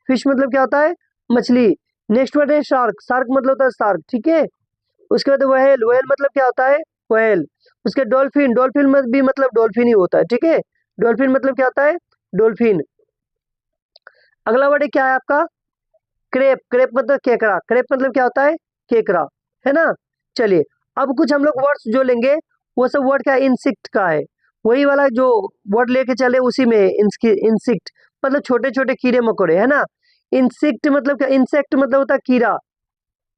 फिश मतलब क्या होता है? मछली। नेक्स्ट वर्ड है शार्क। शार्क मतलब होता है शार्क, ठीक है। उसके बाद व्हेल। व्हेल मतलब क्या होता है? व्हेल। उसके डॉल्फिन। डॉल्फिन में भी मतलब डॉल्फिन ही होता है, ठीक है। डॉल्फिन मतलब क्या होता है? डॉल्फिन। अगला वर्ड क्या है आपका? क्रेप। क्रेप मतलब केकड़ा। क्रेप मतलब क्या होता है? केकड़ा, है ना। चलिए अब कुछ हम लोग वर्ड्स जो लेंगे, वो सब वर्ड क्या है? इंसेक्ट का है। वही वाला जो वर्ड लेके चले उसी में इंसेक्ट मतलब छोटे छोटे कीड़े मकोड़े, है ना। इंसेक्ट मतलब क्या? इंसेक्ट मतलब होता है कीड़ा।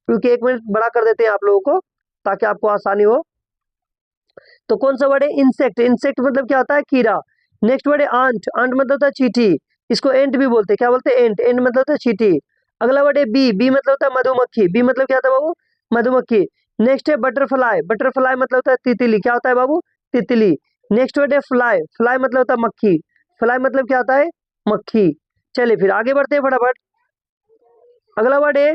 क्योंकि एक मिनट बड़ा कर देते हैं आप लोगों को ताकि आपको आसानी हो। तो कौन सा वर्ड है? इंसेक्ट। इंसेक्ट मतलब क्या होता है? कीड़ा। नेक्स्ट वर्ड है आंट। आंट मतलब होता है चींटी। इसको एंट भी बोलते हैं। क्या बोलते हैं? एंट। एंट मतलब होता है चींटी। अगला वर्ड है बी। बी मतलब होता है मधुमक्खी। बी मतलब क्या होता है बाबू? मधुमक्खी। नेक्स्ट है बटरफ्लाई। बटरफ्लाई मतलब होता है तितली। क्या होता है बाबू? तितली। नेक्स्ट वर्ड है फ्लाई। फ्लाई मतलब होता है मक्खी। फ्लाई मतलब क्या होता है? मक्खी। चलिए फिर आगे बढ़ते हैं फटाफट। अगला वर्ड है,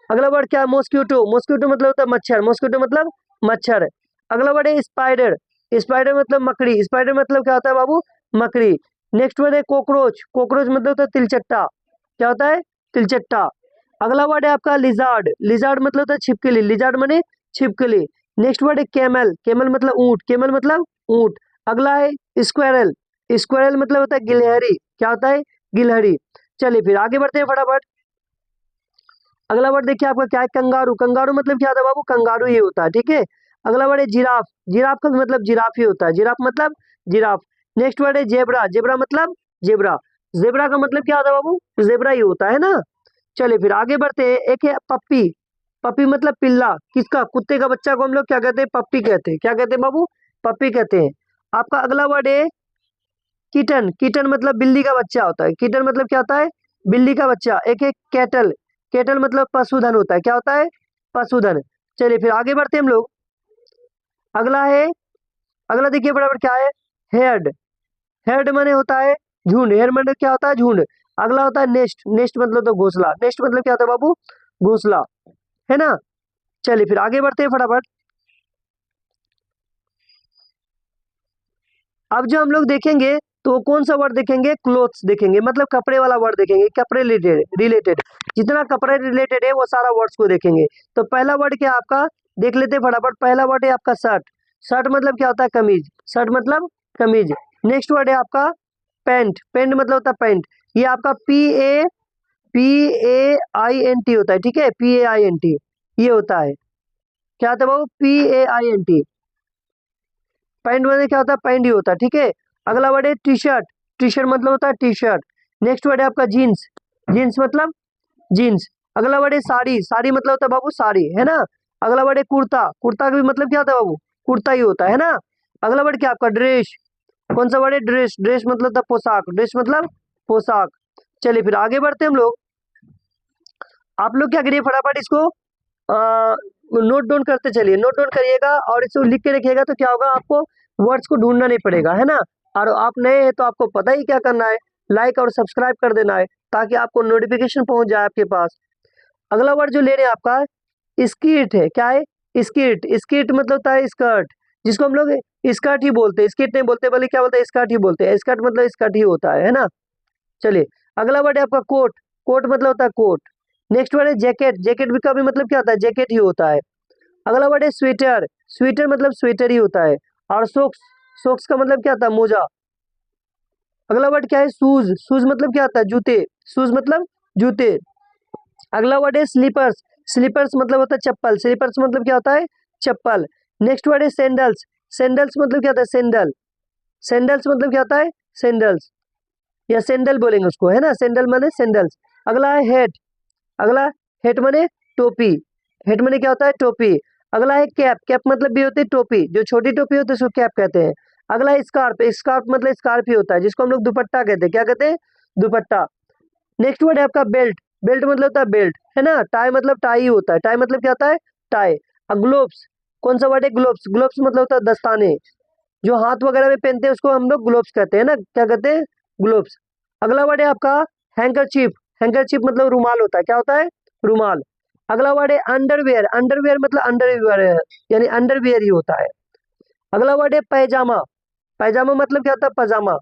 अगला वर्ड क्या है? मॉस्क्यूटो। मॉस्क्यूटो मतलब होता है मच्छर। मॉस्क्यूटो मतलब मच्छर। अगला वर्ड है स्पाइडर। स्पाइडर मतलब मकड़ी। स्पाइडर मतलब क्या होता है बाबू? मकड़ी। नेक्स्ट वर्ड है कॉकरोच। कॉकरोच मतलब होता है तिलचट्टा। क्या होता है? तिलचट्टा। अगला वर्ड है आपका लिजार्ड। लिजार्ड मतलब होता है छिपकली। लिजार्ड माने छिपकली। नेक्स्ट वर्ड है कैमल, कैमल मतलब ऊंट, कैमल मतलब ऊंट। अगला है स्क्वायरल, स्क्वायरल मतलब होता है गिलहरी, क्या होता है, गिलहरी। चलिए फिर आगे बढ़ते हैं फटाफट। अगला वर्ड देखिए आपका क्या है, कंगारू, कंगारू मतलब क्या होता है बाबू, कंगारू ही होता है, ठीक है। अगला वर्ड है जिराफ, जिराफ का भी मतलब जिराफ ही होता है, जिराफ मतलब जिराफ। नेक्स्ट वर्ड है जेबरा, जेबरा मतलब जेबरा, जेबरा का मतलब क्या होता है बाबू, जेबरा ही होता है ना। चलिए फिर आगे बढ़ते हैं। एक है पप्पी, पप्पी मतलब पिल्ला, किसका, कुत्ते का बच्चा को हम लोग क्या कहते हैं, पप्पी कहते हैं, क्या कहते हैं बाबू, पप्पी कहते हैं। आपका अगला वर्ड है किटन, किटन मतलब बिल्ली का बच्चा होता है, किटन मतलब क्या होता है, बिल्ली का बच्चा। एक है कैटल, कैटल मतलब पशुधन होता है, क्या होता है, पशुधन। चलिए फिर आगे बढ़ते हैं हम लोग। अगला है, अगला देखिए बराबर क्या है, हेड, हेड माने होता है झुंड, हेड माने क्या होता है, झुंड। अगला होता है नेस्ट, नेस्ट मतलब तो घोंसला, नेस्ट मतलब क्या होता है बाबू, घोंसला, है ना। चलिए फिर आगे बढ़ते हैं फटाफट। अब जो हम लोग देखेंगे तो कौन सा वर्ड देखेंगे, क्लोथ्स देखेंगे, मतलब कपड़े वाला वर्ड देखेंगे, कपड़े रिलेटेड रिलेटेड, जितना कपड़े रिलेटेड है वो सारा वर्ड्स को देखेंगे। तो पहला वर्ड क्या है आपका, देख लेते हैं फटाफट। पहला वर्ड है आपका शर्ट, शर्ट मतलब क्या होता है, कमीज, शर्ट मतलब कमीज। नेक्स्ट वर्ड है आपका पैंट, पैंट मतलब होता है पैंट, ये आपका PAINT होता है, ठीक है, PAINT ये होता है, क्या होता है बाबू, PAINT। पैंट मतलब क्या होता है, पैंट ही होता है, ठीक है। अगला वर्ड है टी शर्ट, टी शर्ट मतलब होता है टी शर्ट। नेक्स्ट वर्ड है आपका जीन्स, जीन्स मतलब जीन्स। अगला वर्ड है साड़ी, साड़ी मतलब होता है बाबू साड़ी, है ना। अगला वर्ड है कुर्ता, कुर्ता का भी मतलब क्या होता है बाबू, कुर्ता ही होता है ना। अगला वर्ड क्या आपका ड्रेस, कौन सा वर्ड है, ड्रेस, ड्रेस मतलब होता है पोशाक, ड्रेस मतलब पोशाक। चलिए फिर आगे बढ़ते हैं हम लोग। आप लोग क्या करिए फटाफट इसको नोट डाउन करते चलिए, नोट डाउन करिएगा और इसको लिख के रखिएगा, तो क्या होगा आपको वर्ड्स को ढूंढना नहीं पड़ेगा, है ना। और आप नए हैं तो आपको पता ही क्या करना है, लाइक और सब्सक्राइब कर देना है ताकि आपको नोटिफिकेशन पहुंच जाए आपके पास। अगला वर्ड जो ले रहे हैं आपका स्कीर्ट है, क्या है, स्कीर्ट, स्कीर्ट मतलब होता है स्कर्ट, जिसको हम लोग स्कर्ट ही बोलते हैं, स्कीर्ट नहीं बोलते बल्कि क्या बोलते हैं, स्कर्ट ही बोलते हैं, स्कर्ट मतलब स्कर्ट ही होता है ना। चलिए अगला वर्ड है आपका कोट, कोट मतलब होता है कोट। नेक्स्ट वर्ड है जैकेट, जैकेट भी का भी मतलब क्या होता है, जैकेट ही होता है। अगला वर्ड है स्वेटर, स्वेटर मतलब स्वेटर ही होता है। और सोक्स, सोक्स का मतलब क्या होता है, मोजा। अगला वर्ड क्या है शूज, शूज मतलब क्या होता है, जूते, शूज मतलब जूते। अगला वर्ड है स्लीपर्स, स्लीपर्स मतलब होता है चप्पल, स्लीपर्स मतलब क्या होता है, चप्पल। नेक्स्ट वर्ड है सैंडल्स, सैंडल्स मतलब क्या होता है, सैंडल, सैंडल्स मतलब क्या होता है, सैंडल्स, या सैंडल बोलेंगे उसको, है ना, सैंडल माने सैंडल्स। अगला है हेट, अगला हेट माने टोपी, हेट माने क्या होता है, टोपी। अगला है कैप, कैप मतलब भी होती है टोपी, जो छोटी टोपी होती है उसको कैप कहते हैं। अगला है स्कार्फ, स्कार्फ मतलब स्कार्फ ही होता है, जिसको हम लोग दुपट्टा कहते हैं, क्या कहते हैं, दुपट्टा। नेक्स्ट वर्ड है आपका बेल्ट, बेल्ट मतलब होता है बेल्ट, है ना। टाई मतलब टाई ही होता है, टाई मतलब क्या होता है, टाई। अब ग्लोव्स, कौन सा वर्ड है, ग्लोव्स, ग्लोव्स मतलब होता है दस्ताने, जो हाथ वगैरह में पहनते हैं उसको हम लोग ग्लोव्स कहते हैं ना, क्या कहते हैं, ग्लोव्स। अगला वर्ड है आपका हैंकरचीफ, हैंकरचीफ मतलब रुमाल होता है, क्या होता है, रुमाल। अगला वर्ड है अंडरवेयर, अंडरवेयर मतलब अंडरवेयर है, यानी अंडरवेयर ही होता है। अगला वर्ड है पैजामा, पैजामा मतलब क्या होता है, पजामा,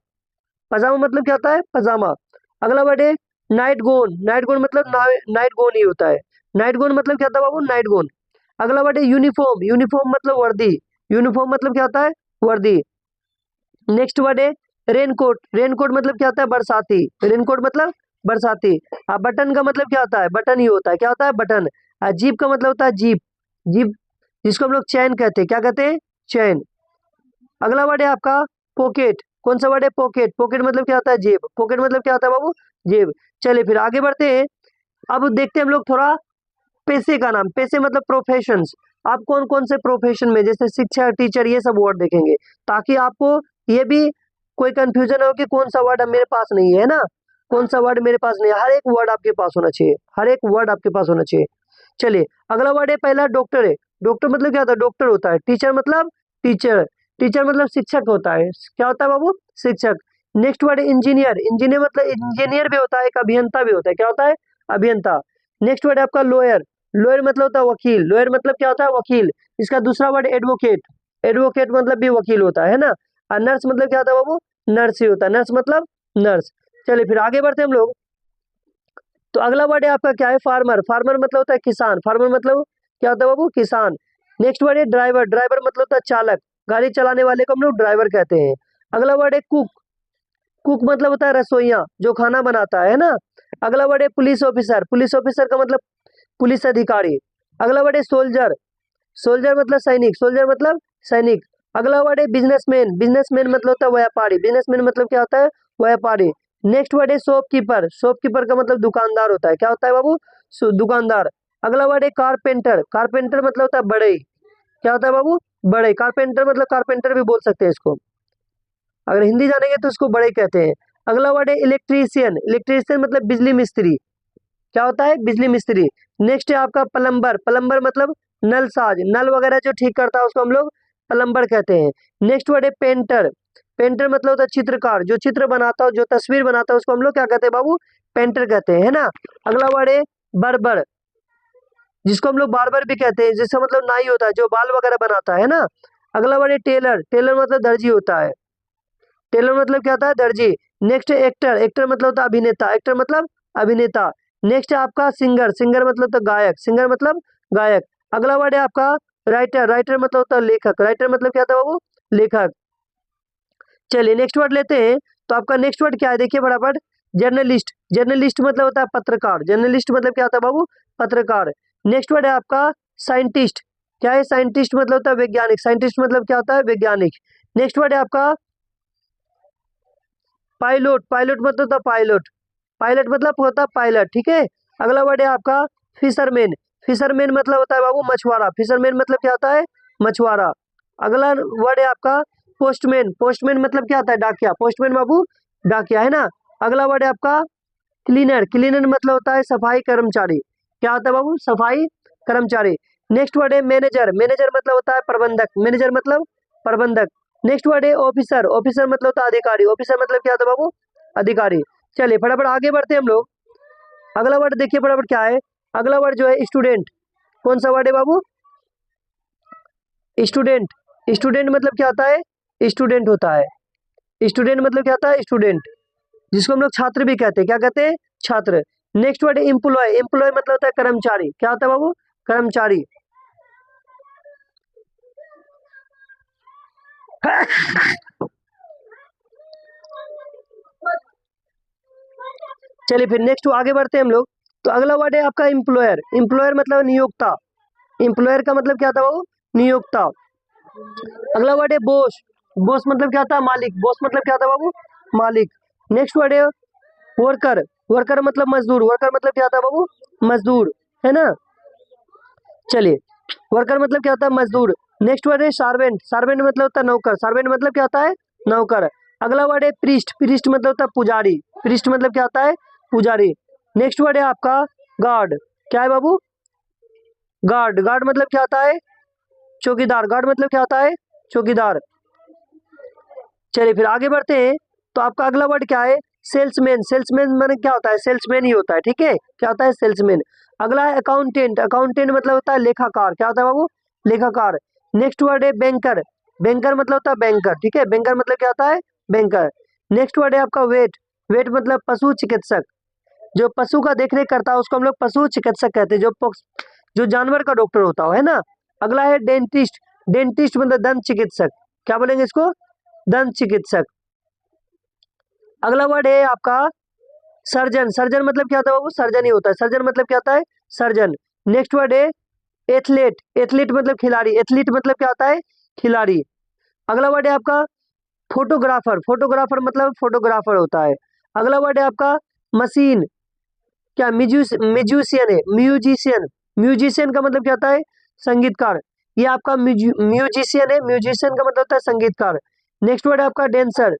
पजामा मतलब क्या होता है, पजामा। अगला वर्ड है नाइट गोन, नाइट गोन मतलब नाइट गोन ही होता है, नाइट गोन मतलब क्या होता है बाबू, नाइट गोन। अगला वर्ड है यूनिफॉर्म, यूनिफॉर्म मतलब वर्दी, यूनिफॉर्म मतलब क्या होता है, वर्दी। नेक्स्ट वर्ड है रेनकोट, रेनकोट मतलब क्या होता है, बरसाती, रेनकोट मतलब बरसाती। बटन का मतलब क्या होता है, बटन ही होता है, क्या होता है, बटन। जीप का मतलब होता है जीप, जीप जिसको हम लोग चैन कहते हैं, क्या कहते हैं, चैन। अगला वर्ड है आपका पॉकेट, कौन सा वर्ड है, पॉकेट, पॉकेट मतलब क्या होता है, जेब, पॉकेट मतलब क्या होता है बाबू, जेब। चलिए फिर आगे बढ़ते हैं। अब देखते हैं हम लोग थोड़ा पेशे का नाम, पेशे मतलब प्रोफेशंस, आप कौन कौन से प्रोफेशन में, जैसे शिक्षक, टीचर, ये सब वर्ड देखेंगे, ताकि आपको ये भी कोई कंफ्यूजन हो कि कौन सा वर्ड मेरे पास नहीं है ना, कौन सा वर्ड मेरे पास नहीं है, हर एक वर्ड आपके पास होना चाहिए, हर एक वर्ड आपके पास होना चाहिए। चलिए अगला वर्ड है पहला डॉक्टर है, डॉक्टर मतलब क्या होता है, डॉक्टर होता है। टीचर मतलब टीचर, टीचर मतलब शिक्षक होता है, क्या होता है बाबू, शिक्षक। नेक्स्ट वर्ड है इंजीनियर, इंजीनियर मतलब इंजीनियर भी होता है, एक अभियंता भी होता है, क्या होता है, अभियंता। नेक्स्ट वर्ड है आपका लॉयर, लॉयर मतलब होता है वकील, लॉयर मतलब क्या होता है, वकील। इसका दूसरा वर्ड एडवोकेट, एडवोकेट मतलब भी वकील होता है ना। और नर्स मतलब क्या होता है बाबू, नर्स ही होता है, नर्स मतलब नर्स। चलिए फिर आगे बढ़ते हैं हम लोग। तो अगला वर्ड है आपका क्या है, फार्मर, फार्मर मतलब होता है किसान, फार्मर मतलब क्या होता है बाबू, किसान। नेक्स्ट वर्ड है ड्राइवर, ड्राइवर मतलब होता है चालक, गाड़ी चलाने वाले को हम लोग ड्राइवर कहते हैं। अगला वर्ड है कुक, कुक मतलब होता है रसोइया, जो खाना बनाता है ना। अगला वर्ड है पुलिस ऑफिसर, पुलिस ऑफिसर का मतलब पुलिस अधिकारी। अगला वर्ड है सोल्जर, सोल्जर मतलब सैनिक, सोल्जर मतलब सैनिक। अगला वर्ड है बिजनेसमैन, बिजनेसमैन मतलब होता है व्यापारी, बिजनेसमैन मतलब क्या होता है, व्यापारी। नेक्स्ट वर्ड है शॉपकीपर, शॉपकीपर का मतलब दुकानदार होता है, क्या होता है बाबू, दुकानदार। अगला वर्ड है कारपेंटर, कारपेंटर मतलब होता है बढ़ई, क्या होता है बाबू, बढ़ई। कारपेंटर मतलब कारपेंटर भी बोल सकते हैं इसको, अगर हिंदी जानेंगे तो इसको बढ़ई कहते हैं। अगला वर्ड है इलेक्ट्रीशियन, इलेक्ट्रीशियन मतलब बिजली मिस्त्री, क्या होता है, बिजली मिस्त्री। नेक्स्ट है आपका प्लम्बर, प्लम्बर मतलब नल साज, नल वगैरह जो ठीक करता है उसको हम लोग प्लम्बर कहते हैं। नेक्स्ट वर्ड है पेंटर, पेंटर मतलब होता है चित्रकार, जो चित्र बनाता हो, जो तस्वीर बनाता है उसको हम लोग क्या कहते हैं बाबू, पेंटर कहते हैं, है ना। अगला वर्ड है बर्बर, जिसको हम लोग बार्बर भी कहते हैं, जिसका मतलब नाई होता है, जो बाल वगैरह बनाता है ना। अगला वर्ड है टेलर, टेलर मतलब दर्जी होता है, टेलर मतलब क्या होता है, दर्जी। नेक्स्ट है एक्टर, एक्टर मतलब होता है अभिनेता, एक्टर मतलब अभिनेता। नेक्स्ट है आपका सिंगर, सिंगर मतलब होता है गायक, सिंगर मतलब गायक। अगला वर्ड है आपका राइटर, राइटर मतलब होता है लेखक, राइटर मतलब क्या होता है बाबू, लेखक। चलिए नेक्स्ट वर्ड लेते हैं। तो आपका नेक्स्ट वर्ड क्या है, देखिए फटाफट, जर्नलिस्ट, जर्नलिस्ट मतलब होता है पत्रकार, जर्नलिस्ट मतलब क्या होता है बाबू, पत्रकार। नेक्स्ट वर्ड है आपका साइंटिस्ट, क्या है, साइंटिस्ट मतलब होता है वैज्ञानिक, साइंटिस्ट मतलब क्या होता है, वैज्ञानिक। नेक्स्ट वर्ड है आपका पायलट, पायलट मतलब होता है पायलट, पायलट मतलब होता है पायलट, ठीक है। अगला वर्ड है आपका फिशरमैन, फिशरमैन मतलब होता है बाबू मछुआरा, फिशरमैन मतलब क्या होता है, मछुआरा। अगला वर्ड है आपका पोस्टमैन, पोस्टमैन मतलब क्या होता है, डाकिया, पोस्टमैन बाबू डाकिया, है ना। अगला वर्ड है आपका क्लीनर, क्लीनर मतलब होता है सफाई कर्मचारी, क्या होता है बाबू, सफाई कर्मचारी। नेक्स्ट वर्ड है मैनेजर, मैनेजर मतलब होता है प्रबंधक, मैनेजर मतलब प्रबंधक। नेक्स्ट वर्ड है ऑफिसर, ऑफिसर मतलब होता है अधिकारी, ऑफिसर मतलब क्या होता है बाबू, अधिकारी। चलिए फटाफट आगे बढ़ते हैं हम लोग। अगला वर्ड देखिए फटाफट क्या है, अगला वर्ड जो है स्टूडेंट, कौन सा वर्ड है बाबू, स्टूडेंट, स्टूडेंट मतलब क्या होता है, स्टूडेंट होता है, स्टूडेंट मतलब क्या होता है, स्टूडेंट, जिसको हम लोग छात्र भी कहते हैं, क्या कहते हैं, छात्र। नेक्स्ट वर्ड है एम्प्लॉय, एम्प्लॉय मतलब होता है कर्मचारी, क्या होता है बाबू, कर्मचारी। चलिए फिर नेक्स्ट आगे बढ़ते हैं हम लोग। तो अगला वर्ड है आपका एम्प्लॉयर, एम्प्लॉयर मतलब नियोक्ता, एम्प्लॉयर का मतलब क्या था बाबू, नियोक्ता। अगला वर्ड है बॉस, बॉस मतलब क्या था, मालिक, बॉस मतलब क्या था बाबू, मालिक। नेक्स्ट वर्ड है वर्कर, वर्कर मतलब मजदूर, वर्कर मतलब क्या था बाबू, मजदूर, है ना। चलिए वर्कर मतलब क्या होता है, मजदूर। नेक्स्ट वर्ड है सार्वेंट, सार्वेंट मतलब होता है नौकर, सार्वेंट मतलब क्या होता है, नौकर। अगला वर्ड है प्रीस्ट, प्रीस्ट मतलब होता है पुजारी, प्रीस्ट मतलब क्या होता है, पुजारी। नेक्स्ट वर्ड है आपका गार्ड, क्या है बाबू, गार्ड, गार्ड मतलब क्या होता है, चौकीदार, गार्ड मतलब क्या होता है, चौकीदार। चलिए फिर आगे बढ़ते हैं। तो आपका अगला वर्ड क्या है, सेल्समैन, सेल्समैन माने क्या होता है, सेल्समैन ही होता है, ठीक है, क्या होता है, सेल्समैन। अगला है अकाउंटेंट, अकाउंटेंट मतलब होता है लेखाकार, क्या होता है बाबू, लेखाकार। नेक्स्ट वर्ड है बैंकर, बैंकर मतलब होता है बैंकर, ठीक है, बैंकर मतलब क्या होता है, बैंकर। नेक्स्ट वर्ड है आपका वेट, वेट मतलब पशु चिकित्सक, जो पशु का देखरेख करता है उसको हम लोग पशु चिकित्सक कहते हैं, जो जानवर का डॉक्टर होता हो, है ना। अगला है डेंटिस्ट, डेंटिस्ट मतलब दंत चिकित्सक, क्या बोलेंगे इसको, दंत चिकित्सक। अगला वर्ड है आपका सर्जन, सर्जन मतलब क्या होता है बाबू, सर्जन ही होता है, सर्जन मतलब क्या होता है, सर्जन। नेक्स्ट वर्ड है एथलीट, एथलीट मतलब खिलाड़ी, एथलीट मतलब क्या होता है, खिलाड़ी। अगला वर्ड है आपका फोटोग्राफर, फोटोग्राफर मतलब फोटोग्राफर होता है। अगला वर्ड है आपका मशीन, क्या म्यूजिशियन है, म्यूजिशियन, म्यूजिशियन का मतलब क्या होता है, संगीतकार। ये आपका म्यूजिशियन है, म्यूजिशियन का मतलब होता है संगीतकार। नेक्स्ट वर्ड है आपका डांसर,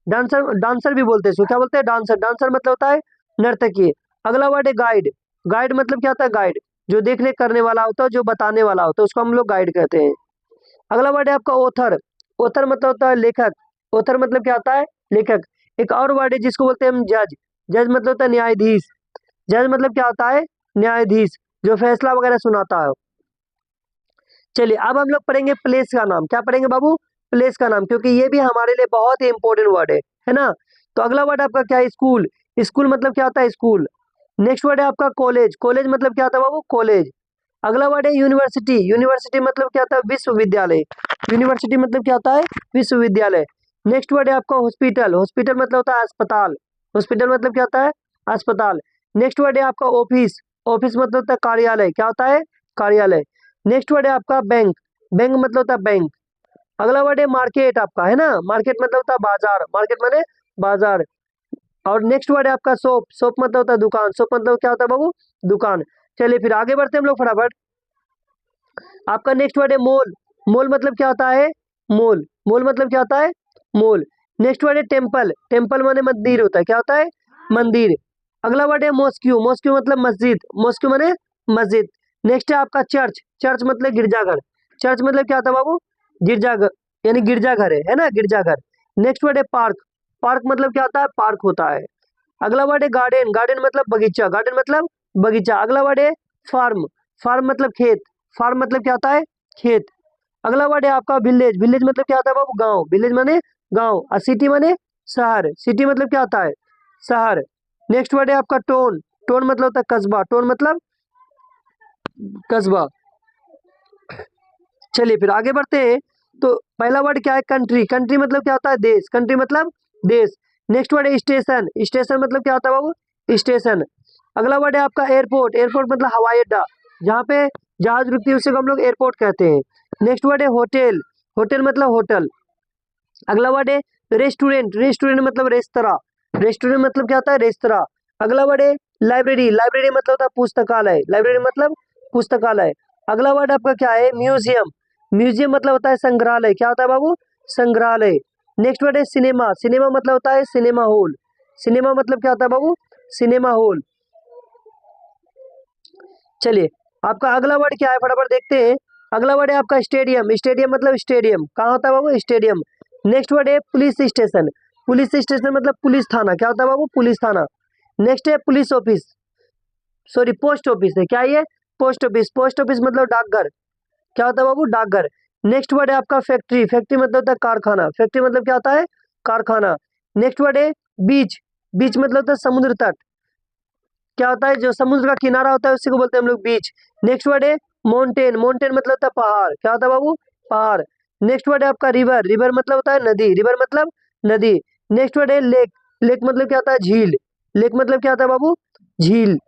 डांसर, डांसर भी बोलते हैं इसको, क्या बोलते हैं, डांसर, डांसर मतलब होता है नर्तकी। अगला वर्ड है गाइड, गाइड मतलब क्या होता है, गाइड, जो देखने करने वाला होता है, जो बताने वाला होता है उसको हम लोग गाइड कहते हैं। अगला वर्ड है आपका ऑथर, ऑथर मतलब होता है लेखक, ऑथर मतलब क्या होता है, लेखक। एक और वर्ड है जिसको बोलते हैं हम जज, जज मतलब होता है न्यायाधीश, जज मतलब क्या होता है, न्यायाधीश, जो फैसला वगैरह सुनाता है। चलिए अब हम लोग पढ़ेंगे प्लेस का नाम, क्या पढ़ेंगे बाबू, प्लेस का नाम, क्योंकि ये भी हमारे लिए बहुत ही इंपॉर्टेंट वर्ड है ना। तो अगला वर्ड आपका क्या है, स्कूल, स्कूल मतलब क्या होता है, स्कूल। नेक्स्ट वर्ड है आपका कॉलेज, कॉलेज मतलब क्या होता है बाबू, कॉलेज। अगला वर्ड है यूनिवर्सिटी। यूनिवर्सिटी मतलब क्या होता है? विश्वविद्यालय। यूनिवर्सिटी मतलब क्या होता है? विश्वविद्यालय। नेक्स्ट वर्ड है आपका हॉस्पिटल। हॉस्पिटल मतलब होता है अस्पताल। हॉस्पिटल मतलब क्या होता है? अस्पताल। नेक्स्ट वर्ड है आपका ऑफिस। ऑफिस मतलब होता है कार्यालय। क्या होता है? कार्यालय। नेक्स्ट वर्ड है आपका बैंक। बैंक मतलब होता है बैंक। अगला वर्ड है मार्केट आपका, है ना? मार्केट मतलब होता है बाजार। मार्केट माने बाजार। और नेक्स्ट वर्ड है आपका शॉप। शॉप मतलब होता है दुकान। शॉप मतलब क्या होता है बाबू? दुकान। चलिए फिर आगे बढ़ते हैं हम लोग फटाफट। आपका नेक्स्ट वर्ड है मॉल। मॉल मतलब क्या होता है? मॉल। मॉल मतलब क्या होता है? मॉल। नेक्स्ट वर्ड है टेम्पल। टेम्पल माने मंदिर होता है। क्या होता है? मंदिर। अगला वर्ड है मॉस्क्यू। मॉस्क्यू मतलब मस्जिद। मॉस्क्यू माने मस्जिद। नेक्स्ट है आपका चर्च। चर्च मतलब गिरजाघर। चर्च मतलब क्या होता है बाबू? गिरजाघर, यानी गिरजाघर है ना? गिरजाघर। नेक्स्ट वर्ड है पार्क। पार्क मतलब क्या होता है? पार्क होता है। अगला वर्ड है गार्डन। गार्डन मतलब बगीचा। गार्डन मतलब बगीचा। अगला वर्ड है फार्म। फार्म मतलब खेत। फार्म मतलब क्या होता है? खेत। अगला वर्ड है आपका विलेज। विलेज मतलब क्या होता है बाबू? गांव। विलेज माने गांव। और सिटी माने शहर। सिटी मतलब क्या होता है? शहर। नेक्स्ट वर्ड है आपका टोन। टोन मतलब होता है कस्बा। टोन मतलब कस्बा। चलिए फिर आगे बढ़ते हैं। तो पहला वर्ड क्या है? कंट्री। कंट्री मतलब क्या होता है? देश। कंट्री मतलब देश। नेक्स्ट वर्ड है स्टेशन। स्टेशन मतलब क्या होता है बाबू? स्टेशन। अगला वर्ड है आपका एयरपोर्ट। एयरपोर्ट मतलब हवाई अड्डा, जहाँ पे जहाज रुकती है उसे को हम लोग एयरपोर्ट कहते हैं। नेक्स्ट वर्ड है होटल। होटल मतलब होटल। अगला वर्ड है रेस्टोरेंट। रेस्टोरेंट मतलब रेस्तरा। रेस्टोरेंट मतलब क्या होता है? रेस्तरा। अगला वर्ड है लाइब्रेरी। लाइब्रेरी मतलब होता है पुस्तकालय। लाइब्रेरी मतलब पुस्तकालय। अगला वर्ड आपका क्या है? म्यूजियम। म्यूजियम मतलब होता है संग्रहालय। क्या होता है बाबू? संग्रहालय। नेक्स्ट वर्ड है सिनेमा। सिनेमा मतलब होता है सिनेमा हॉल। सिनेमा मतलब क्या होता है बाबू? Cinema hall. चलिए आपका अगला वर्ड क्या है फटाफट देखते हैं। अगला वर्ड है आपका स्टेडियम। स्टेडियम मतलब स्टेडियम कहाँ होता है बाबू? स्टेडियम। नेक्स्ट वर्ड है पुलिस स्टेशन। पुलिस स्टेशन मतलब पुलिस थाना। क्या होता है बाबू? पुलिस थाना। नेक्स्ट है police office, sorry post office है। क्या ये? Post office. पोस्ट ऑफिस मतलब डाकघर। क्या होता है बाबू? डाकघर। नेक्स्ट वर्ड है आपका फैक्ट्री। फैक्ट्री मतलब होता है कारखाना। फैक्ट्री मतलब क्या होता है? कारखाना। नेक्स्ट वर्ड है बीच। बीच मतलब होता है समुद्र तट। क्या होता है? जो समुद्र का किनारा होता है उसी को बोलते हैं हम लोग बीच। नेक्स्ट वर्ड है माउंटेन। माउंटेन मतलब होता है पहाड़। क्या होता है बाबू? पहाड़। नेक्स्ट वर्ड है आपका रिवर। रिवर मतलब होता है नदी। रिवर मतलब नदी। नेक्स्ट वर्ड है लेक। लेक मतलब क्या होता है? झील। लेक मतलब क्या होता है बाबू? झील।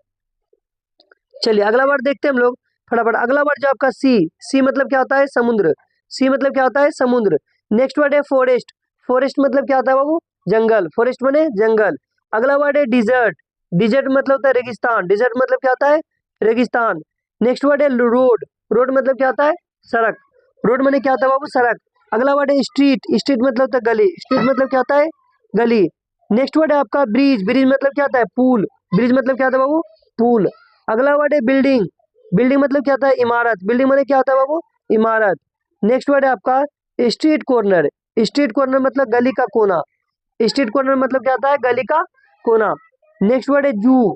चलिए अगला वर्ड देखते हैं हम लोग फटाफट। अगला वर्ड जो आपका सी। सी मतलब क्या होता है? समुद्र। सी मतलब क्या होता है? समुद्र। नेक्स्ट वर्ड है फॉरेस्ट। फॉरेस्ट मतलब क्या होता है बाबू? जंगल। फॉरेस्ट माने जंगल। अगला वर्ड है डिजर्ट। डिजर्ट मतलब होता है रेगिस्तान। डिजर्ट मतलब क्या होता है? रेगिस्तान। नेक्स्ट वर्ड है रोड। रोड मतलब क्या होता है? सड़क। रोड माने क्या होता है बाबू? सड़क। अगला वर्ड है स्ट्रीट। स्ट्रीट मतलब होता है गली। स्ट्रीट मतलब क्या होता है? गली। नेक्स्ट वर्ड है आपका ब्रिज। ब्रिज मतलब क्या होता है? पुल। ब्रिज मतलब क्या होता है बाबू? पुल। अगला वर्ड है बिल्डिंग। बिल्डिंग मतलब क्या होता है? इमारत। बिल्डिंग मतलब क्या होता है बाबू? इमारत। नेक्स्ट वर्ड है आपका स्ट्रीट कॉर्नर। स्ट्रीट कॉर्नर मतलब गली का कोना। स्ट्रीट कॉर्नर मतलब क्या होता है? गली का कोना। नेक्स्ट वर्ड है जू।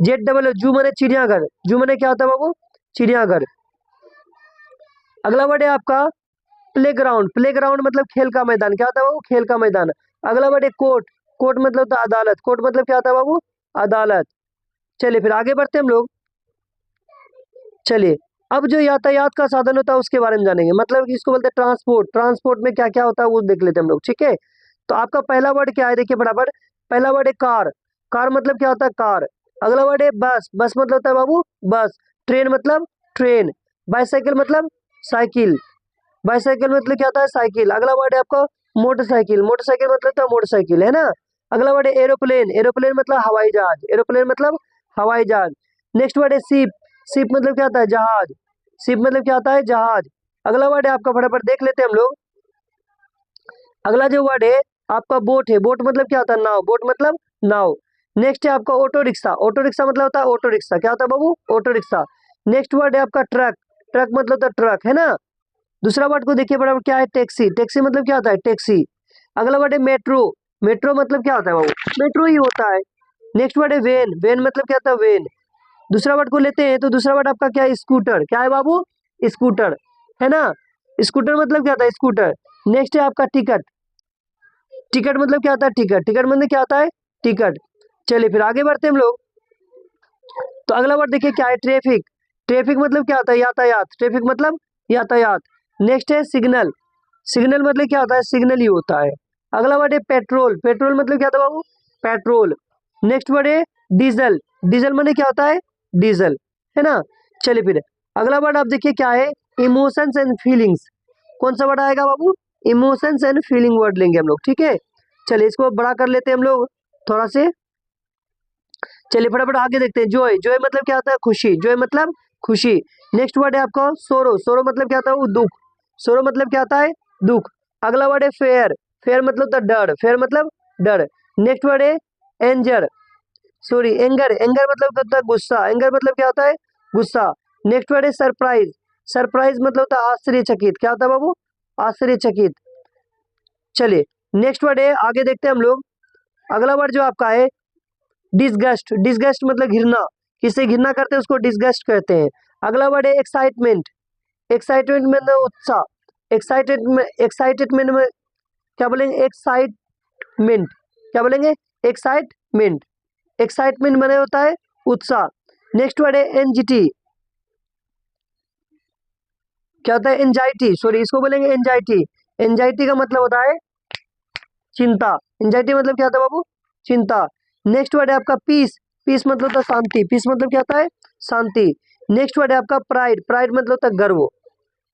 जेड डबल जू माने चिड़ियाघर। जू माने क्या होता है बाबू? चिड़ियाघर। अगला वर्ड है आपका प्ले ग्राउंड। प्ले ग्राउंड मतलब खेल का मैदान। क्या होता है बाबू? खेल का मैदान। अगला वर्ड है कोर्ट। कोर्ट मतलब होता है अदालत। कोर्ट मतलब क्या होता है बाबू? अदालत। चलिए फिर आगे बढ़ते हैं हम लोग। चलिए अब जो यातायात का साधन होता है उसके बारे में जानेंगे। मतलब कि इसको बोलते हैं ट्रांसपोर्ट। ट्रांसपोर्ट में क्या क्या होता है वो देख लेते हैं हम लोग, ठीक है? तो आपका पहला वर्ड क्या है? देखिए बराबर। पहला वर्ड है कार। कार मतलब क्या होता है? कार। अगला वर्ड है बस। बस मतलब होता है बाबू? बस। ट्रेन मतलब ट्रेन। बाईसाइकिल मतलब साइकिल। बाईसाइकिल मतलब क्या होता है? साइकिल। अगला वर्ड है आपका मोटरसाइकिल। मोटरसाइकिल मतलब होता है मोटरसाइकिल, है ना? अगला वर्ड है एरोप्लेन। एरोप्लेन मतलब हवाई जहाज। एरोप्लेन मतलब हवाई जहाज। नेक्स्ट वर्ड है शिप। शिप मतलब क्या होता है? जहाज। शिप मतलब क्या होता है? जहाज। अगला वर्ड है आपका फटाफट देख लेते हैं हम लोग। अगला जो वर्ड है आपका बोट है। बोट मतलब क्या होता है? नाव। बोट मतलब नाव। नेक्स्ट है आपका ऑटो रिक्शा। ऑटो रिक्शा मतलब होता है ऑटो रिक्शा। क्या होता है बाबू? Auto rickshaw. नेक्स्ट वर्ड है आपका ट्रक। ट्रक मतलब होता है ट्रक, है ना? दूसरा वर्ड को देखिए बराबर क्या है? टैक्सी। टैक्सी मतलब क्या होता है? टैक्सी। अगला वर्ड है मेट्रो। मेट्रो मतलब क्या होता है बाबू? मेट्रो ही होता है। नेक्स्ट वर्ड है वेन। वेन मतलब क्या होता है? वेन। दूसरा वर्ड को लेते हैं तो दूसरा वर्ड आपका क्या है? स्कूटर। क्या है बाबू? स्कूटर, है ना? स्कूटर मतलब क्या होता है? स्कूटर। नेक्स्ट है आपका टिकट। टिकट मतलब क्या होता है? टिकट। टिकट मतलब क्या होता है? टिकट। चलिए फिर आगे बढ़ते हैं हम लोग। तो अगला वर्ड देखिए क्या है? ट्रैफिक। ट्रैफिक मतलब क्या होता है? यातायात। ट्रैफिक मतलब यातायात। नेक्स्ट है सिग्नल। सिग्नल मतलब क्या होता है? सिग्नल ही होता है। अगला वर्ड है पेट्रोल। पेट्रोल मतलब क्या था बाबू? पेट्रोल। नेक्स्ट वर्ड है डीजल। डीजल मतलब क्या होता है? डीजल, है ना। चलिए फिर अगला वर्ड आप देखिए क्या है? Emotions and feelings. कौन सा वर्ड आएगा बाबू? इमोशंस एंड फीलिंग वर्ड लेंगे हम लोग, ठीक है। चलिए इसको बड़ा कर लेते हैं हम लोग थोड़ा से। चलिए फटाफट आगे देखते हैं। जॉय। जॉय मतलब क्या होता है? खुशी। जॉय मतलब खुशी। नेक्स्ट वर्ड है आपका सोरो। सोरो मतलब क्या होता है? वो दुख। सोरो मतलब क्या होता है? दुख। अगला वर्ड है फेयर। फेयर मतलब होता है डर। फेयर मतलब डर। नेक्स्ट वर्ड है एंजर, सॉरी एंगर। एंगर मतलब होता है गुस्सा। एंगर मतलब क्या होता है? गुस्सा। नेक्स्ट वर्ड है सरप्राइज। सरप्राइज मतलब होता है आश्चर्यचकित। क्या होता है बाबू? आश्चर्यचकित। चलिए नेक्स्ट वर्ड है, आगे देखते हैं हम लोग। अगला वर्ड जो आपका है डिसगस्ट। डिसगस्ट मतलब घृणा। किससे घृणा करते हैं उसको डिसगस्ट कहते हैं। अगला वर्ड है एक्साइटमेंट। एक्साइटमेंट मतलब उत्साह। एक्साइटेडमेंट में क्या बोलेंगे? एक्साइटमेंट। क्या बोलेंगे? एक्साइटमेंट। एक्साइटमेंट माने होता है उत्साह। नेक्स्ट वर्ड है एनजीटी। क्या होता है? एंजाइटी, सॉरी इसको बोलेंगे एंजाइटी। एंजाइटी का मतलब होता है चिंता। एंजाइटी मतलब क्या होता है बाबू? चिंता। नेक्स्ट वर्ड है आपका पीस। पीस मतलब होता है शांति। पीस मतलब क्या होता है? शांति। नेक्स्ट वर्ड है आपका प्राइड। प्राइड मतलब होता है गर्व।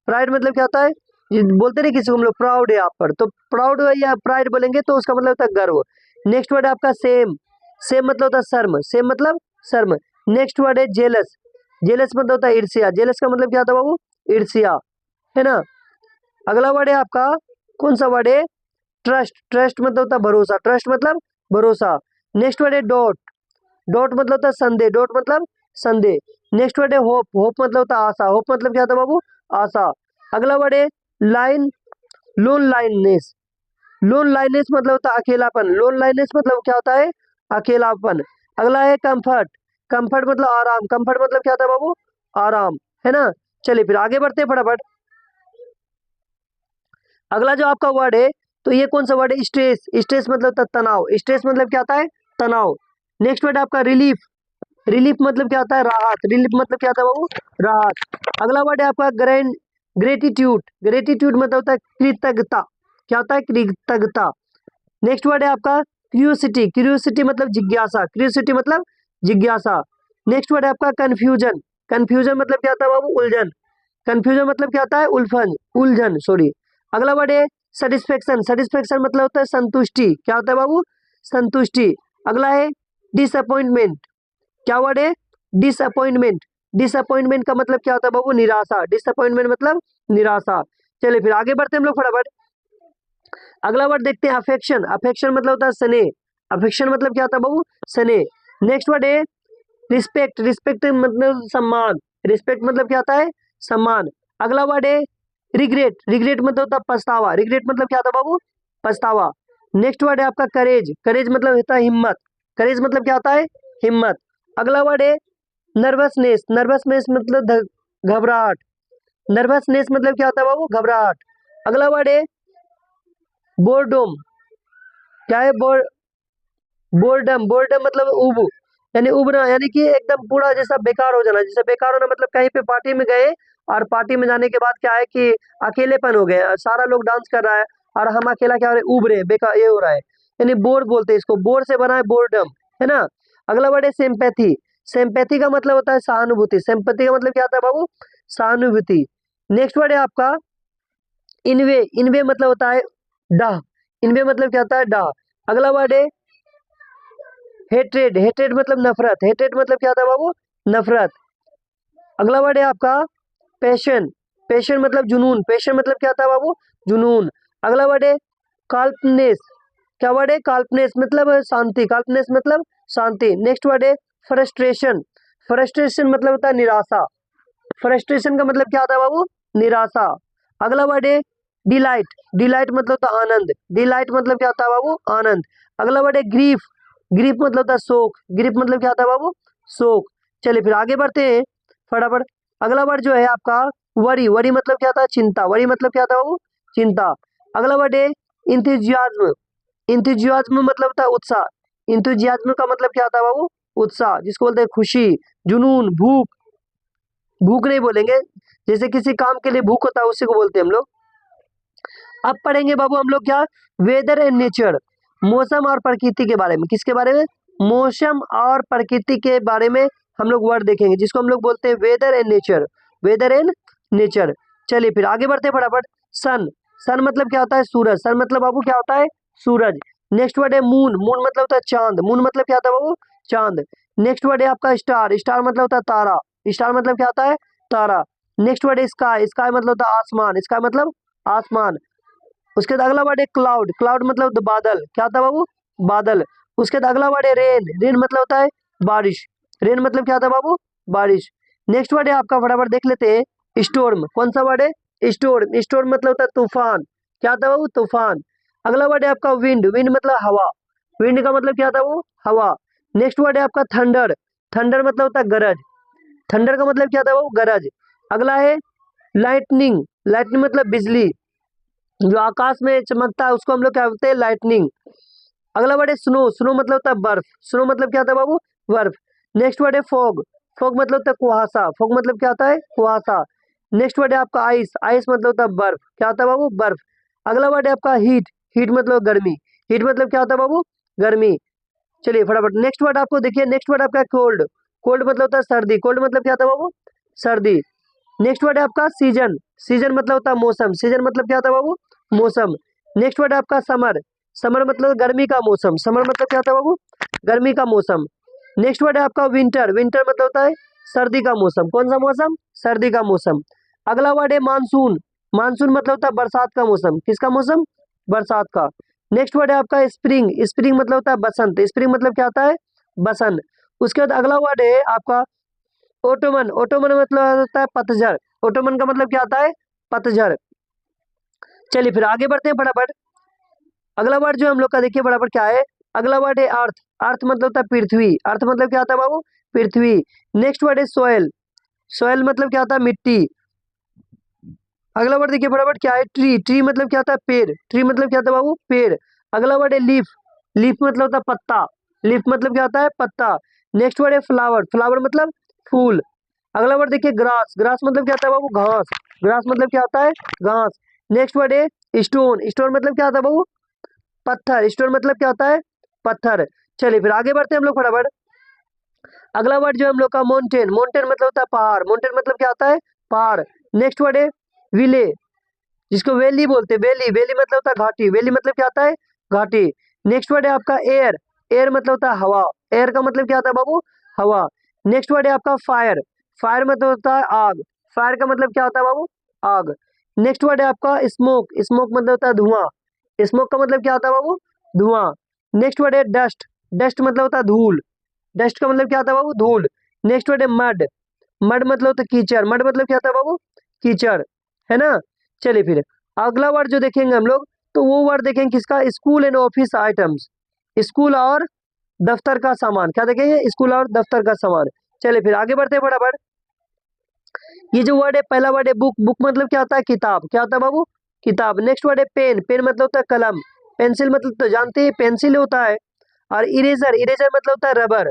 प्राइड मतलब क्या होता है? ये बोलते नहीं किसी को हम लोग प्राउड है आप पर, तो प्राउड या प्राइड बोलेंगे तो उसका मतलब होता है गर्व। नेक्स्ट वर्ड है आपका सेम। सेम मतलब होता है शर्म। सेम मतलब शर्म। नेक्स्ट वर्ड है जेलस। जेलस मतलब होता है ईर्ष्या। जेलस का मतलब क्या होता है बाबू? ईर्ष्या, है ना। अगला वर्ड है आपका कौन सा वर्ड है? ट्रस्ट। ट्रस्ट मतलब होता है भरोसा। ट्रस्ट मतलब भरोसा। नेक्स्ट वर्ड है डॉट। डॉट मतलब होता है संदेह। डॉट मतलब संदेह। नेक्स्ट वर्ड है होप। होप मतलब होता है आशा। होप मतलब क्या होता है बाबू? आशा। अगला वर्ड है लाइन। लोन लाइननेस। लोन लाइननेस मतलब होता है अकेलापन। लोन लाइननेस मतलब क्या होता है? अकेलापन। अगला है कंफर्ट। कंफर्ट मतलब आराम। कंफर्ट मतलब क्या होता है बाबू? आराम, है ना। चलिए फिर आगे बढ़ते हैं फटाफट। अगला जो आपका वर्ड है, तो ये कौन सा वर्ड है? स्ट्रेस। स्ट्रेस मतलब होता है तनाव। स्ट्रेस मतलब क्या होता है? तनाव। नेक्स्ट वर्ड आपका रिलीफ। रिलीफ मतलब क्या होता है? राहत। रिलीफ मतलब क्या होता है बाबू? राहत। अगला वर्ड है आपका ग्रेटिट्यूड। ग्रेटिट्यूड मतलब होता है कृतज्ञता। क्या होता है? कृतज्ञता। नेक्स्ट वर्ड है आपका क्यूरियोसिटी। क्यूरियोसिटी मतलब जिज्ञासा। क्यूरियोसिटी मतलब जिज्ञासा। नेक्स्ट वर्ड है आपका कंफ्यूजन। कंफ्यूजन मतलब क्या होता है बाबू? उलझन। कंफ्यूजन मतलब क्या होता है? उल्फन, उलझन, सॉरी। अगला वर्ड है सेटिस्फेक्शन। सेटिस्फेक्शन मतलब होता है संतुष्टि। क्या होता है बाबू? संतुष्टि। अगला है डिसअपॉइंटमेंट। क्या वर्ड है? डिसअपॉइंटमेंट। डिसअपॉइंटमेंट का मतलब क्या होता है बाबू? निराशा। डिसअपॉइंटमेंट मतलब निराशा। चलिए फिर आगे बढ़ते हैं हम लोग फटाफट। अगला वर्ड देखते हैं अफेक्शन। अफेक्शन मतलब होता है स्नेह। अफेक्शन मतलब क्या होता है बाबू? स्नेह। नेक्स्ट वर्ड है रिस्पेक्ट। रिस्पेक्ट मतलब सम्मान। रिस्पेक्ट मतलब क्या होता है? सम्मान। अगला वर्ड है रिग्रेट। रिग्रेट मतलब होता है पछतावा। रिग्रेट मतलब क्या होता है बाबू? पछतावा। नेक्स्ट वर्ड है आपका करेज। करेज मतलब होता है हिम्मत। करेज मतलब क्या होता है? हिम्मत। अगला वर्ड है नर्वसनेस। नर्वसनेस मतलब घबराहट। नर्वसनेस मतलब क्या होता है बाबू? घबराहट। अगला वर्ड है बोर्डम। क्या है? बोर्डम। बोर्डम मतलब उब, यानी उबना, यानी कि एकदम पूरा जैसा बेकार हो जाना। जैसे बेकार होना मतलब कहीं पे पार्टी में गए और पार्टी में जाने के बाद क्या है कि अकेलेपन हो गया, सारा लोग डांस कर रहा है और हम अकेला क्या हो रहे? उब रहे, बेकार ये हो रहा है, यानी बोर बोलते हैं इसको। बोर से बना है बोर्डम, है ना। अगला वर्ड है सिंपैथी। सिंपैथी का मतलब होता है सहानुभूति। सिंपैथी का मतलब क्या होता है बाबू? सहानुभूति। नेक्स्ट वर्ड है आपका इनवे। इनवे मतलब होता है डाह। इनवे मतलब क्या होता है? डाह। अगला वर्ड है हेट्रेड। हेट्रेड मतलब नफरत। हेट्रेड मतलब क्या होता है बाबू? नफरत। अगला वर्ड है आपका पैशन। पैशन मतलब जुनून। पैशन मतलब क्या होता है बाबू? जुनून। अगला वर्ड है काल्पनेस। क्या वर्ड है? काल्पनेस मतलब शांति। काल्पनेस मतलब शांति। नेक्स्ट वर्ड है फ्रस्ट्रेशन। फ्रस्ट्रेशन मतलब होता है निराशा। फ्रस्ट्रेशन का मतलब क्या होता है बाबू? निराशा। अगला वर्ड है डिलाइट। डिलाइट मतलब होता है आनंद। डिलाइट मतलब क्या होता है बाबू? आनंद। अगला वर्ड है ग्रीफ। ग्रीफ मतलब होता है शोक। ग्रीफ मतलब क्या होता है बाबू? शोक। चलिए फिर आगे बढ़ते हैं फटाफट। अगला वर्ड जो है आपका वरी। वरी मतलब क्या होता है? चिंता। वरी मतलब क्या होता है बाबू? चिंता। अगला वर्ड है इंथुजियाज्म। इंथुजियाज्म मतलब होता है उत्साह। इंथुजियाज्म का मतलब क्या होता है बाबू? उत्साह, जिसको बोलते हैं खुशी, जुनून, भूख, भूख नहीं बोलेंगे, जैसे किसी काम के लिए भूख होता है उसी को बोलते हैं हम लोग। अब पढ़ेंगे बाबू हम लोग क्या, वेदर एंड नेचर, मौसम और प्रकृति के बारे में। किसके बारे में, मौसम और प्रकृति के बारे में हम लोग वर्ड देखेंगे, जिसको हम लोग बोलते हैं weather and nature, weather and nature. चलिए फिर आगे बढ़ते हैं फटाफट। सन, सन मतलब क्या होता है, सूरज। सन मतलब बाबू क्या होता है, सूरज। नेक्स्ट वर्ड है मून, मून मतलब होता है चांद। मून मतलब क्या होता है बाबू, चांद। नेक्स्ट वर्ड है आपका स्टार, स्टार मतलब होता है तारा। स्टार मतलब क्या होता है, तारा। नेक्स्ट वर्ड है स्काई, स्काई मतलब होता है आसमान, स्काई मतलब आसमान। उसके बाद अगला वर्ड है क्लाउड, क्लाउड मतलब बादल। क्या होता है बाबू, बादल। उसके बाद अगला वर्ड है रेन, रेन मतलब होता है बारिश। रेन मतलब क्या होता है बाबू, बारिश। नेक्स्ट वर्ड है आपका, फटाफट देख लेते हैं, स्टोर्म। कौन सा वर्ड है, स्टोर्म। स्टोर्म मतलब होता है तूफान। क्या होता है बाबू, तूफान। अगला वर्ड है आपका विंड, विंड मतलब हवा। विंड का मतलब क्या होता है वो, हवा। नेक्स्ट वर्ड है आपका थंडर, थंडर मतलब होता है गरज। थंडर का मतलब क्या होता है वो, गरज। अगला है लाइटनिंग, लाइटनिंग मतलब बिजली, जो आकाश में चमकता है उसको हम लोग क्या बोलते हैं, लाइटनिंग। अगला वर्ड है स्नो, स्नो मतलब होता है बर्फ। स्नो मतलब क्या होता है बाबू, बर्फ। नेक्स्ट वर्ड है फॉग, फॉग मतलब होता है कुहासा। फॉग मतलब क्या होता है, कुहासा। नेक्स्ट वर्ड है आपका आइस, आइस मतलब होता है बर्फ। क्या होता है बाबू, बर्फ। अगला वर्ड है आपका हीट, हीट मतलब गर्मी। हीट मतलब क्या होता है बाबू, गर्मी। चलिए फटाफट नेक्स्ट वर्ड आपको देखिए, नेक्स्ट वर्ड आपका कोल्ड, कोल्ड मतलब होता है सर्दी। कोल्ड मतलब क्या होता है बाबू, सर्दी। नेक्स्ट वर्ड है आपका सीजन, सीजन मतलब होता है मौसम। सीजन मतलब क्या होता है बाबू, मौसम। नेक्स्ट वर्ड है आपका समर, समर मतलब गर्मी का मौसम। समर मतलब क्या होता है बाबू, गर्मी का मौसम। नेक्स्ट वर्ड है आपका विंटर, विंटर मतलब होता है सर्दी का मौसम। कौन सा मौसम, सर्दी का मौसम। अगला वर्ड है मानसून, मानसून मतलब होता है बरसात का मौसम। किसका मौसम, बरसात का। नेक्स्ट वर्ड है आपका स्प्रिंग, स्प्रिंग मतलब होता है बसंत। स्प्रिंग मतलब क्या होता है, बसंत। उसके बाद अगला वर्ड है आपका ओटोमन, ओटोमन मतलब होता है पतझड़। ओटोमन का मतलब क्या होता है, पतझड़। चलिए फिर आगे बढ़ते हैं फटाफट। अगला वर्ड जो हम लोग का देखिए फटाफट क्या है, अगला वर्ड है अर्थ, अर्थ मतलब होता है पृथ्वी। अर्थ मतलब क्या होता है बाबू, पृथ्वी। नेक्स्ट वर्ड है सोयल, सोयल मतलब क्या होता है मिट्टी। अगला वर्ड देखिए फटाफट क्या है, ट्री, ट्री मतलब क्या होता है पेड़। ट्री मतलब क्या होता है बाबू, पेड़। अगला वर्ड है लीफ, लीफ मतलब होता है पत्ता। लीफ मतलब क्या होता है, पत्ता। नेक्स्ट वर्ड है फ्लावर, फ्लावर मतलब फूल। अगला वर्ड देखिए ग्रास, ग्रास मतलब क्या होता है बाबू, घास। ग्रास मतलब क्या होता है, घास। नेक्स्ट वर्ड है स्टोन, स्टोन मतलब क्या होता है बाबू, पत्थर। स्टोन मतलब क्या होता है, पत्थर। चलिए फिर आगे बढ़ते हैं हम लोग फटाफट। अगला वर्ड जो है हम लोग का माउंटेन, माउंटेन मतलब होता है पहाड़। माउंटेन मतलब क्या होता है, पहाड़। नेक्स्ट वर्ड है विले, जिसको वैली बोलते हैं, वैली, वैली मतलब होता है घाटी। वैली मतलब क्या होता है, घाटी। नेक्स्ट वर्ड है आपका एयर, एयर मतलब होता है हवा। एयर का मतलब क्या होता है बाबू, हवा। नेक्स्ट वर्ड है आपका फायर, फायर मतलब होता है आग। फायर का मतलब क्या होता है बाबू, आग। नेक्स्ट वर्ड है आपका स्मोक, स्मोक मतलब होता है धुआं। स्मोक का मतलब क्या होता है बाबू, धुआं। नेक्स्ट वर्ड है डस्ट, डस्ट मतलब होता है धूल। डस्ट का मतलब क्या होता है बाबू, धूल। नेक्स्ट वर्ड है मड, मड मतलब होता है कीचड़। मड मतलब क्या होता है बाबू, कीचड़, है ना। चलिए फिर अगला वर्ड जो देखेंगे हम लोग, तो वो वर्ड देखेंगे किसका, school and office items, school और दफ्तर का सामान। क्या देखेंगे, स्कूल और दफ्तर का सामान। चलिए फिर आगे बढ़ते हैं फटाफट। ये जो वर्ड है पहला वर्ड है बुक, बुक मतलब क्या होता है, किताब। क्या होता है बाबू, किताब। नेक्स्ट वर्ड है पेन, पेन मतलब होता है कलम। पेंसिल मतलब तो जानते हैं पेंसिल होता है। और इरेजर, इरेजर मतलब होता है रबर।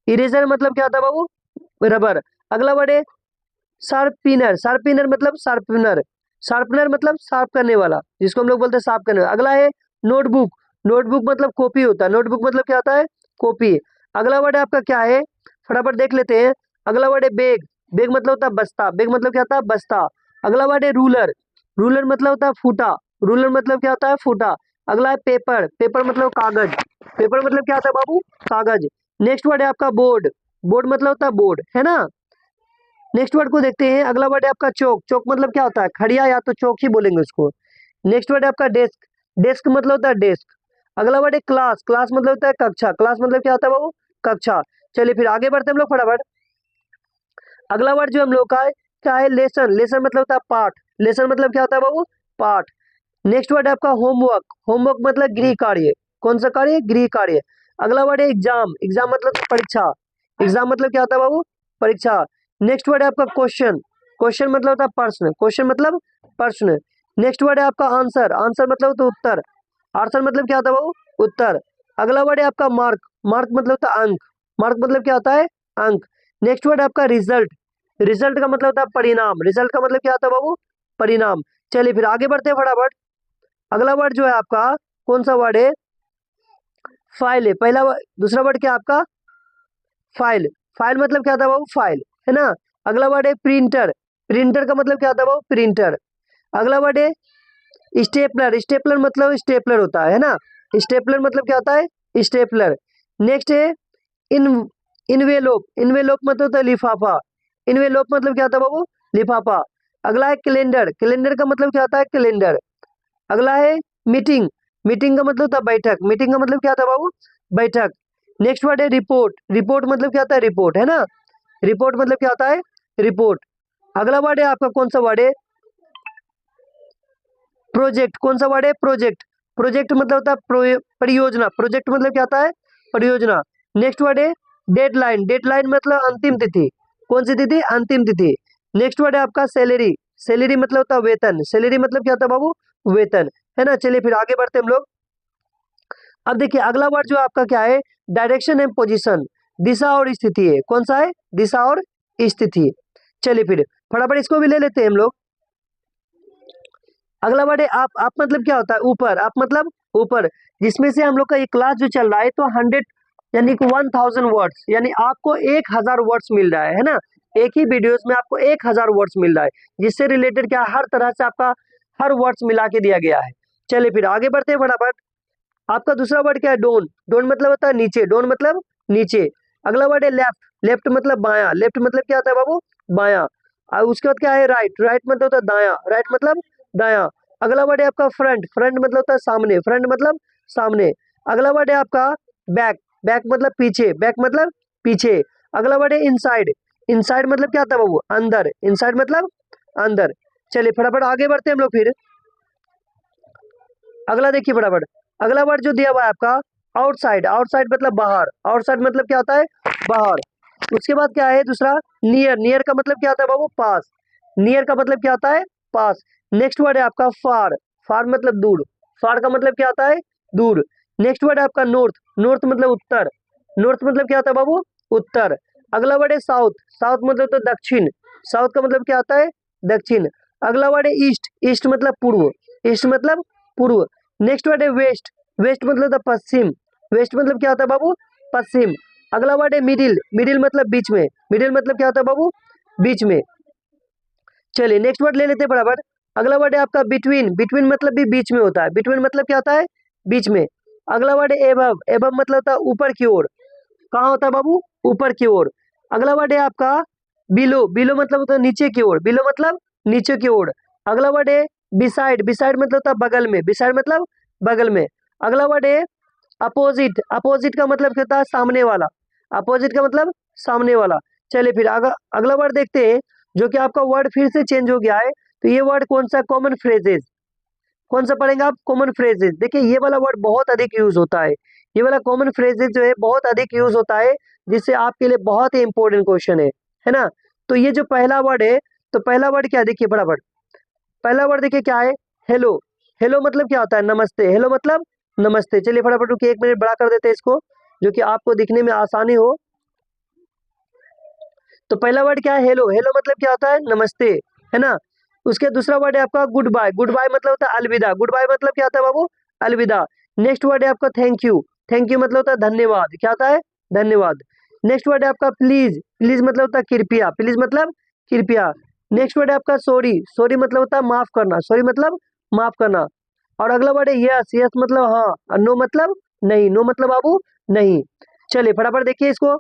इरेजर मतलब क्या होता है बाबू, रबर। अगला वर्ड है शार्पनर, शार्पनर मतलब शार्पनर। शार्पनर मतलब शार्प करने वाला, जिसको हम लोग बोलते हैं शार्प करने वाला। अगला है नोटबुक, नोटबुक मतलब कॉपी होता है। नोटबुक मतलब क्या होता है, कॉपी। अगला वर्ड आपका क्या है, फटाफट देख लेते हैं। अगला वर्ड है बैग, बैग मतलब होता है बस्ता। बैग मतलब क्या होता है, बस्ता। अगला वर्ड है रूलर, रूलर मतलब होता है फूटा। रूलर मतलब क्या होता है, फूटा। अगला है पेपर, पेपर मतलब कागज। पेपर मतलब क्या होता है बाबू, कागज। नेक्स्ट वर्ड है आपका बोर्ड, बोर्ड मतलब होता है बोर्ड, है ना। नेक्स्ट वर्ड को देखते हैं। अगला वर्ड है आपका चौक, चौक मतलब क्या होता है, खड़िया या तो चौक ही बोलेंगे उसको। नेक्स्ट वर्ड है आपका डेस्क, डेस्क मतलब होता है डेस्क। अगला वर्ड है क्लास, क्लास मतलब होता है कक्षा। क्लास मतलब क्या होता है बाबू, कक्षा। चलिए फिर आगे बढ़ते हैं हम लोग फटाफट। अगला वर्ड जो हम लोग का है क्या है, लेसन, लेसन मतलब होता है पाठ। लेसन मतलब क्या होता है बाबू, पाठ। नेक्स्ट वर्ड है आपका होमवर्क, होमवर्क मतलब गृह कार्य। कौन सा कार्य, गृह कार्य। अगला वर्ड है एग्जाम, एग्जाम मतलब परीक्षा। एग्जाम मतलब क्या होता है बाबू, परीक्षा। नेक्स्ट वर्ड है आपका क्वेश्चन, क्वेश्चन मतलब होता है प्रश्न। क्वेश्चन मतलब प्रश्न। नेक्स्ट वर्ड है आपका आंसर, आंसर मतलब होता है उत्तर। आंसर मतलब क्या होता है बाबू, उत्तर। अगला वर्ड है आपका मार्क, मार्क मतलब होता है अंक। मार्क मतलब क्या होता है, अंक। नेक्स्ट वर्ड है आपका रिजल्ट, रिजल्ट का मतलब होता है परिणाम, रिजल्ट का मतलब क्या होता है बाबू, परिणाम। चलिए फिर आगे बढ़ते हैं फटाफट। अगला वर्ड जो है आपका कौन सा वर्ड है, फाइल है। दूसरा वर्ड क्या है आपका, फाइल। फाइल मतलब क्या था बाबू, फाइल, है ना। अगला वर्ड है प्रिंटर, प्रिंटर का मतलब क्या था बाबू, प्रिंटर। अगला वर्ड है स्टेपलर, स्टेपलर मतलब स्टेपलर होता है ना, स्टेपलर मतलब क्या होता है, स्टेपलर। नेक्स्ट है इन इनवेलोप, इनवेलोप मतलब होता है लिफाफा, इनवेलोप मतलब क्या होता है बाबू, लिफाफा। अगला है कैलेंडर, कैलेंडर का मतलब क्या होता है, कैलेंडर। अगला है मीटिंग, मीटिंग का मतलब होता है बैठक, मीटिंग का मतलब क्या होता है बाबू, बैठक। नेक्स्ट वर्ड है रिपोर्ट, रिपोर्ट मतलब क्या होता है, रिपोर्ट, है ना, रिपोर्ट मतलब क्या होता है, रिपोर्ट। अगला वर्ड है आपका कौन सा वर्ड है, प्रोजेक्ट, कौन सा वर्ड है, प्रोजेक्ट। प्रोजेक्ट मतलब होता है परियोजना, प्रोजेक्ट मतलब क्या होता है, परियोजना। नेक्स्ट वर्ड है डेडलाइन, डेडलाइन मतलब अंतिम तिथि, कौन सी तिथि, अंतिम तिथि। नेक्स्ट वर्ड है आपका सैलरी, सैलरी मतलब होता है वेतन, सैलरी मतलब क्या होता है बाबू, वेतन, है ना। चलिए फिर आगे बढ़ते हैं हम लोग। अब देखिए अगला वर्ड जो आपका क्या है, डायरेक्शन एंड पोजीशन, दिशा और स्थिति है, कौन सा है, दिशा और स्थिति। चलिए फिर फटाफट इसको भी ले लेते हैं हम लोग। अगला वर्ड है आप मतलब क्या होता है, ऊपर, आप मतलब ऊपर, जिसमें से हम लोग का ये क्लास जो चल रहा है तो 100 यानी कि 1000 वर्ड्स, यानी आपको 1000 वर्ड्स मिल रहा है ना, एक ही वीडियोस में आपको 1000 वर्ड्स मिल रहा है, जिससे रिलेटेड क्या हर तरह से आपका हर वर्ड्स मिला के दिया गया है। चलिए फिर आगे बढ़ते हैं फटाफट। आपका दूसरा वर्ड क्या है, डोन, डोन मतलब होता है नीचे, डोन मतलब नीचे। अगला वर्ड है लेफ्ट, लेफ्ट मतलब बायां, लेफ्ट मतलब क्या होता है बाबू, बायां। और उसके बाद क्या है राइट, राइट मतलब होता है दायां, राइट मतलब दायां। अगला वर्ड है आपका फ्रंट, फ्रंट मतलब होता है सामने, फ्रंट मतलब सामने। अगला वर्ड है आपका बैक, बैक मतलब पीछे, बैक मतलब पीछे। अगला वर्ड है इनसाइड, इनसाइड मतलब क्या होता है बाबू, अंदर, इनसाइड मतलब अंदर। चलिए फटाफट आगे बढ़ते हैं हम लोग फिर। अगला देखिए फटाफट, अगला वर्ड जो दिया हुआ है आपका आउटसाइड, आउटसाइड मतलब बाहर, आउटसाइड मतलब क्या होता है, बाहर। उसके बाद क्या है दूसरा नियर, नियर का मतलब क्या होता है बाबू, पास, नियर का मतलब क्या होता है, पास। नेक्स्ट वर्ड है आपका फार, फार मतलब दूर, फार का मतलब क्या होता है, दूर। नेक्स्ट वर्ड है आपका नॉर्थ, नॉर्थ मतलब उत्तर, नॉर्थ मतलब क्या होता है बाबू, उत्तर। अगला वर्ड है साउथ, साउथ मतलब तो दक्षिण, साउथ का मतलब क्या होता है, दक्षिण। अगला वर्ड है ईस्ट, ईस्ट मतलब पूर्व, ईस्ट मतलब पूर्व। नेक्स्ट वर्ड है वेस्ट, वेस्ट मतलब था पश्चिम, वेस्ट मतलब क्या होता है बाबू, पश्चिम। अगला वर्ड है मिडिल, मिडिल मतलब बीच में, मिडिल मतलब क्या होता है बाबू, बीच में। चलिए नेक्स्ट वर्ड ले लेते हैं बराबर। अगला वर्ड है आपका बिटवीन, बिटवीन मतलब भी बीच में होता है, बिटवीन मतलब क्या होता है, बीच में। अगला वर्ड है एबव, एबव मतलब होता है ऊपर की ओर, कहाँ होता है बाबू, ऊपर की ओर। अगला वर्ड है आपका बिलो, बिलो मतलब होता है नीचे की ओर, बिलो मतलब नीचे की ओर। अगला वर्ड है बिसाइड, बिसाइड मतलब होता है बगल में, बिसाइड मतलब बगल में। अगला वर्ड है अपोजिट, अपोजिट का मतलब क्या होता है, सामने वाला, अपोजिट का मतलब सामने वाला। चलिए फिर अगला वर्ड देखते हैं, जो कि आपका वर्ड फिर से चेंज हो गया है। तो ये वर्ड कौन सा, कॉमन फ्रेजेस, कौन सा पढ़ेंगे आप, कॉमन फ्रेजेस। देखिए ये वाला वर्ड बहुत अधिक यूज होता है, ये वाला कॉमन फ्रेजेस जो है बहुत अधिक यूज होता है, जिससे आपके लिए बहुत ही इंपॉर्टेंट क्वेश्चन है ना। तो ये जो पहला वर्ड है, तो पहला वर्ड क्या है, देखिए फटाफट। पहला वर्ड देखिए क्या है, हेलो, हेलो मतलब क्या होता है, नमस्ते, हेलो मतलब नमस्ते। चलिए फटाफट रुकिए, 1 मिनट बड़ा कर देते हैं इसको, जो कि आपको दिखने में आसानी हो। तो पहला वर्ड क्या है, हेलो, हेलो मतलब क्या होता है, नमस्ते, है ना। उसके दूसरा वर्ड है आपका गुड बाय, गुड बाय मतलब होता है अलविदा, गुड बाय मतलब क्या होता है बाबू, अलविदा। नेक्स्ट वर्ड है आपका थैंक यू, थैंक यू मतलब होता है धन्यवाद, क्या होता है, धन्यवाद। नेक्स्ट वर्ड है आपका प्लीज, प्लीज मतलब होता है कृपया, प्लीज मतलब कृपया। नेक्स्ट वर्ड है आपका सॉरी, सॉरी मतलब होता है माफ करना, सॉरी मतलब माफ करना। और अगला वर्ड है यस, यस मतलब हाँ, और नो मतलब नहीं, नो मतलब बाबू नहीं। चलिए फटाफट देखिए इसको।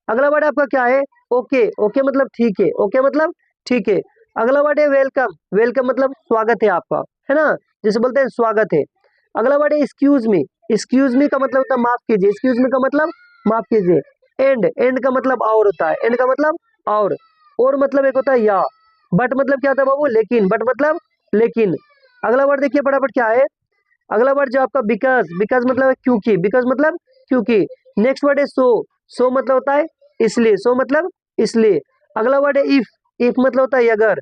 अगला वर्ड आपका क्या है, ओके, ओके मतलब ठीक है, ओके मतलब ठीक है। अगला वर्ड है वेलकम, वेलकम मतलब स्वागत है आपका, है ना, जैसे बोलते हैं स्वागत है। अगला वर्ड है एक्सक्यूज मी, एक्सक्यूज मी का मतलब होता है माफ कीजिए, एक्सक्यूज मी का मतलब माफ कीजिए। एंड, एंड का मतलब और होता है, एंड का मतलब और मतलब एक होता है या। बट मतलब क्या होता है बाबू, लेकिन, बट मतलब लेकिन। अगला वर्ड देखिए फटाफट क्या है, अगला वर्ड जो आपका बिकॉज, बिकॉज मतलब है क्योंकि, बिकॉज मतलब क्योंकि। नेक्स्ट वर्ड है सो मतलब होता है इसलिए, सो मतलब इसलिए। अगला वर्ड है इफ मतलब होता है अगर,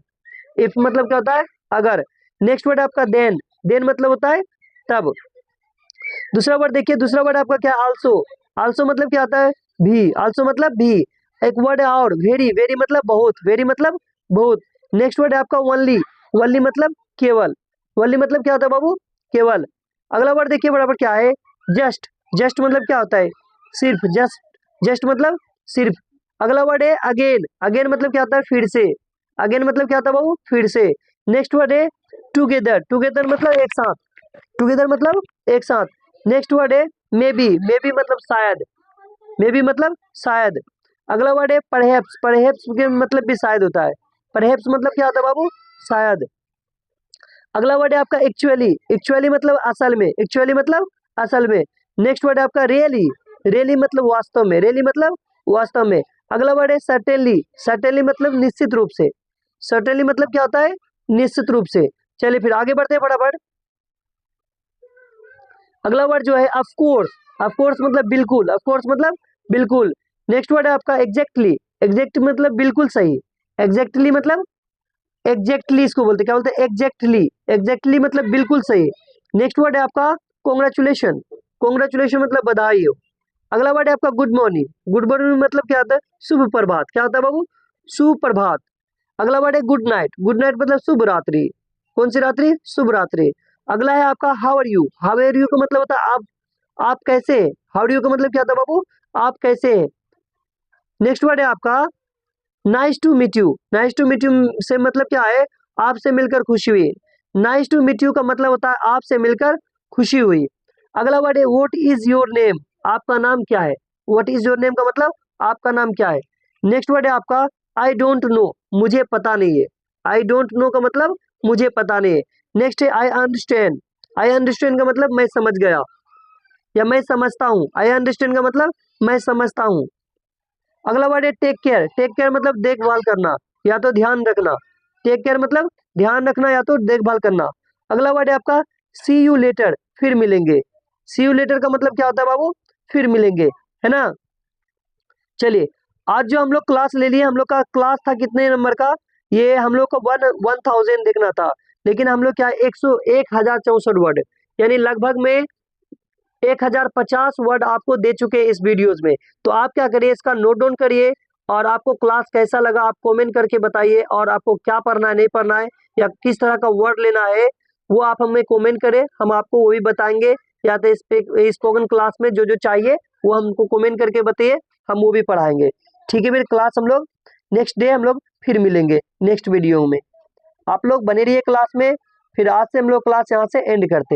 इफ मतलब क्या होता है अगर। नेक्स्ट वर्ड आपका देन मतलब होता है तब। दूसरा वर्ड देखिए, दूसरा वर्ड आपका क्या है, आल्सो, आल्सो मतलब क्या आता है भी, आल्सो मतलब भी। एक वर्ड है और, वेरी, वेरी मतलब बहुत, वेरी मतलब बहुत। नेक्स्ट वर्ड है आपका ओनली, ओनली मतलब केवल, ओनली मतलब क्या होता है बाबू, केवल। अगला वर्ड देखिए बराबर क्या है, जस्ट, जस्ट मतलब क्या होता है, सिर्फ, जस्ट, जस्ट मतलब सिर्फ। अगला वर्ड है अगेन, अगेन मतलब क्या होता है, फिर से, अगेन मतलब क्या होता है बाबू, फिर से। नेक्स्ट वर्ड है टुगेदर, टुगेदर मतलब एक साथ, टुगेदर मतलब एक साथ। नेक्स्ट वर्ड है मे बी मतलब शायद, मे बी मतलब शायद। अगला वर्ड है परहैप्स, परहैप्स के मतलब भी शायद होता है, परहैप्स मतलब क्या होता है बाबू, शायद। अगला वर्ड है आपका एक्चुअली, एक्चुअली मतलब असल में, एक्चुअली मतलब असल में। नेक्स्ट वर्ड है आपका रियली, रियली मतलब वास्तव में, रियली मतलब वास्तव में। अगला वर्ड है सर्टेनली, सर्टेनली मतलब निश्चित रूप से, सर्टेनली मतलब क्या होता है, निश्चित रूप से। चलिए फिर आगे बढ़ते हैं फटाफट। अगला वर्ड जो है ऑफ कोर्स, ऑफ कोर्स मतलब बिल्कुल, ऑफ कोर्स मतलब बिल्कुल। नेक्स्ट वर्ड है आपका एग्जैक्टली, एग्जैक्ट मतलब बिल्कुल सही, एग्जैक्टली मतलब, एग्जैक्टली इसको बोलते हैं, क्या बोलते हैं, एग्जैक्टली, एग्जैक्टली मतलब बिल्कुल सही। नेक्स्ट वर्ड है आपका कॉन्ग्रेचुलेशन, कॉन्ग्रेचुलेशन मतलब बधाई हो। अगला वर्ड है आपका गुड मॉर्निंग, गुड मॉर्निंग मतलब क्या होता है, शुभ प्रभात, क्या होता है बाबू, शुभ प्रभात। अगला वर्ड है गुड नाइट, गुड नाइट मतलब शुभ रात्रि, कौन सी रात्रि, शुभ रात्रि। अगला है आपका how are you, how are you का मतलब होता है आप कैसे हैं, हाउ आर यू का मतलब क्या होता है बाबू, आप कैसे हैं। नेक्स्ट वर्ड है आपका nice to meet you, nice to meet you से मतलब क्या है, आपसे मिलकर खुशी हुई, नाइस टू मीट यू का मतलब होता है आपसे मिलकर खुशी हुई। अगला वर्ड है व्हाट इज योर नेम, आपका नाम क्या है, व्हाट इज योर नेम का मतलब आपका नाम क्या है। नेक्स्ट वर्ड है आपका आई डोंट नो, मुझे पता नहीं है, आई डोंट नो का मतलब मुझे पता नहीं है। नेक्स्ट है आई अंडरस्टैंड, आई अंडरस्टैंड का मतलब मैं समझ गया या मैं समझता हूँ, आई अंडरस्टैंड का मतलब मैं समझता हूँ। अगला वर्ड है टेक केयर, टेक केयर मतलब देखभाल करना या तो ध्यान रखना, टेक केयर मतलब ध्यान रखना या तो देखभाल करना। अगला वर्ड है आपका सी यू लेटर, फिर मिलेंगे, सी यू लेटर का मतलब क्या होता है बाबू, फिर मिलेंगे, है ना। चलिए आज जो हम लोग क्लास ले लिए, हम लोग का क्लास था कितने नंबर का, ये हम लोग को 1000 देखना था, लेकिन हम लोग क्या 1064 वर्ड, यानी लगभग में 1050 वर्ड आपको दे चुके हैं इस वीडियोस में। तो आप क्या करिए, इसका नोट डाउन करिए और आपको क्लास कैसा लगा आप कमेंट करके बताइए, और आपको क्या पढ़ना है नहीं पढ़ना है या किस तरह का वर्ड लेना है वो आप हमें कमेंट करें, हम आपको वो भी बताएंगे। या तो स्पोकन क्लास में जो जो चाहिए वो हमको कमेंट करके बताइए, हम वो भी पढ़ाएंगे। ठीक है, मेरी क्लास हम लोग नेक्स्ट डे हम लोग फिर मिलेंगे नेक्स्ट वीडियो में, आप लोग बने रहिए क्लास में। फिर आज से हम लोग क्लास यहाँ से एंड करते हैं।